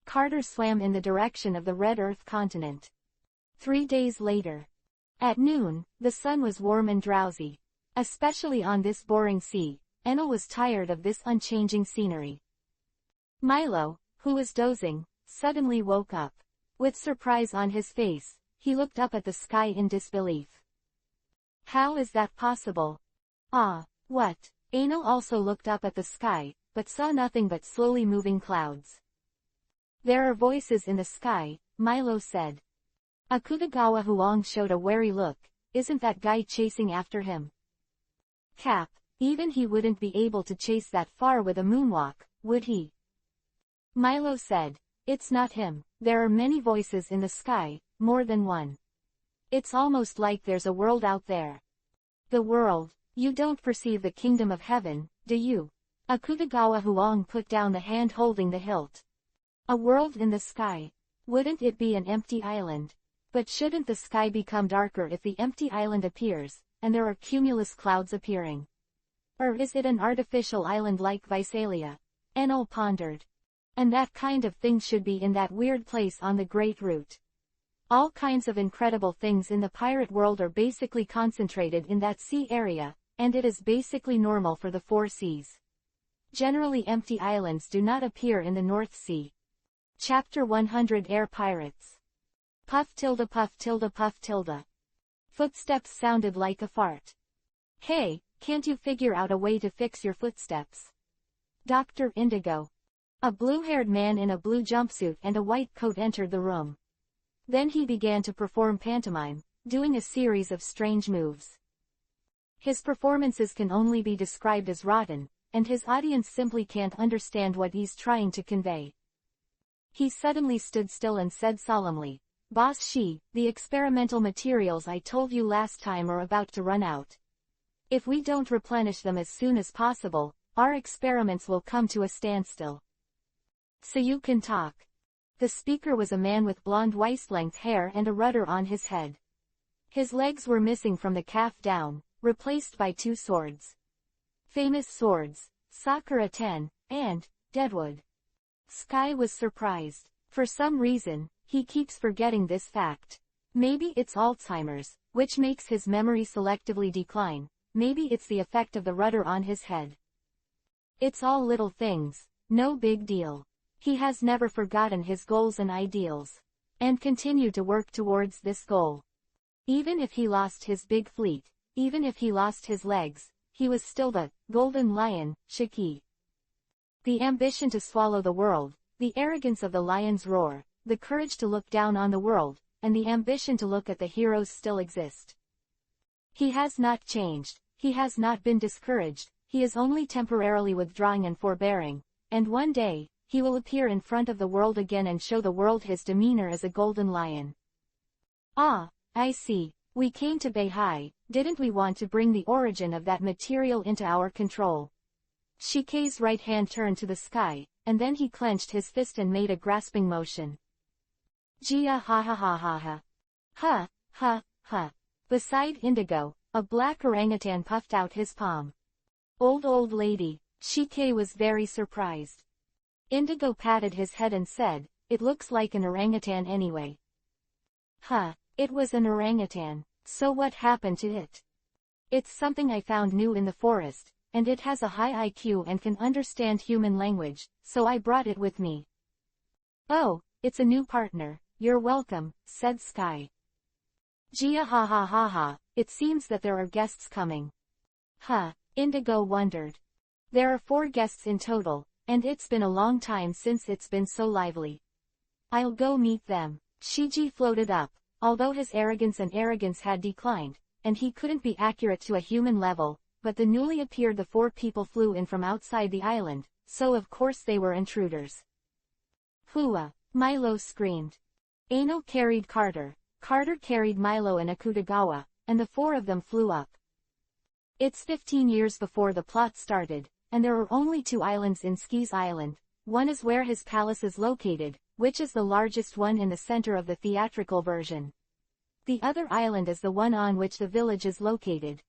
Carter swam in the direction of the Red Earth continent. 3 days later. At noon, the sun was warm and drowsy. Especially on this boring sea, Enel was tired of this unchanging scenery. Milo, who was dozing, suddenly woke up. With surprise on his face, he looked up at the sky in disbelief. How is that possible? Ah, what? Enel also looked up at the sky, but saw nothing but slowly moving clouds. There are voices in the sky, Milo said. Akutagawa Huang showed a wary look. Isn't that guy chasing after him? Cap, even he wouldn't be able to chase that far with a moonwalk, would he? Milo said, it's not him. There are many voices in the sky, more than one. It's almost like there's a world out there. The world? You don't perceive the kingdom of heaven, do you? Akutagawa Huang put down the hand holding the hilt. A world in the sky. Wouldn't it be an empty island? But shouldn't the sky become darker if the empty island appears, and there are cumulus clouds appearing? Or is it an artificial island like Visalia? Enel pondered. And that kind of thing should be in that weird place on the Great Route. All kinds of incredible things in the pirate world are basically concentrated in that sea area, and it is basically normal for the 4 seas. Generally empty islands do not appear in the North Sea. Chapter 100 Air Pirates. Puff tilde puff tilde puff tilde. Footsteps sounded like a fart. Hey, can't you figure out a way to fix your footsteps? Dr. Indigo. A blue-haired man in a blue jumpsuit and a white coat entered the room. Then he began to perform pantomime, doing a series of strange moves. His performances can only be described as rotten, and his audience simply can't understand what he's trying to convey. He suddenly stood still and said solemnly, Boss Shi, the experimental materials I told you last time are about to run out. If we don't replenish them as soon as possible, our experiments will come to a standstill. So you can talk. The speaker was a man with blonde waist-length hair and a rudder on his head. His legs were missing from the calf down, replaced by 2 swords. Famous swords, Sakura 10, and Deadwood. Sky was surprised. For some reason, he keeps forgetting this fact. Maybe it's Alzheimer's, which makes his memory selectively decline. Maybe it's the effect of the rudder on his head. It's all little things, no big deal. He has never forgotten his goals and ideals, and continued to work towards this goal. Even if he lost his big fleet, even if he lost his legs, he was still the Golden Lion, Shiki. The ambition to swallow the world, the arrogance of the lion's roar, the courage to look down on the world, and the ambition to look at the heroes still exist. He has not changed, he has not been discouraged, he is only temporarily withdrawing and forbearing, and one day, he will appear in front of the world again and show the world his demeanor as a golden lion. Ah, I see. We came to Beihai, didn't we want to bring the origin of that material into our control? Shikei's right hand turned to the sky, and then he clenched his fist and made a grasping motion. Jia ha ha ha ha ha. Ha, ha, ha. Beside Indigo, a black orangutan puffed out his palm. Old lady, Shikei was very surprised. Indigo patted his head and said, it looks like an orangutan anyway. Huh, it was an orangutan, so what happened to it? It's something I found new in the forest, and it has a high IQ and can understand human language, so I brought it with me. Oh, it's a new partner, you're welcome, said Sky. Jia ha ha ha ha, it seems that there are guests coming. Huh, Indigo wondered. There are 4 guests in total, and it's been a long time since it's been so lively. I'll go meet them. Shiji floated up, although his arrogance had declined, and he couldn't be accurate to a human level, but the newly appeared the 4 people flew in from outside the island, so of course they were intruders. Hua! Milo screamed. Ano carried Carter, Carter carried Milo and Akutagawa, and the 4 of them flew up. It's 15 years before the plot started, and there are only 2 islands in Ski's Island. One is where his palace is located, which is the largest one in the center of the theatrical version. The other island is the one on which the village is located.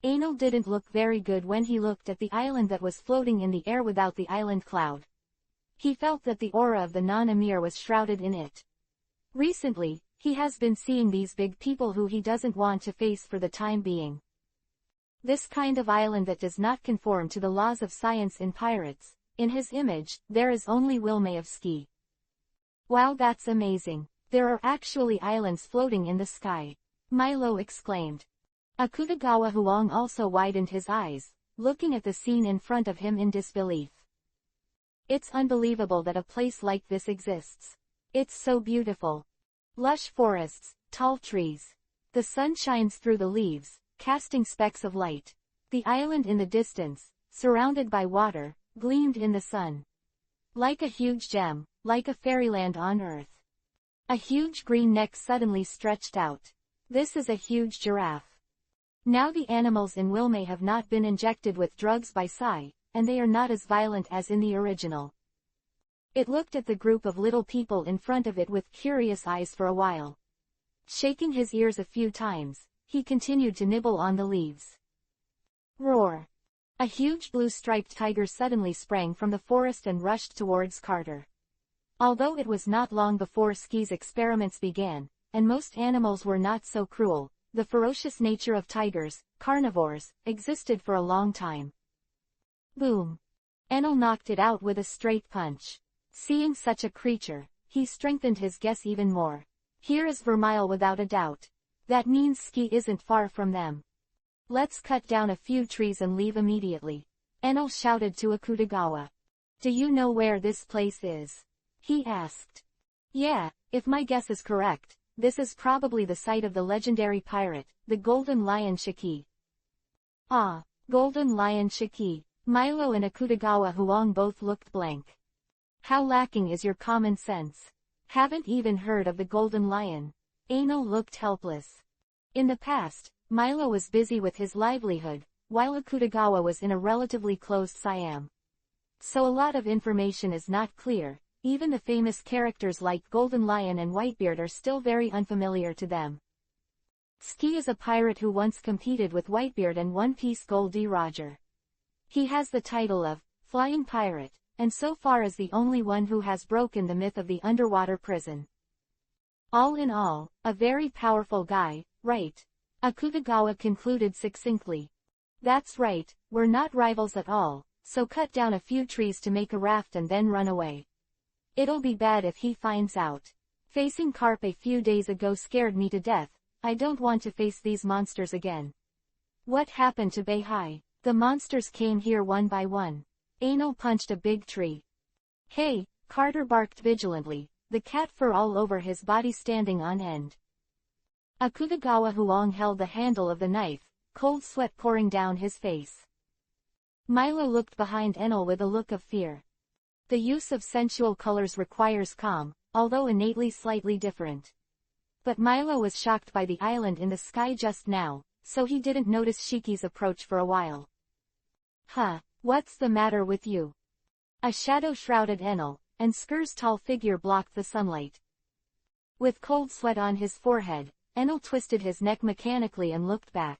Ano didn't look very good when he looked at the island that was floating in the air without the island cloud. He felt that the aura of the non-Emir was shrouded in it. Recently, he has been seeing these big people who he doesn't want to face for the time being. This kind of island that does not conform to the laws of science in pirates. In his image, there is only Wilmay of Ski. Wow, that's amazing. There are actually islands floating in the sky. Milo exclaimed. Akutagawa Huang also widened his eyes, looking at the scene in front of him in disbelief. It's unbelievable that a place like this exists. It's so beautiful. Lush forests, tall trees. The sun shines through the leaves, casting specks of light. The island in the distance, surrounded by water, gleamed in the sun. Like a huge gem, like a fairyland on earth. A huge green neck suddenly stretched out. This is a huge giraffe. Now the animals in Wilmay have not been injected with drugs by Sai, and they are not as violent as in the original. It looked at the group of little people in front of it with curious eyes for a while. Shaking his ears a few times, he continued to nibble on the leaves. Roar! A huge blue-striped tiger suddenly sprang from the forest and rushed towards Carter. Although it was not long before Ski's experiments began, and most animals were not so cruel, the ferocious nature of tigers, carnivores, existed for a long time. Boom! Enel knocked it out with a straight punch. Seeing such a creature, he strengthened his guess even more. Here is Vermeil without a doubt. That means Ski isn't far from them. Let's cut down a few trees and leave immediately. Enel shouted to Akutagawa. Do you know where this place is? He asked. Yeah, if my guess is correct, this is probably the site of the legendary pirate, the Golden Lion Shiki. Ah, Golden Lion Shiki. Milo and Akutagawa Huang both looked blank. How lacking is your common sense? Haven't even heard of the Golden Lion. Ano looked helpless. In the past, Milo was busy with his livelihood, while Akutagawa was in a relatively closed Siam. So a lot of information is not clear, even the famous characters like Golden Lion and Whitebeard are still very unfamiliar to them. Ski is a pirate who once competed with Whitebeard and One Piece Goldie Roger. He has the title of Flying Pirate, and so far is the only one who has broken the myth of the underwater prison. All in all, a very powerful guy, right? Akutagawa concluded succinctly. That's right, we're not rivals at all, so cut down a few trees to make a raft and then run away. It'll be bad if he finds out. Facing Carp a few days ago scared me to death. I don't want to face these monsters again. What happened to Beihai? The monsters came here one by one. Ano punched a big tree. Hey, Carter barked vigilantly, the cat fur all over his body standing on end. Akutagawa Huang held the handle of the knife, cold sweat pouring down his face. Milo looked behind Enel with a look of fear. The use of sensual colors requires calm, although innately slightly different. But Milo was shocked by the island in the sky just now, so he didn't notice Shiki's approach for a while. Huh, what's the matter with you? A shadow shrouded Enel, and Skur's tall figure blocked the sunlight. With cold sweat on his forehead, Enel twisted his neck mechanically and looked back.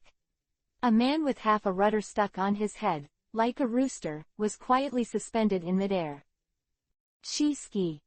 A man with half a rudder stuck on his head, like a rooster, was quietly suspended in midair. Shiski.